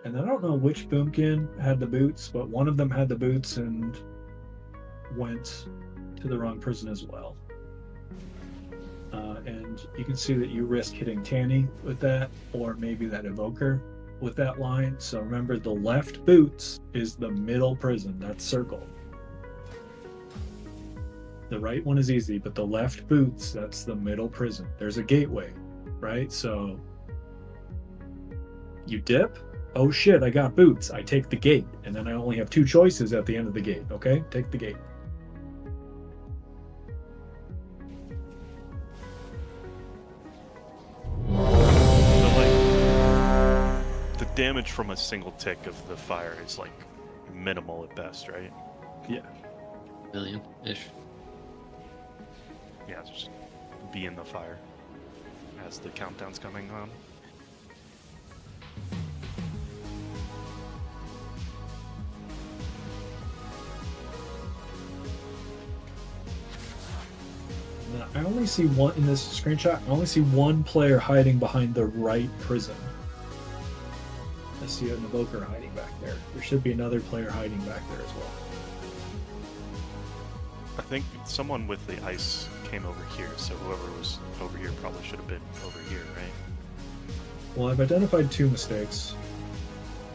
And I don't know which boomkin had the boots, but one of them had the boots and went to the wrong prison as well. And you can see that you risk hitting Tanny with that, or maybe that evoker with that line. So remember, the left boots is the middle prison. That's circle. The right one is easy, but the left boots, that's the middle prison. There's a gateway, right? So you dip. Oh shit, I got boots. I take the gate. And then I only have 2 choices at the end of the gate, okay? Take the gate. The damage from a single tick of the fire is like minimal at best, right? Yeah. Million-ish. Yeah, just be in the fire as the countdown's coming on. Now, I only see one in this screenshot. I only see one player hiding behind the right prison. I see an evoker hiding back there. There should be another player hiding back there as well. I think someone with the ice came over here, so whoever was over here probably should have been over here, right? Well, I've identified 2 mistakes.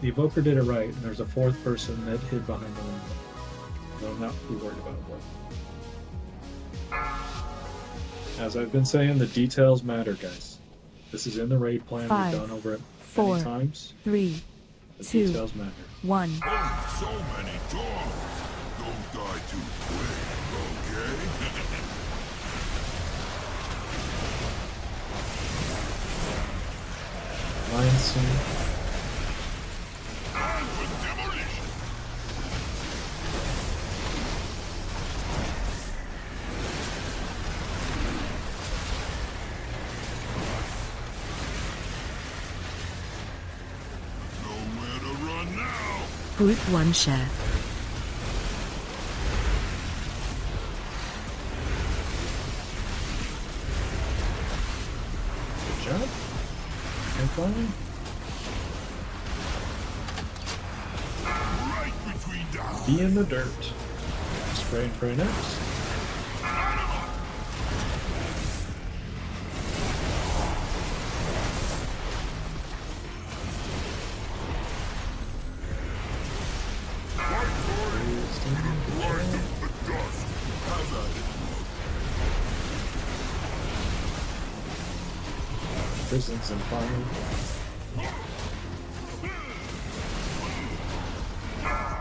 The evoker did it right, and there's a fourth person that hid behind the window. So I'm not too worried about it. As I've been saying, the details matter, guys. This is in the raid plan. 5, We've done over it 4, many times. 3, The 2, details matter. 1. Oh, so many dogs. Don't die too quick, okay? Lion soon. Nowhere to run now. Group 1 share. Good job. And flying. Right between dogs. Be in the dirt. Spray and pray next. Prisons and fire.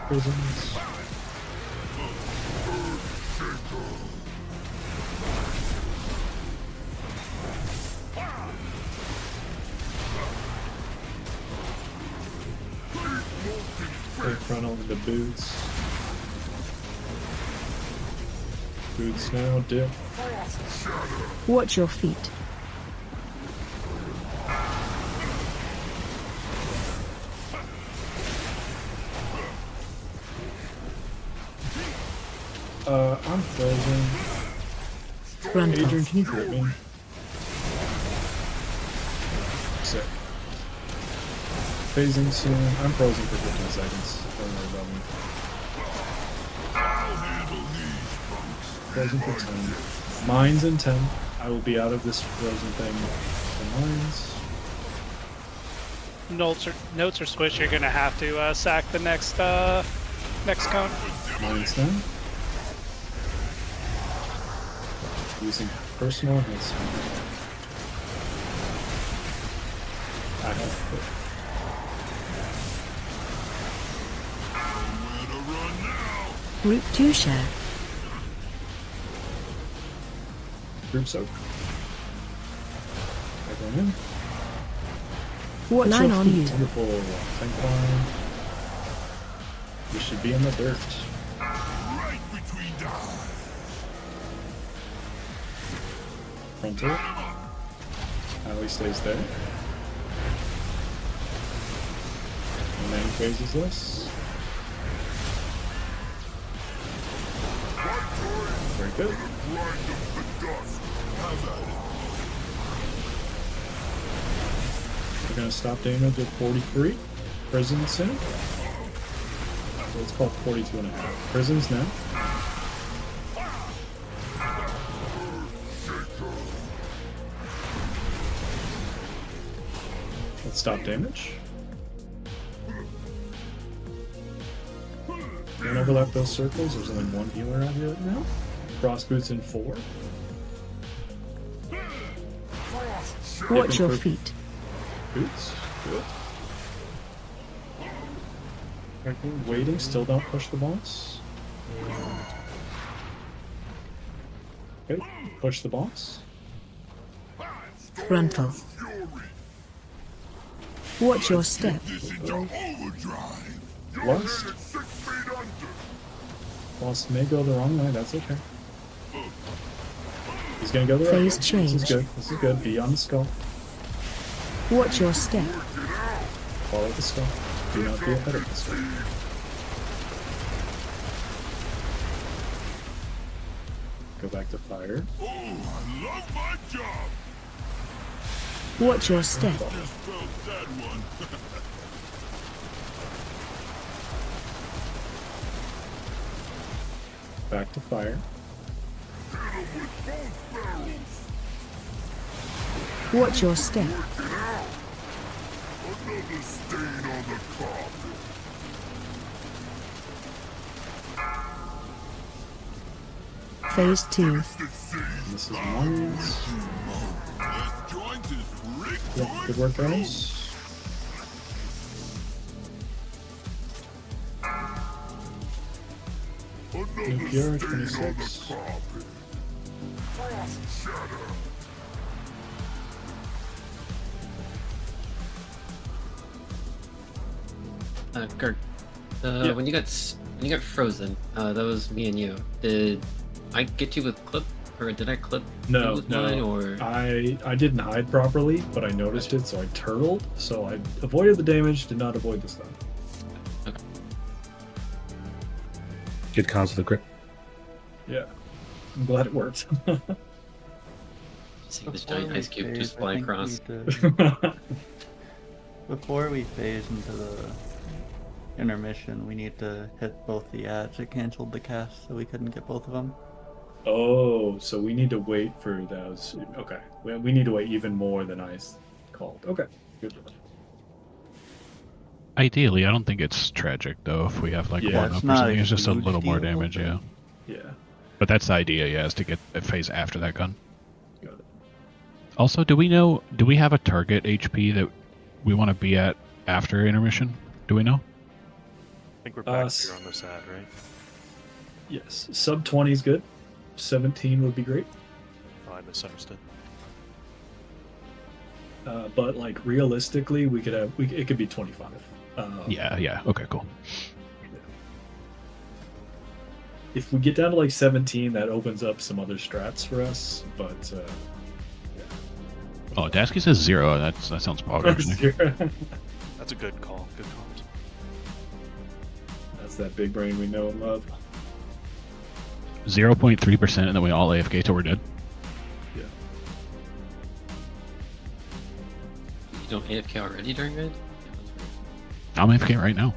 Prisons. Take frontal into boots. Boots now, dip. Watch your feet. I'm frozen. Frontal. Adrian, can you grip me? Sick. Phasing soon. I'm frozen for 15 seconds. Don't worry about me. Frozen for 10. Mines in 10. I will be out of this frozen thing for mines. Notes or Swish, you're gonna have to sack the next cone. Mines then. Using personal hits. I have put. Group 2 share. Group soak. Everyone in. Watch Line your on feet. Wonderful. Tank line. You should be in the dirt. Right between dogs. Frontal. Ally stays there. And then he phases this. Very good. We're going to stop damage at 43. Prisons soon. So it's called 42 and a half. Prisons now. Let's stop damage. Don't overlap those circles. There's only one healer out here right now. Frost boots in 4. Watch your feet. Boots. Good. Okay, waiting. Still don't push the boss. Okay, push the boss. Frontal. Watch your step. Lost. Lost may go the wrong way. That's okay. He's gonna go the right way. Phase change. This is good. This is good. Be on the skull. Watch your step. Follow the skull. Do not be ahead of the skull. Go back to fire. Oh, I love my job. Watch your step. Just felt that one. Back to fire. Watch your step. Another stain on the carpet. Phase 2. This is mines. Yep, good work, guys. NPR 26. Kirk, when you got frozen, that was me and you. Did I get you with clip, or did I clip you No, with no. mine, or I didn't hide properly, but I noticed it, so I turtled. So I avoided the damage, did not avoid the stun. Good comms with the grip. Yeah, I'm glad it worked. see this giant ice cube just fly across? Before we phase into the intermission, we need to hit both the ads. It canceled the cast, so we couldn't get both of them. Oh, so we need to wait for those. Okay, we need to wait even more than I called. Okay, good. Ideally, I don't think it's tragic though if we have like Yeah, one it's up or not something. a It's just a huge little more deal, damage, but- yeah. Yeah. But that's the idea, yeah, is to get a phase after that gun. Got it. Also, do we have a target HP that we want to be at after intermission? Do we know? I think we're back here on this ad, right? Yes, sub 20 is good. 17 would be great. Oh, I misunderstood. But like realistically, we could have it could be 25. Yeah. Okay, cool. If we get down to like 17, that opens up some other strats for us. But Oh, Dasky says 0. That sounds pog actually. That's a good call. Good calls. That's that big brain we know and love. 0.3%, and then we all AFK till we're dead. Yeah. You don't AFK already during raid? I'm AFK right now.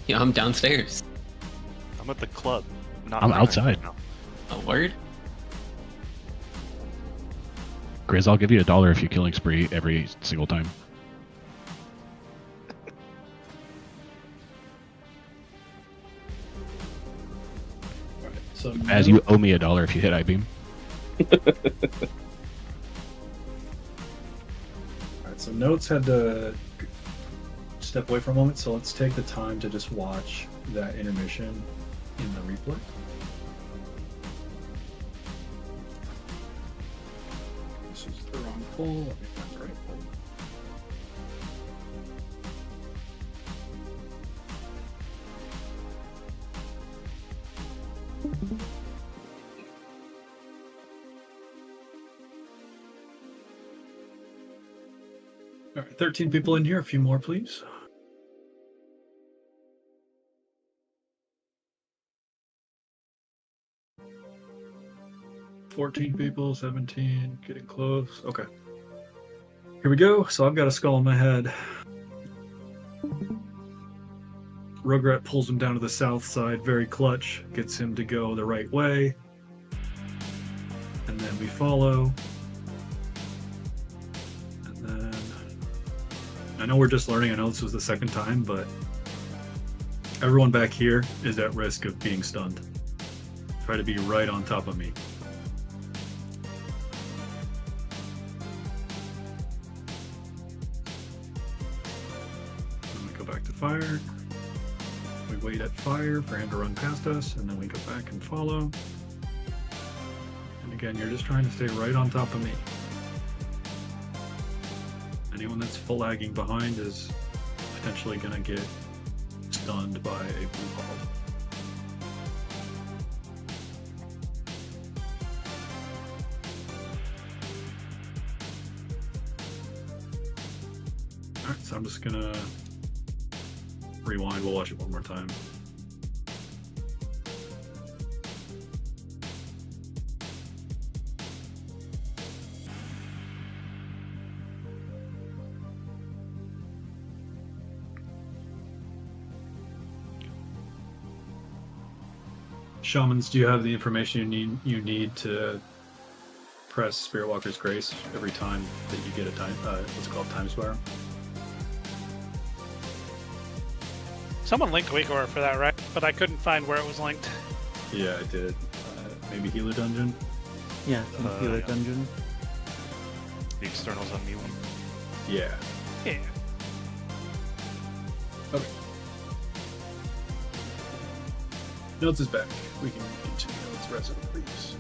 Yeah, I'm downstairs. I'm at the club. Not I'm right outside. now. A word? Grizz, I'll give you $1 if you killing spree every single time. So As you owe me $1 if you hit I-beam. Alright, so Notes had to step away for a moment, so let's take the time to just watch that intermission in the replay. This is the wrong pull. Let me find the right pull. All right, 13 people in here. A few more, please. $14 people, 17, getting close. Okay. Here we go. So I've got a skull in my head. Rugrat pulls him down to the south side, very clutch, gets him to go the right way. And then we follow. And then I know we're just learning. I know this was the second time, but everyone back here is at risk of being stunned. Try to be right on top of me. Then we go back to fire. We wait at fire for him to run past us, and then we go back and follow. And again, you're just trying to stay right on top of me. Anyone that's full lagging behind is potentially going to get stunned by a blue ball. Alright, so I'm just going to rewind. We'll watch it one more time. Shamans, do you have the information you need to press Spirit Walker's Grace every time that you get a time what's it called, time spiral? Someone linked Weakor for that, right? But I couldn't find where it was linked. Yeah, I did. Maybe Healer Dungeon? Yeah, it's in the Healer Dungeon. The externals on me one. Yeah. Yeah. Okay. Notes is back. We can continue. Let's resident, please.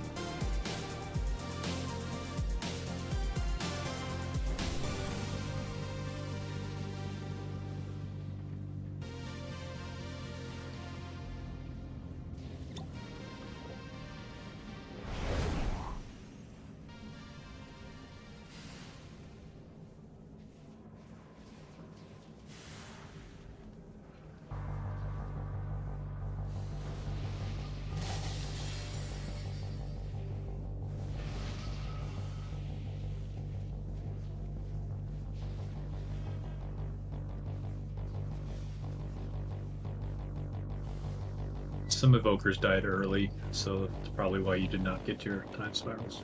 Some evokers died early, so that's probably why you did not get your time spirals.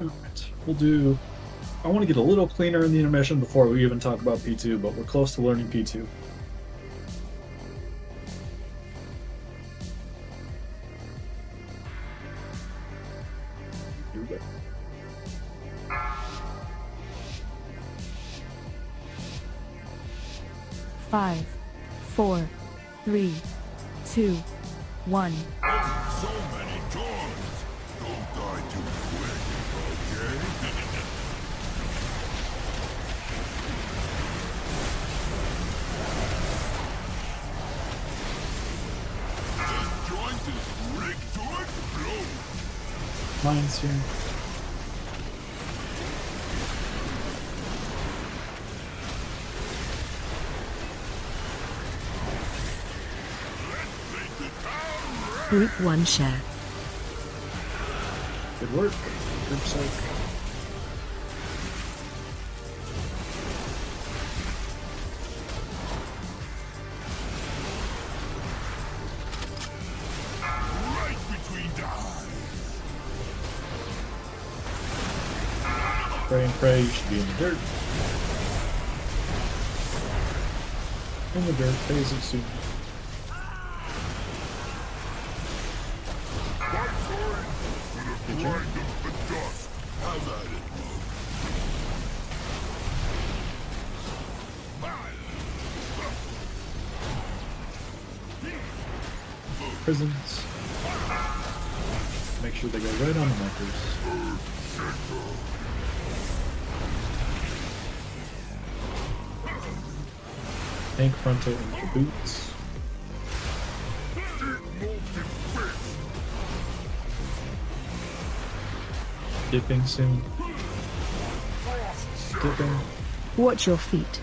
Alright, we'll do... I want to get a little cleaner in the intermission before we even talk about P2, but we're close to learning P2. Here we go. Five, 4, 3, 2, 1. So many times. Don't die too quick, okay? This joint is rigged to explode. Mine's here. Group 1 share. Good work. Group soak. Right between the eyes. Pray and pray, you should be in the dirt. In the dirt, phasing soon. Good job. Have at it. Prisons. Make sure they go right on the markers. Tank frontal into boots. Dipping soon. Dipping. Watch your feet.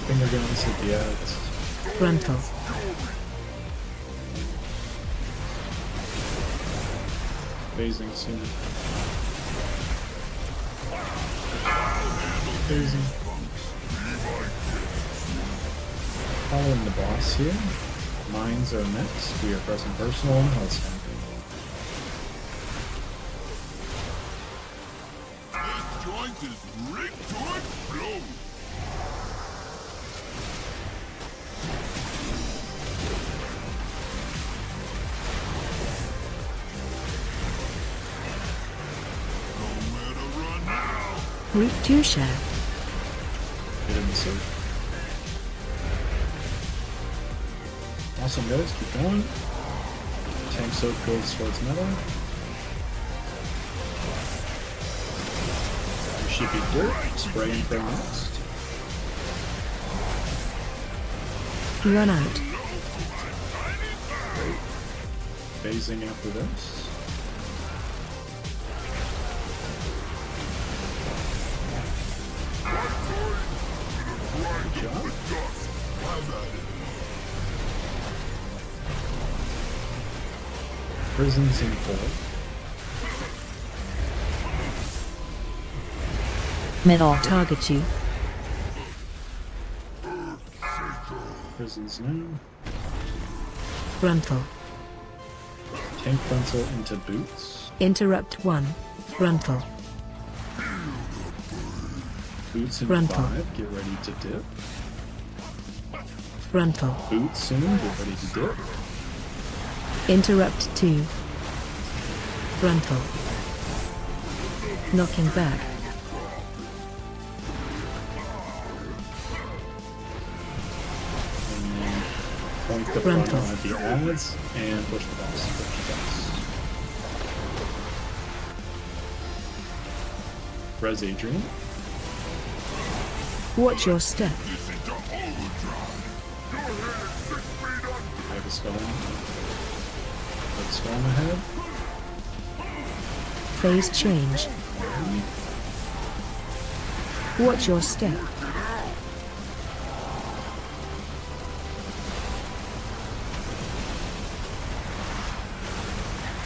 Finger guns at the ads. Frontal. Phasing soon. Phasing. Following the boss here. Mines are next. We are pressing personal and health stamping. This joint is rigged to explode. Nowhere to run now. Group 2 share. Get in the suit. Awesome guys, keep going. Tank soak goes towards metal. You should be dirt. Spray and pray next. Run out. Great. Phasing after this. Good job. Prisons in 4. Middle. Target you. Prisons now. Gruntle. Tank frontal into boots. Interrupt 1. Gruntle. Boots in Frontal. 5. Get ready to dip. Gruntle. Boots soon. Get ready to dip. Interrupt 2. Gruntle. Knocking back. Point the front on the ads and push the boss. Push the boss. Res Adrian. Watch your step. I have a skull. Have a skull in my head. Phase change. Watch your step.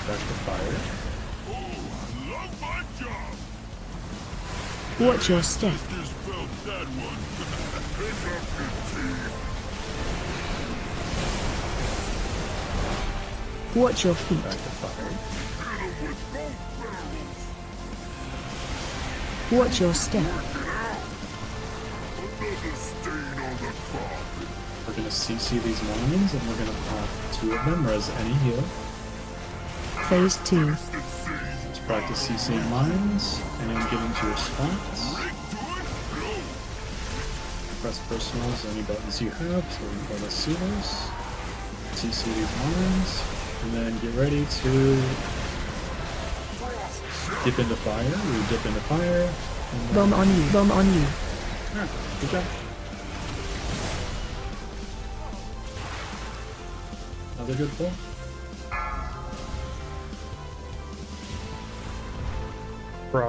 Back to fire. Watch your step. Watch your feet. Back to fire. Watch your step. We're gonna CC these mines and we're gonna pop 2 of them, res any heal. Phase 2. Let's practice CCing mines and then get into your spots. Press personals, any buttons you have, so let us see those. CC these mines, and then get ready to dip into fire. We dip into fire. Bomb on you. Bomb on you. Alright, good job. Another good pull.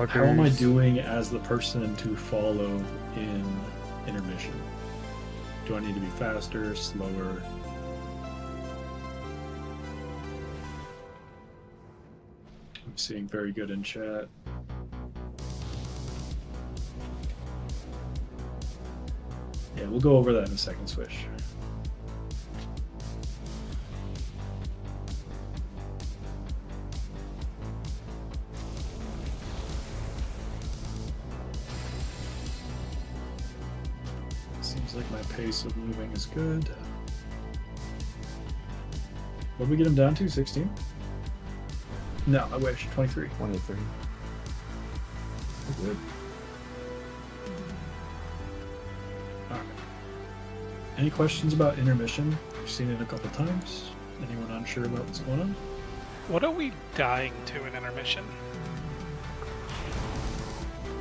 How am I doing as the person to follow in intermission? Do I need to be faster, slower? I'm seeing very good in chat. Yeah, we'll go over that in a second, Swish. Seems like my pace of moving is good. What did we get him down to? 16? No, I wish. 23. 23. Good. Alright. Any questions about intermission? We've seen it a couple times. Anyone unsure about what's going on? What are we dying to in intermission?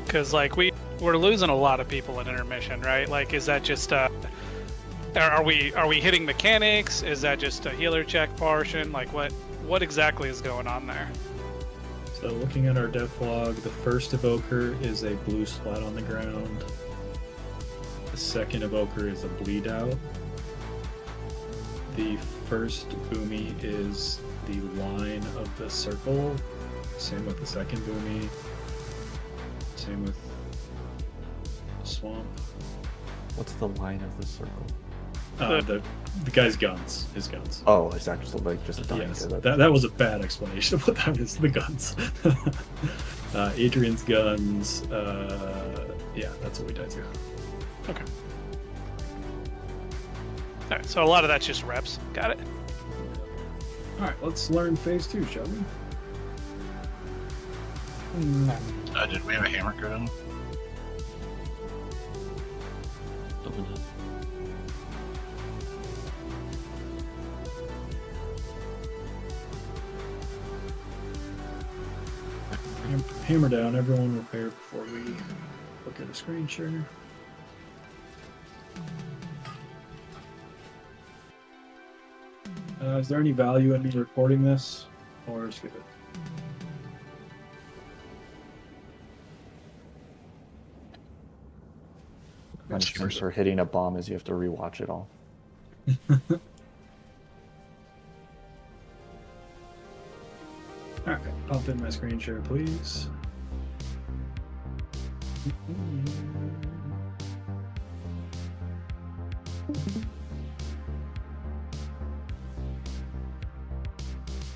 Because like we're losing a lot of people in intermission, right? Like, is that just are we hitting mechanics? Is that just a healer check portion? Like, what exactly is going on there? So looking at our death log, the first evoker is a blue splat on the ground. The second evoker is a bleed out. The first boomy is the line of the circle. Same with the second boomy. Same with swamp. What's the line of the circle? The guy's guns. His guns. Oh, is that just like just dying Yes, to that was a bad explanation of what that is. The guns. Adrian's guns. Yeah, that's what we died to. Okay. Alright, so a lot of that's just reps. Got it. Alright, let's learn phase 2, shall we? Did we have a hammer go down? Hammer down, everyone repair before we look at a screen share. Is there any value in me recording this, or skip it? punishment for hitting a bomb is you have to rewatch it all. Pop in my screen share, please.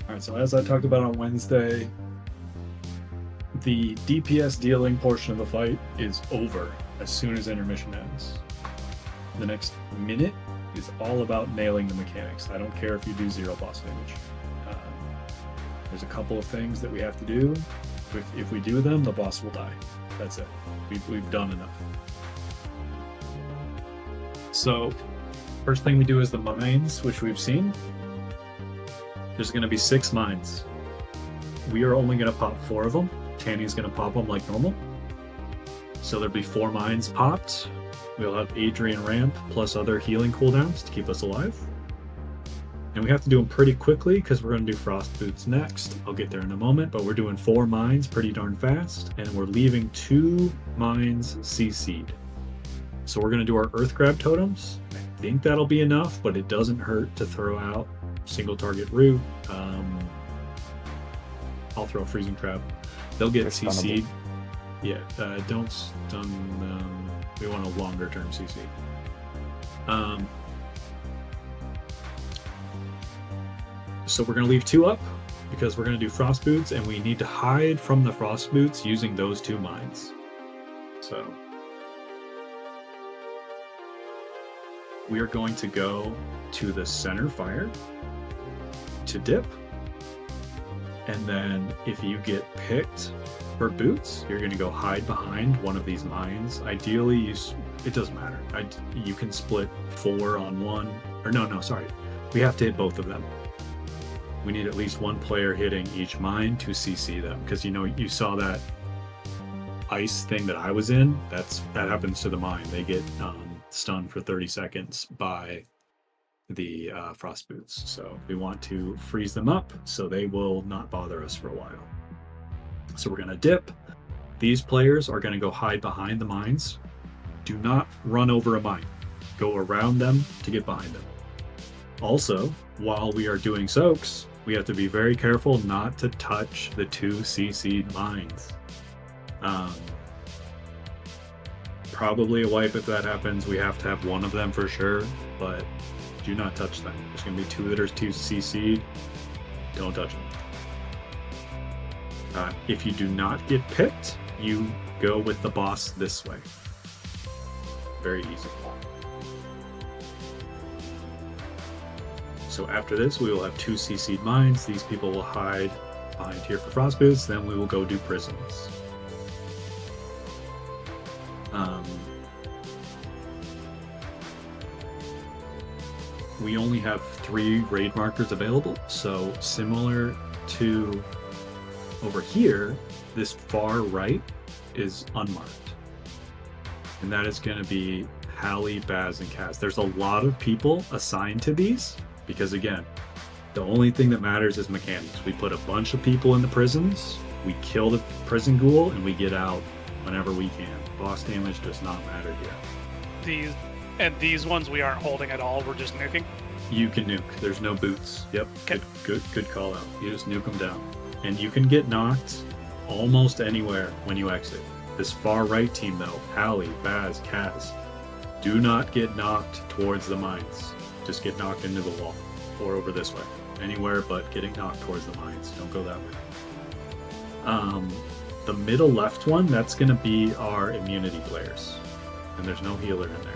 Alright, so as I talked about on Wednesday, the DPS dealing portion of the fight is over as soon as intermission ends. The next minute is all about nailing the mechanics. I don't care if you do 0 boss damage. There's a couple of things that we have to do. If we do them, the boss will die. That's it. We've done enough. So, first thing we do is the mines, which we've seen. There's going to be 6 mines. We are only going to pop 4 of them. Tanny's going to pop them like normal. So there'll be 4 mines popped. We'll have Adrian ramp plus other healing cooldowns to keep us alive. And we have to do them pretty quickly because we're going to do Frost Boots next. I'll get there in a moment, but we're doing 4 mines pretty darn fast, and we're leaving 2 mines CC'd. So we're going to do our Earth Grab totems. I think that'll be enough, but it doesn't hurt to throw out single target root. I'll throw a Freezing Trap. They'll get CC'd. Yeah, don't stun them. We want a longer term CC. So we're going to leave 2 up because we're going to do Frost Boots, and we need to hide from the Frost Boots using those 2 mines. So we are going to go to the center fire to dip, and then if you get picked for boots, you're going to go hide behind one of these mines. Ideally, it doesn't matter. You can split 4 on 1, or no, sorry. We have to hit both of them. We need at least 1 player hitting each mine to CC them, because you saw that ice thing that I was in. That happens to the mine. They get stunned for 30 seconds by the Frost Boots. So we want to freeze them up so they will not bother us for a while. So we're going to dip. These players are going to go hide behind the mines. Do not run over a mine. Go around them to get behind them. Also, while we are doing soaks, we have to be very careful not to touch the 2 CC'd mines. Probably a wipe if that happens. We have to have 1 of them for sure, but do not touch them. There's going to be 2 that are 2 CC'd. Don't touch them. If you do not get picked, you go with the boss this way. Very easy. So after this, we will have 2 CC'd mines. These people will hide behind here for Frost Boots. Then we will go do prisons. We only have 3 raid markers available, so similar to over here, this far right is unmarked. And that is going to be Hallie, Baz, and Kaz. There's a lot of people assigned to these because, again, the only thing that matters is mechanics. We put a bunch of people in the prisons, we kill the prison ghoul, and we get out whenever we can. Boss damage does not matter here. These ones we aren't holding at all. We're just nuking. You can nuke. There's no boots. Yep. Okay. Good call out. You just nuke them down. And you can get knocked almost anywhere when you exit. This far right team though, Hallie, Baz, Kaz, do not get knocked towards the mines. Just get knocked into the wall or over this way. Anywhere but getting knocked towards the mines. Don't go that way. The middle left one, that's going to be our immunity players. And there's no healer in there.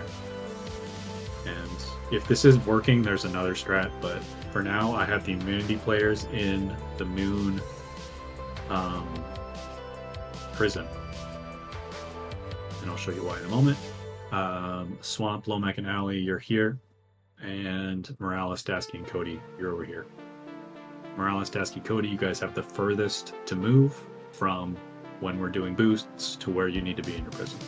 And if this is working, there's another strat, but for now I have the immunity players in the moon prison. And I'll show you why in a moment. Swamp, Lomac, and Alley, you're here. And Morales, Dasky, and Cody, you're over here. Morales, Dasky, Cody, you guys have the furthest to move from when we're doing boosts to where you need to be in your prison.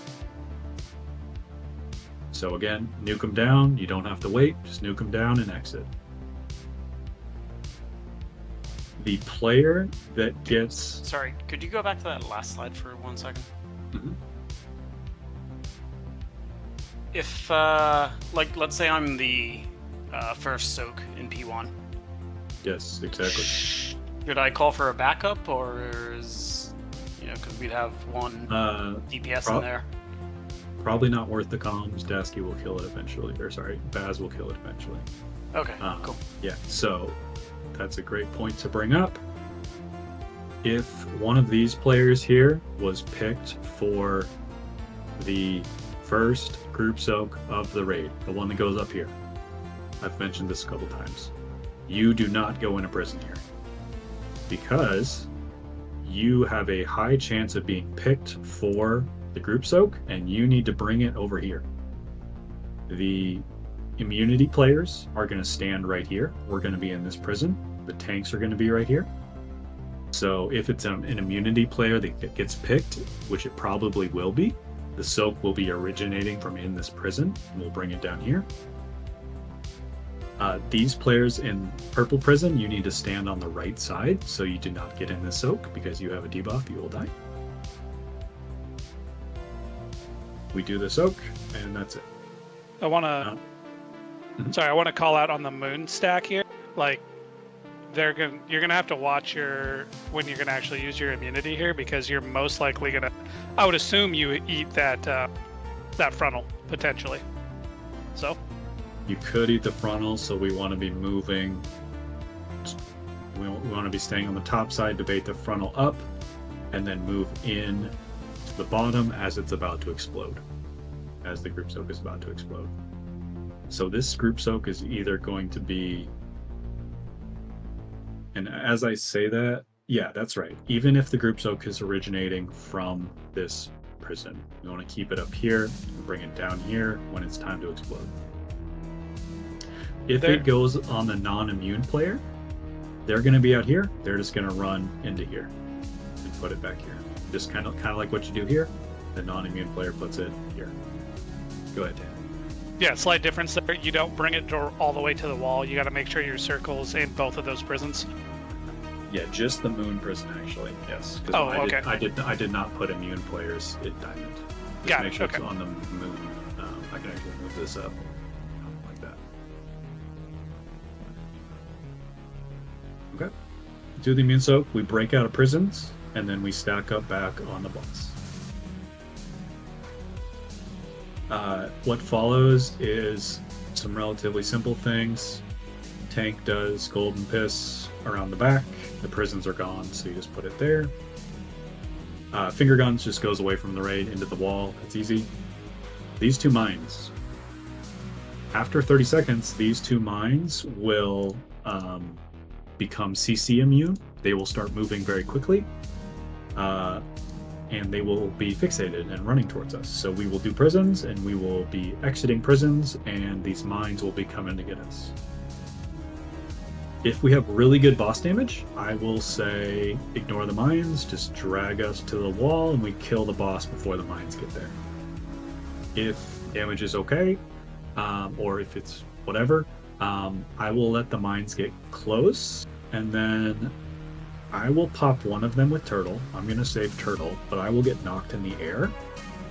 So again, nuke them down. You don't have to wait. Just nuke them down and exit. The player that gets... Sorry, could you go back to that last slide for 1 second? Mm-hmm. If, let's say I'm the first soak in P1. Yes, exactly. Should I call for a backup, or is, because we'd have one DPS in there? Probably not worth the comms. Dasky will kill it eventually. Or sorry, Baz will kill it eventually. Okay, cool. Yeah, so that's a great point to bring up. If one of these players here was picked for the first group soak of the raid, the one that goes up here, I've mentioned this a couple times, you do not go in a prison here, because you have a high chance of being picked for the group soak, and you need to bring it over here. The immunity players are going to stand right here. We're going to be in this prison. The tanks are going to be right here. So if it's an immunity player that gets picked, which it probably will be, the soak will be originating from in this prison, and we'll bring it down here. These players in purple prison, you need to stand on the right side so you do not get in the soak, because you have a debuff, you will die. We do the soak, and that's it. I want to... Sorry, I want to call out on the moon stack here. Like, you're gonna have to watch when you're gonna actually use your immunity here, because you're most likely gonna... I would assume you eat that frontal, potentially. So... You could eat the frontal, so we want to be moving. We want to be staying on the top side to bait the frontal up, and then move in to the bottom as it's about to explode, as the group soak is about to explode. So this group soak is either going to be, and as I say that, yeah, that's right. Even if the group soak is originating from this prison, we want to keep it up here and bring it down here when it's time to explode. If it goes on the non-immune player, they're going to be out here. They're just going to run into here and put it back here. Just kind of like what you do here. The non-immune player puts it here. Go ahead, Dan. Yeah, slight difference there. You don't bring it all the way to the wall. You got to make sure your circle's in both of those prisons. Yeah, just the moon prison, actually. Yes. Oh, okay. I did not put immune players in diamond. Just Got make it. sure Okay. it's on the moon. I can actually move this up like that. Okay. Do the immune soak. We break out of prisons, and then we stack up back on the boss. What follows is some relatively simple things. Tank does golden piss around the back. The prisons are gone, so you just put it there. Finger guns just goes away from the raid into the wall. It's easy. These two mines. After 30 seconds, these two mines will become CC immune. They will start moving very quickly. And they will be fixated and running towards us. So we will do prisons, and we will be exiting prisons, and these mines will be coming to get us. If we have really good boss damage, I will say ignore the mines, just drag us to the wall, and we kill the boss before the mines get there. If damage is okay, or if it's whatever, I will let the mines get close, and then I will pop one of them with Turtle. I'm going to save Turtle, but I will get knocked in the air.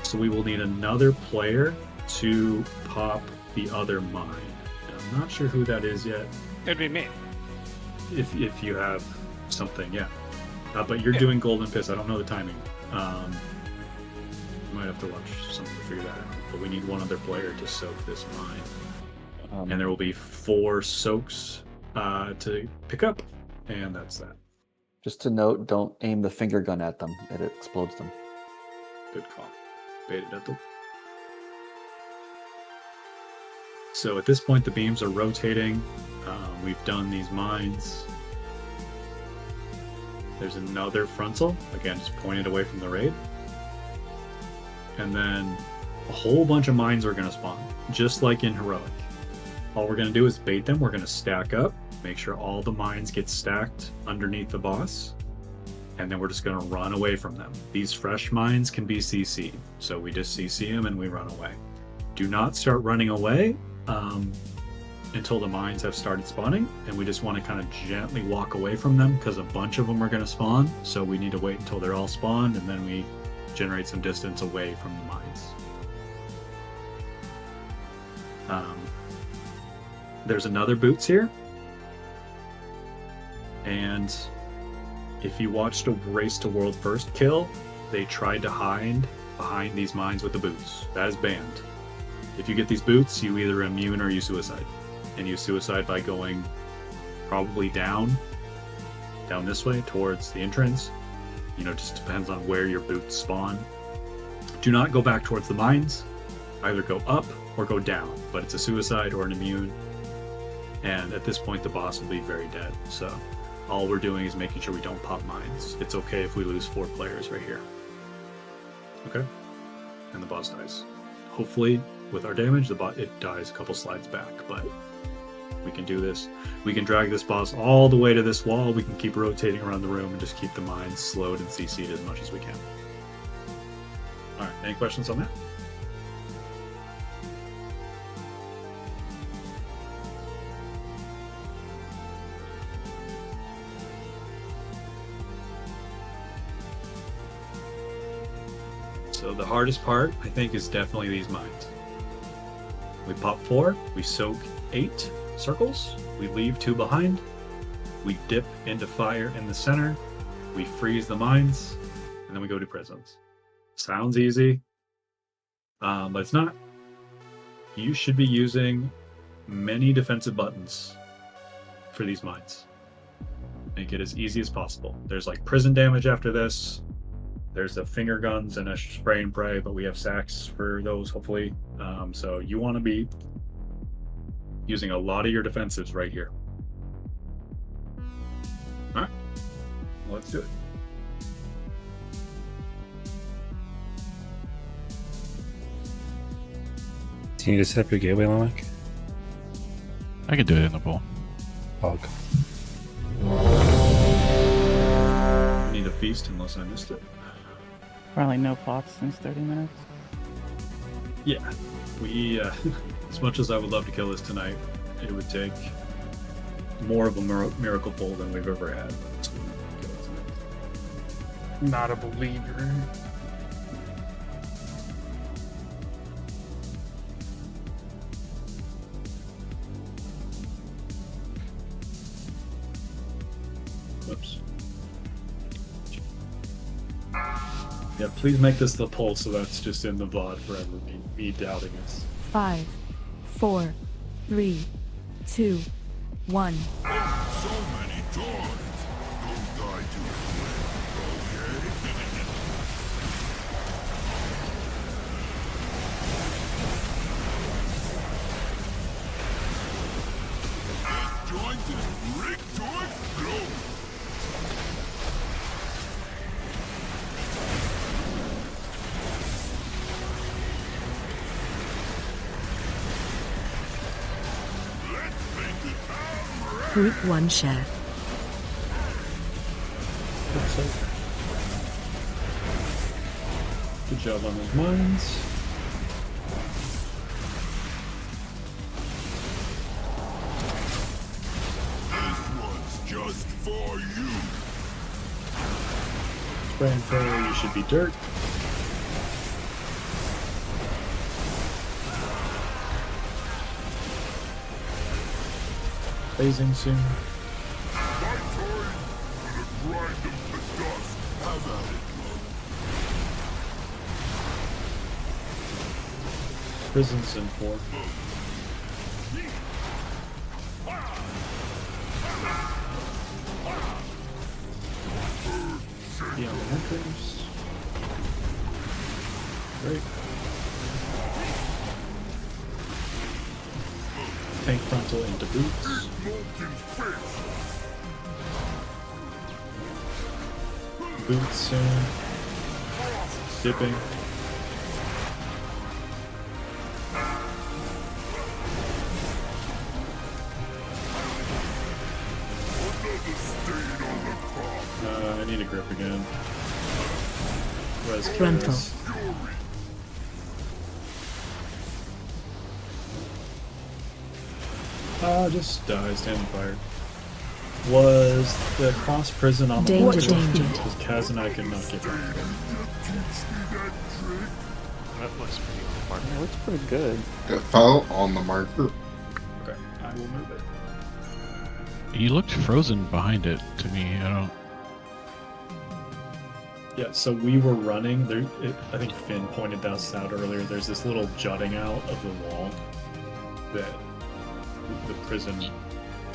So we will need another player to pop the other mine. And I'm not sure who that is yet. It'd be me. If you have something, yeah. But you're doing Golden Piss. I don't know the timing. Might have to watch something to figure that out. But we need one other player to soak this mine. And there will be 4 soaks to pick up. And that's that. Just to note, don't aim the finger gun at them. It explodes them. Good call. Beta dental. So at this point, the beams are rotating. We've done these mines. There's another frontal. Again, just pointed away from the raid. And then a whole bunch of mines are going to spawn, just like in Heroic. All we're going to do is bait them. We're going to stack up. Make sure all the mines get stacked underneath the boss, and then we're just going to run away from them. These fresh mines can be CC, so we just CC them and we run away. Do not start running away until the mines have started spawning, and we just want to kind of gently walk away from them because a bunch of them are going to spawn, so we need to wait until they're all spawned, and then we generate some distance away from the mines. There's another boots here. And If you watched a Race to World First kill, they tried to hide behind these mines with the boots. That is banned. If you get these boots, you either immune or you suicide. And you suicide by going probably down this way towards the entrance. You know, just depends on where your boots spawn. Do not go back towards the mines. Either go up or go down, but it's a suicide or an immune. And at this point, the boss will be very dead. So all we're doing is making sure we don't pop mines. It's okay if we lose 4 players right here. Okay? And the boss dies. Hopefully, with our damage, it dies a couple slides back, but we can do this. We can drag this boss all the way to this wall. We can keep rotating around the room and just keep the mines slowed and CC'd as much as we can. Alright, any questions on that? So the hardest part, I think, is definitely these mines. We pop 4, we soak 8 circles, we leave 2 behind, we dip into fire in the center, we freeze the mines, and then we go to prisons. Sounds easy, but it's not. You should be using many defensive buttons for these mines. Make it as easy as possible. There's like prison damage after this. There's the finger guns and a spray and pray, but we have sacks for those, hopefully. So you want to be using a lot of your defensives right here. All right, let's do it. Do you need to set up your gateway, Lamek? I can do it in the pool. Pog. Need a feast unless I missed it. Probably no pots since 30 minutes. Yeah, we, as much as I would love to kill this tonight, it would take more of a miracle pull than we've ever had. Not a believer. Whoops. Yeah, please make this the poll so that's just in the VOD forever. Me doubting us. 5, 4, 3, 2, 1. So many times. Don't die too quick, okay? Disjointed, rig-joint, go! Group 1 share. Good job on those mines. This one's just for you. Spray and pray, you should be dirt. Phasing soon. My time for the grind of the dust. Have at it, love. Prisons in 4. Yeah, the hunters. Great. Tank frontal into boots. Boots soon. Dipping. I need a grip again. Res Frontal. Just stand fire. Was the cross prison on the Danger, wall? danger. Because Kaz and I could not get back. That looks pretty on the mark. It looks pretty good. It fell on the marker. Okay, I will move it. You looked frozen behind it to me. I don't. Yeah, so we were running there. I think Finn pointed this out earlier. There's this little jutting out of the wall that the prison.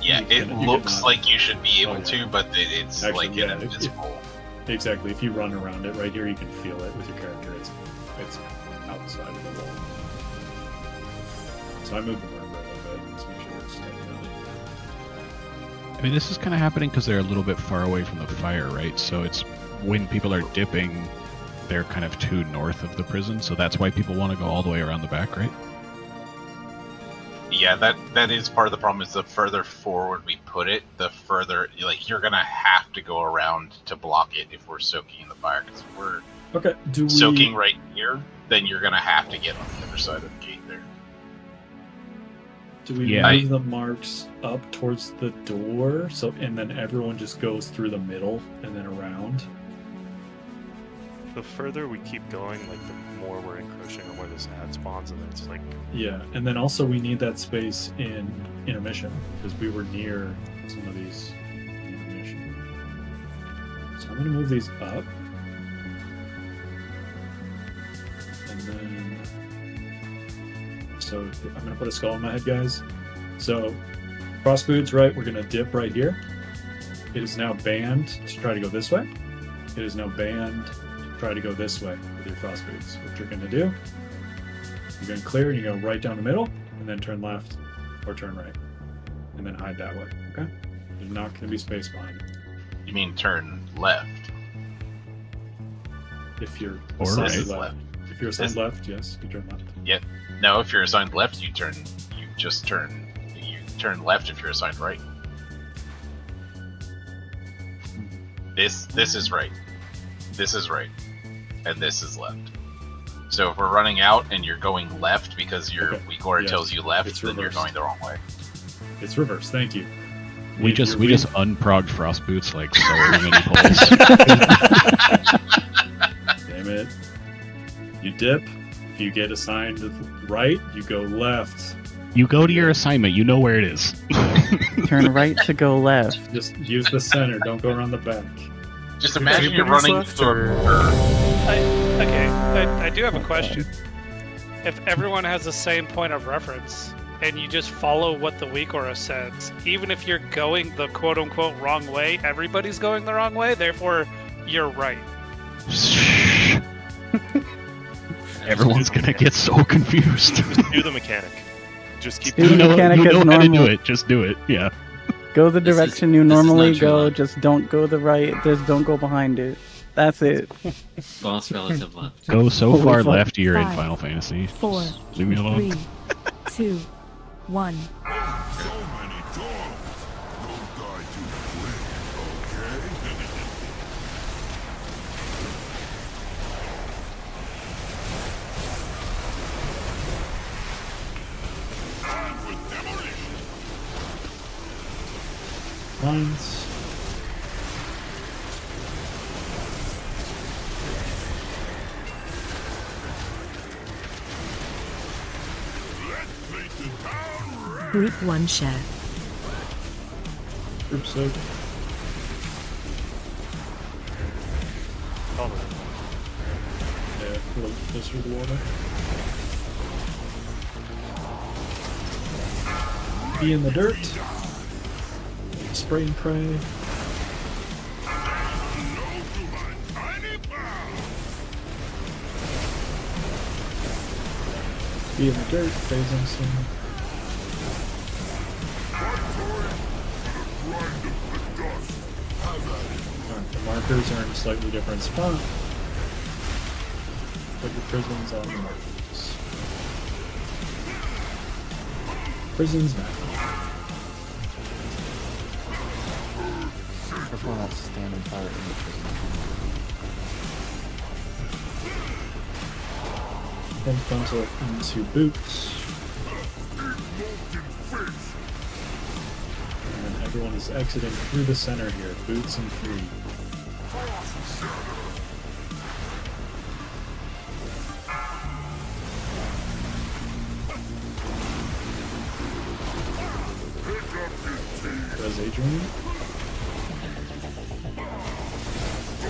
Yeah, it you looks cannot- like you should be able to, but it's Actually, like yeah, an invisible. Exactly. If you run around it right here, you can feel it with your character. It's outside of the wall. So I moved the marker a little bit. Let's make sure it's staying I mean, this is kind of happening because they're a little bit far away from the fire, right? So it's when people are dipping, they're kind of too north of the prison, so that's why people want to go all the way around the back, right? Yeah, that is part of the problem. Is the further forward we put it, the further like you're gonna have to go around to block it if we're soaking in the fire. Because if we're Okay, do we... soaking right here, then you're gonna have to get on the other side of the gate there. Do we move the marks up towards the door, and then everyone just goes through the middle and then around? The further we keep going, like the more we're encroaching on where this ad spawns, and it's like Yeah, and then also we need that space in intermission because we were near some of these in intermission. So I'm gonna move these up, and then so I'm gonna put a skull in my head, guys. So cross boots, right? We're gonna dip right here. It is now banned to try to go this way. It is now banned to try to go this way with your frost boots. What you're gonna do? You're going to clear and you go right down the middle and then turn left or turn right and then hide that way. Okay? There's not going to be space behind it. You mean turn left? If you're Or assigned right. left. If you're assigned This- left, yes, you turn left. Yep. No, if you're assigned left, you turn left if you're assigned right. This is right. This is right. And this is left. So if we're running out and you're going left because your weak aura Yes, tells you left, it's then you're reversed. going the wrong way. It's reversed. Thank you. We just unprogged frost boots like so many pulls. Damn it. You dip. If you get assigned right, you go left. You go to your assignment, you know where it is. Turn right to go left. Just use the center. Don't go around the back. Just imagine you're running through I do have a question. If everyone has the same point of reference and you just follow what the weak aura says, even if you're going the quote-unquote wrong way, everybody's going the wrong way, therefore you're right. Everyone's gonna get so confused. Just do the mechanic. Just keep Do the mechanic you as know how to do normal. it. Just do it. Yeah. Go the This is- direction you this is normally not true go, love. just don't go the right, just don't go behind it. That's it. Boss relative left. Go so Holy far fuck. left, you're in 5, Final Fantasy. 4, Just leave me alone. 3, 2, 1. So many dogs. Don't die too quick, okay? And with demolition. Lines. Group 1 share. Group soak. Yeah, a little closer to the water. Be in the dirt. Spray and pray. Be in the dirt, phasing soon. Alright, the markers are in a slightly different spot. Put your prisons on the markers. Prisons now. Careful not standing fire in the prison. Then frontal into boots. And then everyone is exiting through the center here. Boots in 3. Does Adrian?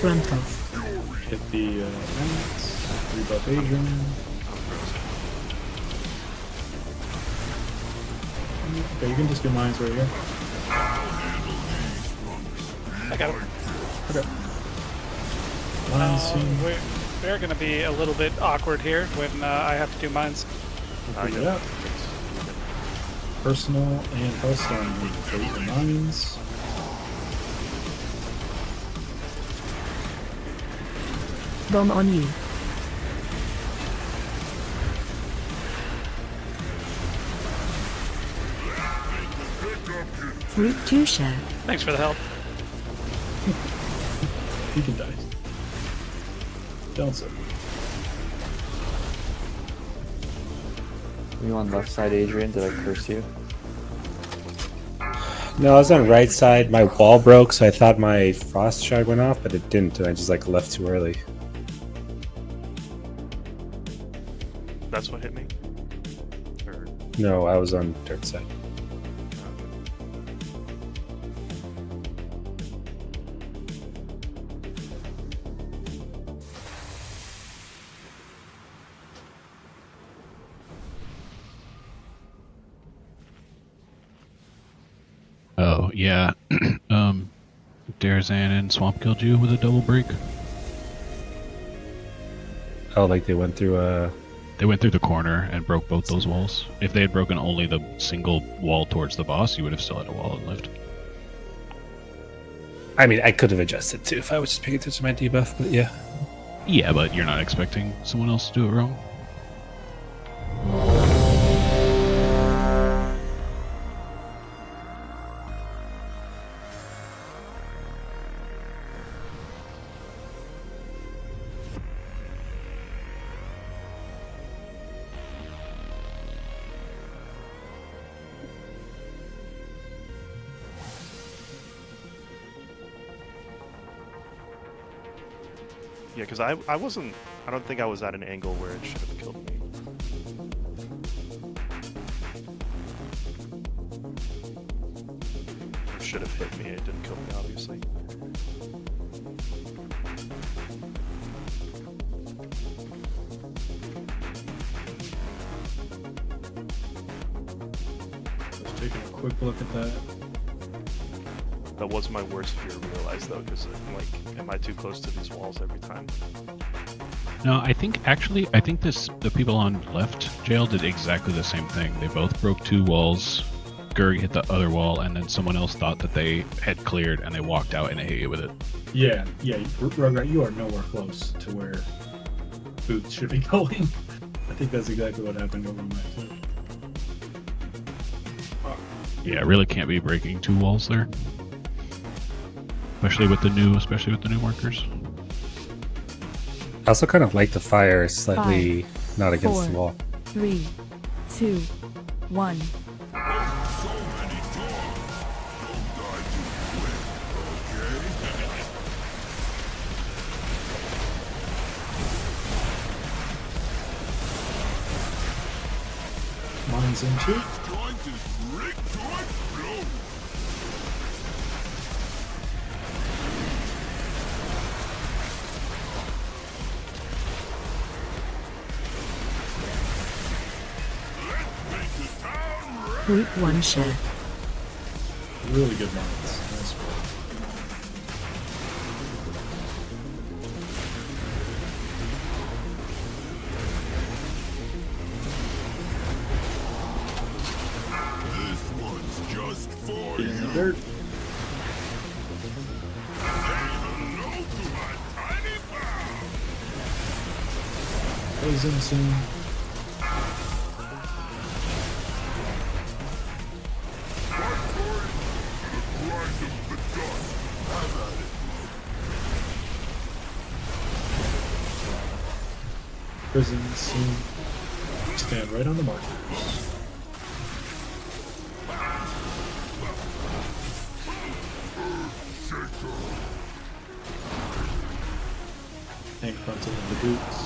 Frontal. hit the Knights, rebuff Adrian. Okay, you can just do mines right here. I got him. Okay. Mines soon. We're going to be a little bit awkward here when I have to do mines. We'll figure it out. Personal and Hearthstone need the mines. Bomb on you. Fruit 2 share. Thanks for the help. You can die. Don't say. Were you on left side, Adrian? Did I curse you? No, I was on right side. My wall broke, so I thought my frost shard went off, but it didn't, and I just like left too early. That's what hit me? Or... No, I was on dirt side. Oh, yeah. Darazan and Swamp killed you with a double break. Oh, like they went through They went through the corner and broke both those walls. If they had broken only the single wall towards the boss, you would have still had a wall and lived. I mean, I could have adjusted too if I was just paying attention to my debuff, but yeah. Yeah, but you're not expecting someone else to do it wrong. Yeah, because I don't think I was at an angle where it should have killed me. It should have hit me, it didn't kill me, obviously. Just taking a quick look at that. That was my worst fear to realize, though, because, like, am I too close to these walls every time? No, I think the people on left jail did exactly the same thing. They both broke two walls. Gurg hit the other wall, and then someone else thought that they had cleared, and they walked out and they hit you with it. Yeah, Rugrat, you are nowhere close to where Boots should be going. I think that's exactly what happened over my too. Yeah, really can't be breaking two walls there. Especially with the new markers. I also kind of like the fire slightly not against the wall. 3, 2, 1. Mine's in two. Group 1 share. Really good mines. Nice work. This one's just for In the dirt. Goes in soon. Prison soon. Stand right on the markers. Hang fronted in the boots.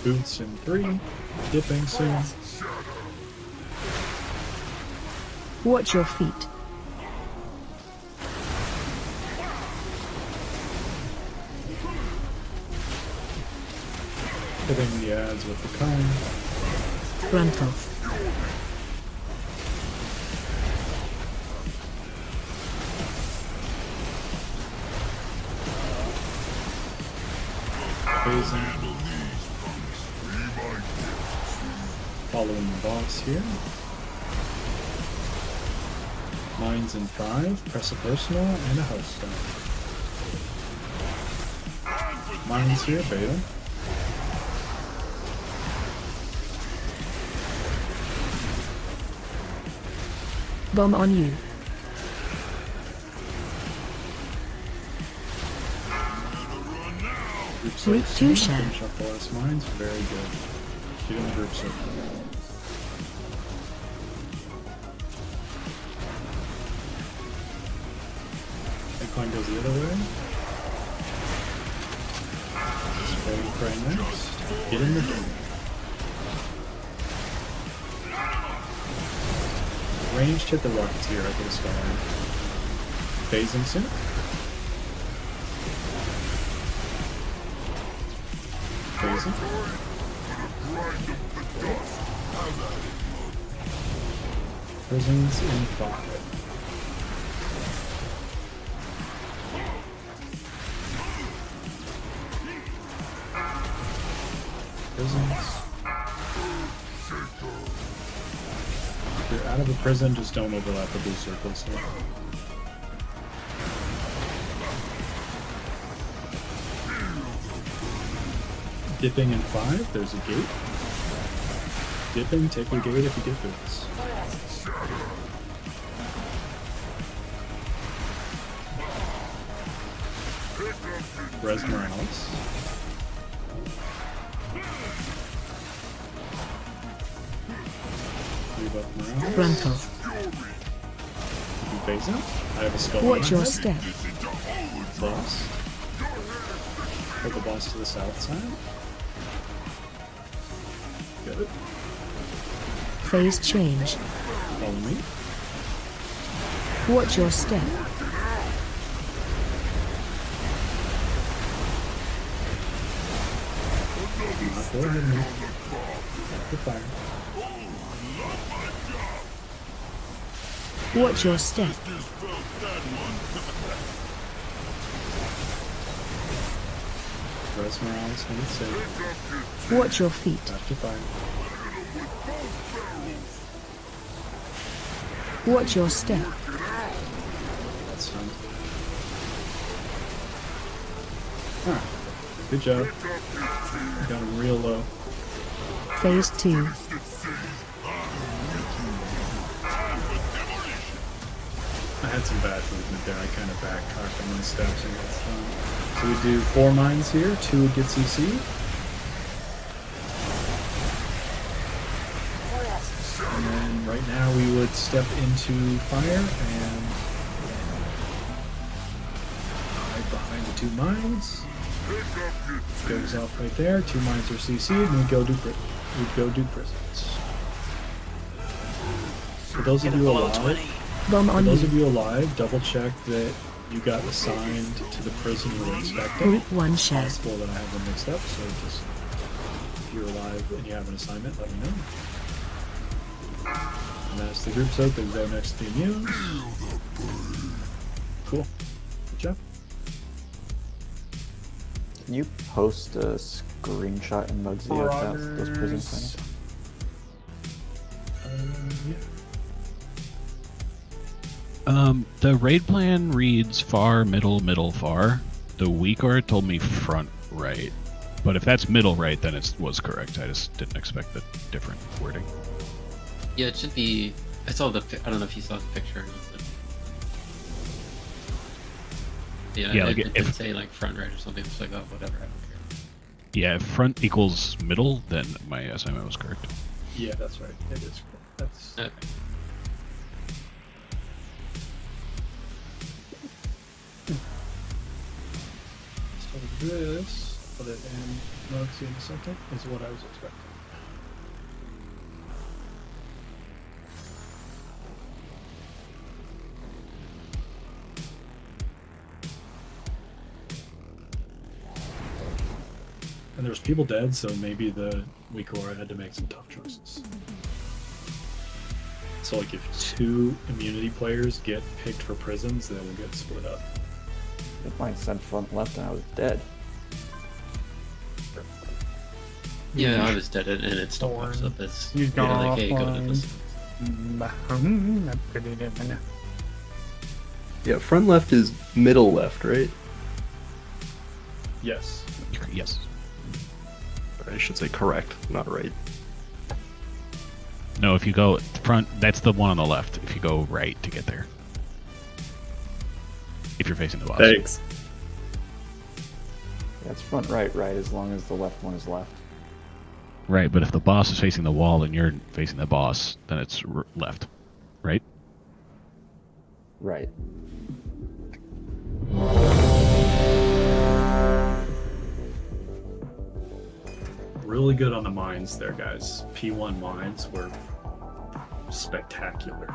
Boots in 3. Dipping soon. Watch your feet. Hitting the ads with the cone. Frontal. Phasing. Following the boss here. Mines in 5, press a personal, and a house stone. Mines here, beta. Bomb on you. Route 2 share. Finish up the last mines, very good. Get in the group circle. Incline goes the other way. Spray cry next. Get in the game. Ranged hit the Rocketeer, I put a spell on. Phasing soon. Phasing. Prisons in 5. Prisons. If you're out of the prison, just don't overlap the blue circles here. Dipping in 5, there's a gate. Dipping, take the gate if you get boots. Resmeralis. Frontal. You phase out. I have a skull. Watch your step. Boss. Put the boss to the south side. Get it. Phase change. Follow me. Watch your step. Go ahead, move. Good fire. Watch your step. Resmeralis when it's safe. Watch your feet. After fire. Watch your step. That's fine. Alright. Good job. Got him real low. Phase 2. I had some bad movement there. I kind of backtracked on my steps and got stunned. So we do 4 mines here. 2 would get CC. And then right now we would step into fire and hide behind the 2 mines. Goes off right there. 2 mines are CC'd and we'd go do prisons. For those of you alive, double check that you got assigned to the prison you were expecting. Group 1 share. It's possible that I have them mixed up, so just if you're alive and you have an assignment, let me know. And that's the group soak that will go next to the immunes. Cool. Good job. Can you post a screenshot in Mugsy of that, those prison things? Yeah. The raid plan reads far, middle, middle, far. The WeCard told me front, right. But if that's middle, right, then it was correct. I just didn't expect the different wording. Yeah, it should be. I saw the. I don't know if you saw the picture. Or not, yeah, like it did say like front right or something. It's like, oh, whatever. I don't care. Yeah, if front equals middle, then my assignment was correct. Yeah, that's right. It is correct. That's. Okay. So this, put it in Mugsy in a second, is what I was expecting. And there's people dead, so maybe the weak aura had to make some tough choices. So like if 2 immunity players get picked for prisons, they will get split up. If mine sent front left and I was dead. Yeah, I was dead, and it still pops up as He's gone like, hey, go to this. Yeah, front left is middle left, right? Yes. Yes. I should say correct, not right. No, if you go front, that's the one on the left. If you go right to get there. If you're facing the boss. Thanks. Yeah, it's front right, as long as the left one is left. Right, but if the boss is facing the wall and you're facing the boss, then it's left. Right? Right. Really good on the mines there, guys. P1 mines were spectacular.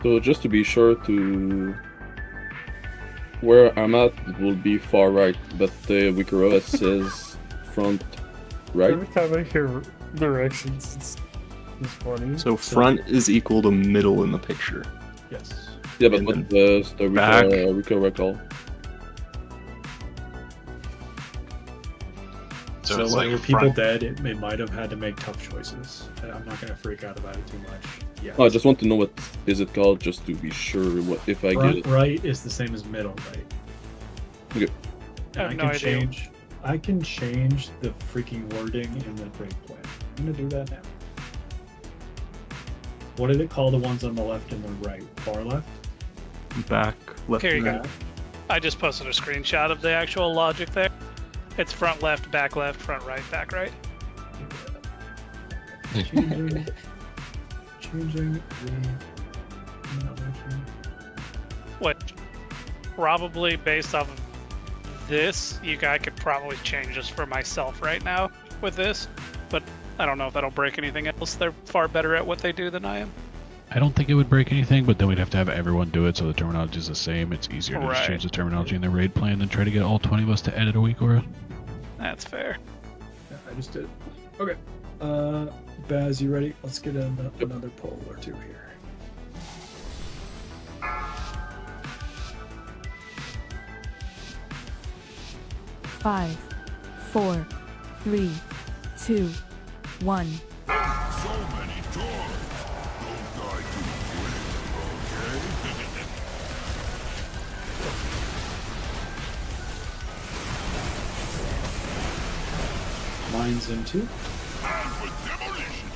So just to be sure to where I'm at, it will be far right, but the Wikirova says front right. Every time I hear directions, it's funny. So front is equal to middle in the picture. Yes. Yeah, but what the back. Wikirova call? So So it's when like there were people front- dead, it might have had to make tough choices. I'm not going to freak out about it too much. Yeah. Oh, I just want to know what is it called, just to be sure what if I Front get it. right is the same as middle right. Okay. I have And no idea. I can change the freaking wording in the break plan. I'm gonna do that now. What did it call the ones on the left and the right? Far left? Back, left, Here you and go. right. I just posted a screenshot of the actual logic there. It's front left, back left, front right, back right. Changing another change. What? Probably based off of this, I could probably change this for myself right now with this, but I don't know if that'll break anything else. They're far better at what they do than I am. I don't think it would break anything, but then we'd have to have everyone do it so the terminology is the same. It's easier to just Right. change the terminology in the raid plan than try to get all 20 of us to edit a week aura. That's fair. Yeah, I just did. Okay. Baz, you ready? Let's get another poll or two here. Five, 4, 3, 2, 1. So many doors. Don't die too quick, okay? Mines in 2. And for demolition.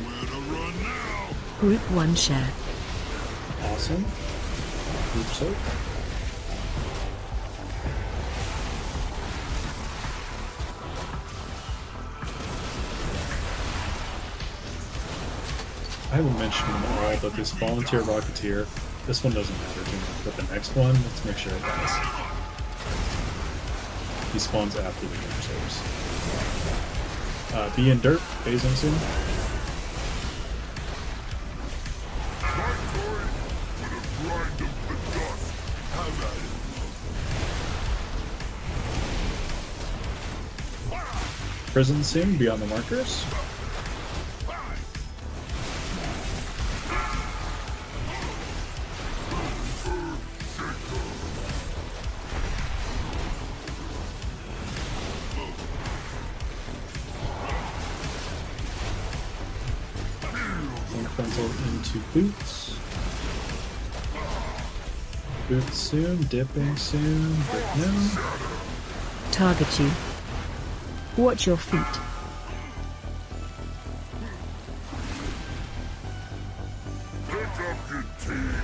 Nowhere to run now. Group 1 share. Awesome. Group soap. I will mention them all, but this volunteer rocketeer, this one doesn't matter too much, but the next one, let's make sure it does. He spawns after the game saves. Be in dirt, phasing soon. Prison soon, be on the markers. Frontal into boots. Boots soon, dipping soon, but no. Target you. Watch your feet.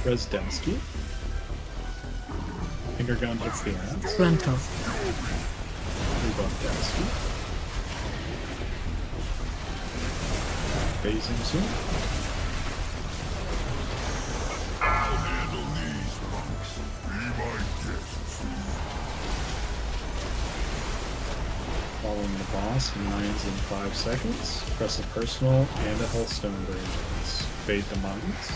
Rezdensky. Finger gun hits the ass. Frontal. Rebuff Densky. Phasing soon. I'll handle these punks. Be my guests. Following the boss, mines in 5 seconds. Press a personal and a health stone during mines. Fade the mines.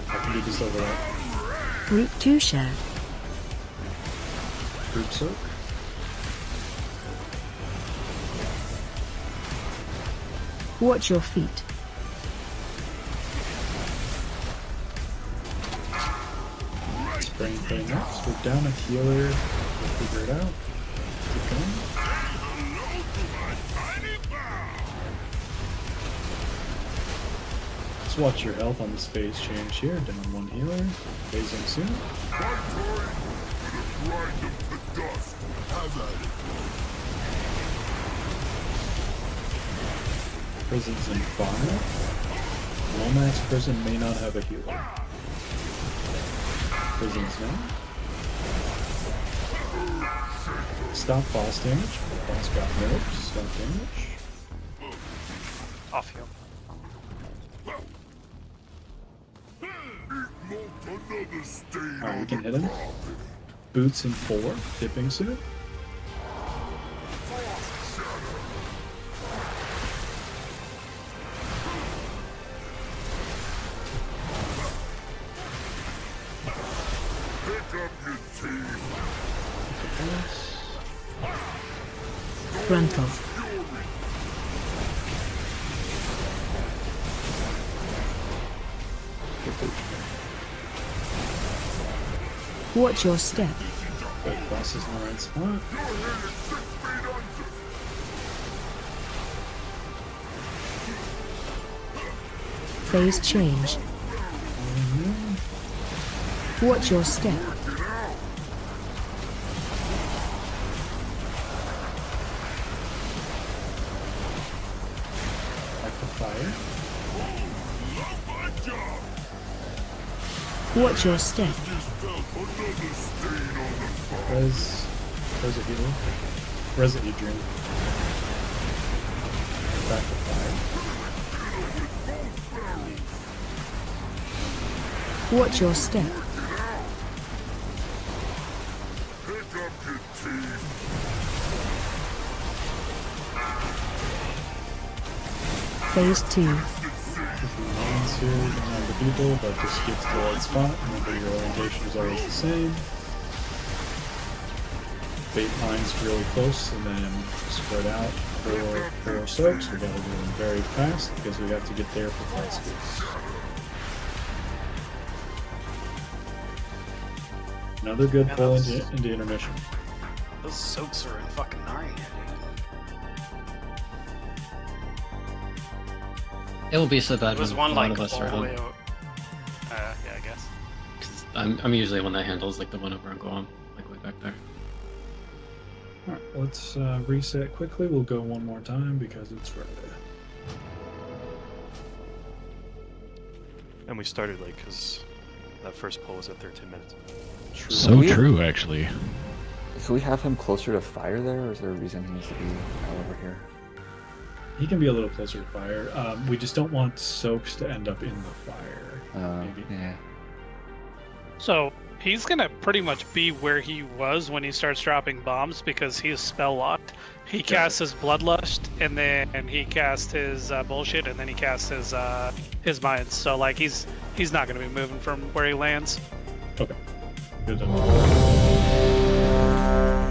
I can do this overlap. Group 2 share. Group soak. Watch your feet. Spraying thing next. We're down a healer. We'll figure it out. Keep going. Let's watch your health on this phase change here. Down 1 healer. Phasing soon. Prison's in 5. Lomax prison may not have a healer. Prison's now. Stop boss damage. Boss got nerfed. Stop damage. Off heal. Alright, we can hit him. Boots in 4. Dipping suit. Frontal. Watch your step. Good, boss is in the right spot. Phase change. Watch your step. Back to fire. Watch your step. Res a healer. Res it, you dream. Back to fire. Watch your step. Phase 2. Mines here, you don't have the people, but just get to the right spot. Remember your orientation is always the same. Bait mines really close and then spread out for 4 soaks. We gotta do them very fast because we have to get there for fast speeds. Another good pull into intermission. Those soaks are in fucking Narnia, dude. It won't be so bad There was when one a lot like of us all are the way home. over. Yeah, I guess. I'm usually one that handles like the one over on Guam, like way back there. Alright, let's reset quickly. We'll go one more time because it's Friday. And we started late because that first pull was at 13 minutes. True. So true, actually. Should we have him closer to fire there, or is there a reason he needs to be over here? He can be a little closer to fire. We just don't want soaks to end up in the fire. Maybe. Yeah. So he's gonna pretty much be where he was when he starts dropping bombs because he is spell locked. He casts his bloodlust, and then he casts his bullshit, and then he casts his mines. So like he's not gonna be moving from where he lands. Okay. Good to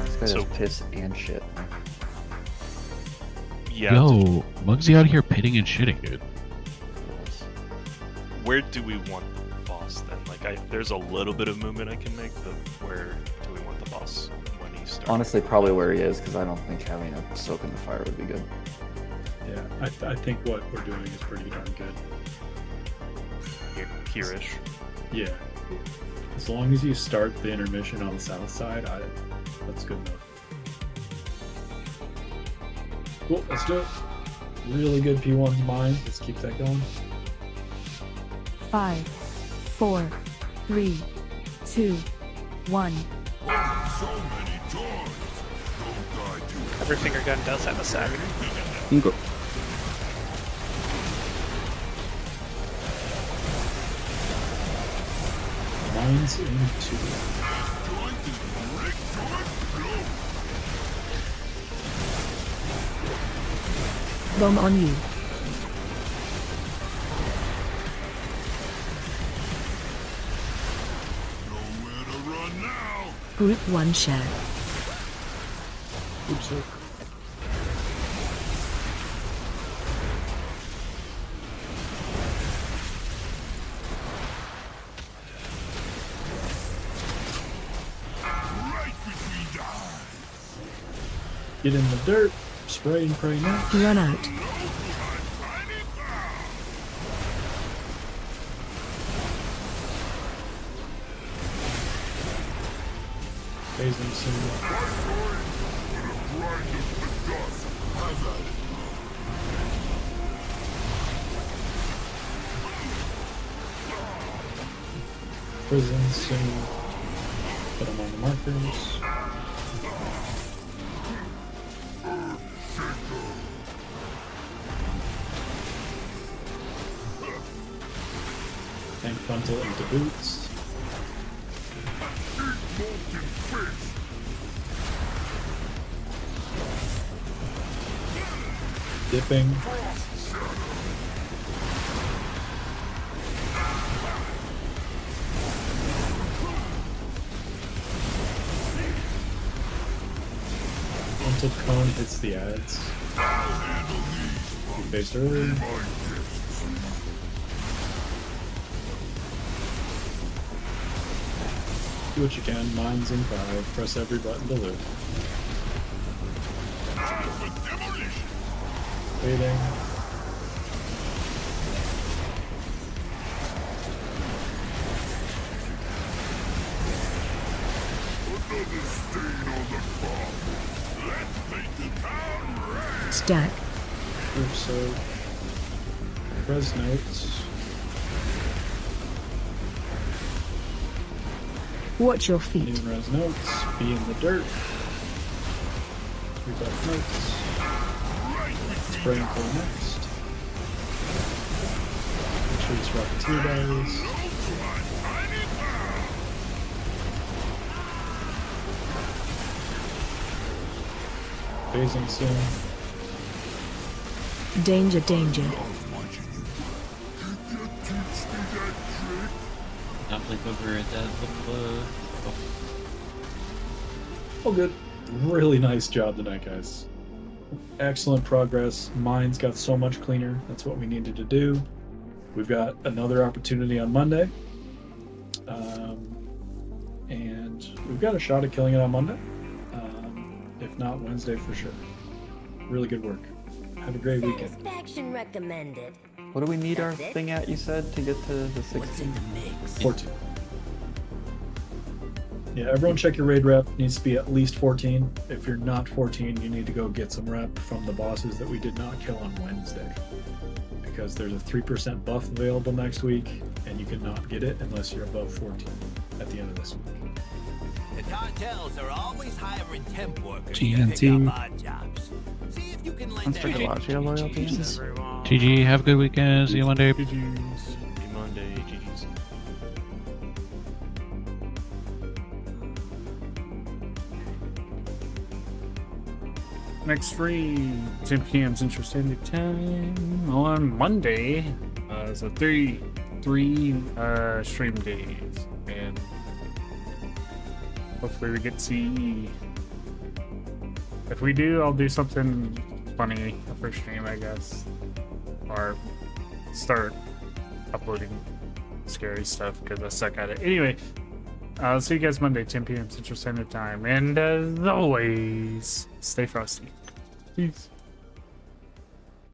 This guy does piss and shit. Yeah. Yo, Muggsy out here pitting and shitting, dude. Where do we want the boss then? Like, there's a little bit of movement I can make, but where do we want the boss when he starts? Honestly, probably where he is, because I don't think having a soak in the fire would be good. Yeah, I think what we're doing is pretty darn good. Here-ish. Yeah. As long as you start the intermission on the south side, that's good enough. Cool, let's do it. Really good P1's mine. Let's keep that going. 5, 4, 3, 2, 1. Every finger gun does have a sack. Okay. Mines in 2. Bomb on you. Group 1 share. Oops, sorry. Get in the dirt, spray and pray now. Run out. Phasing soon. Prison soon. Put them on the markers. Tank frontal into boots. Dipping. Frontal cone hits the ads. You faced early. Do what you can. Mines in 5. Press every button to loot. Waiting. Stack. Oops, so. Res notes. Watch your feet. New res notes. Be in the dirt. Rebuff notes. Spray and kill next. Make sure it's Rocketeer dies. Phasing soon. Danger, danger. Not blink over at that little, Oh, good. Really nice job tonight, guys. Excellent progress. Mine's got so much cleaner. That's what we needed to do. We've got another opportunity on Monday. And we've got a shot at killing it on Monday. If not, Wednesday for sure. Really good work. Have a great weekend. Satisfaction recommended. What do we need our That's it? thing at, you said, to get to the 16? 14. Yeah, everyone check your raid rep. Needs to be at least 14. If you're not 14, you need to go get some rep from the bosses that we did not kill on Wednesday. Because there's a 3% buff available next week, and you cannot get it unless you're above 14 at the end of this week. The cartels are always hiring temp workers GNT. to pick up odd jobs. See if you can lend Thanks for a hand. Galatia loyalties. GG, have a good weekend. See you Monday. Happy Monday, GG's. Next stream, 10 p.m. Central Standard Time on Monday. So three stream days, and hopefully we get CE. If we do, I'll do something funny for stream, I guess, or start uploading scary stuff because I suck at it. Anyway, I'll see you guys Monday, 10 p.m. Central Standard Time, and as always, stay frosty. Peace.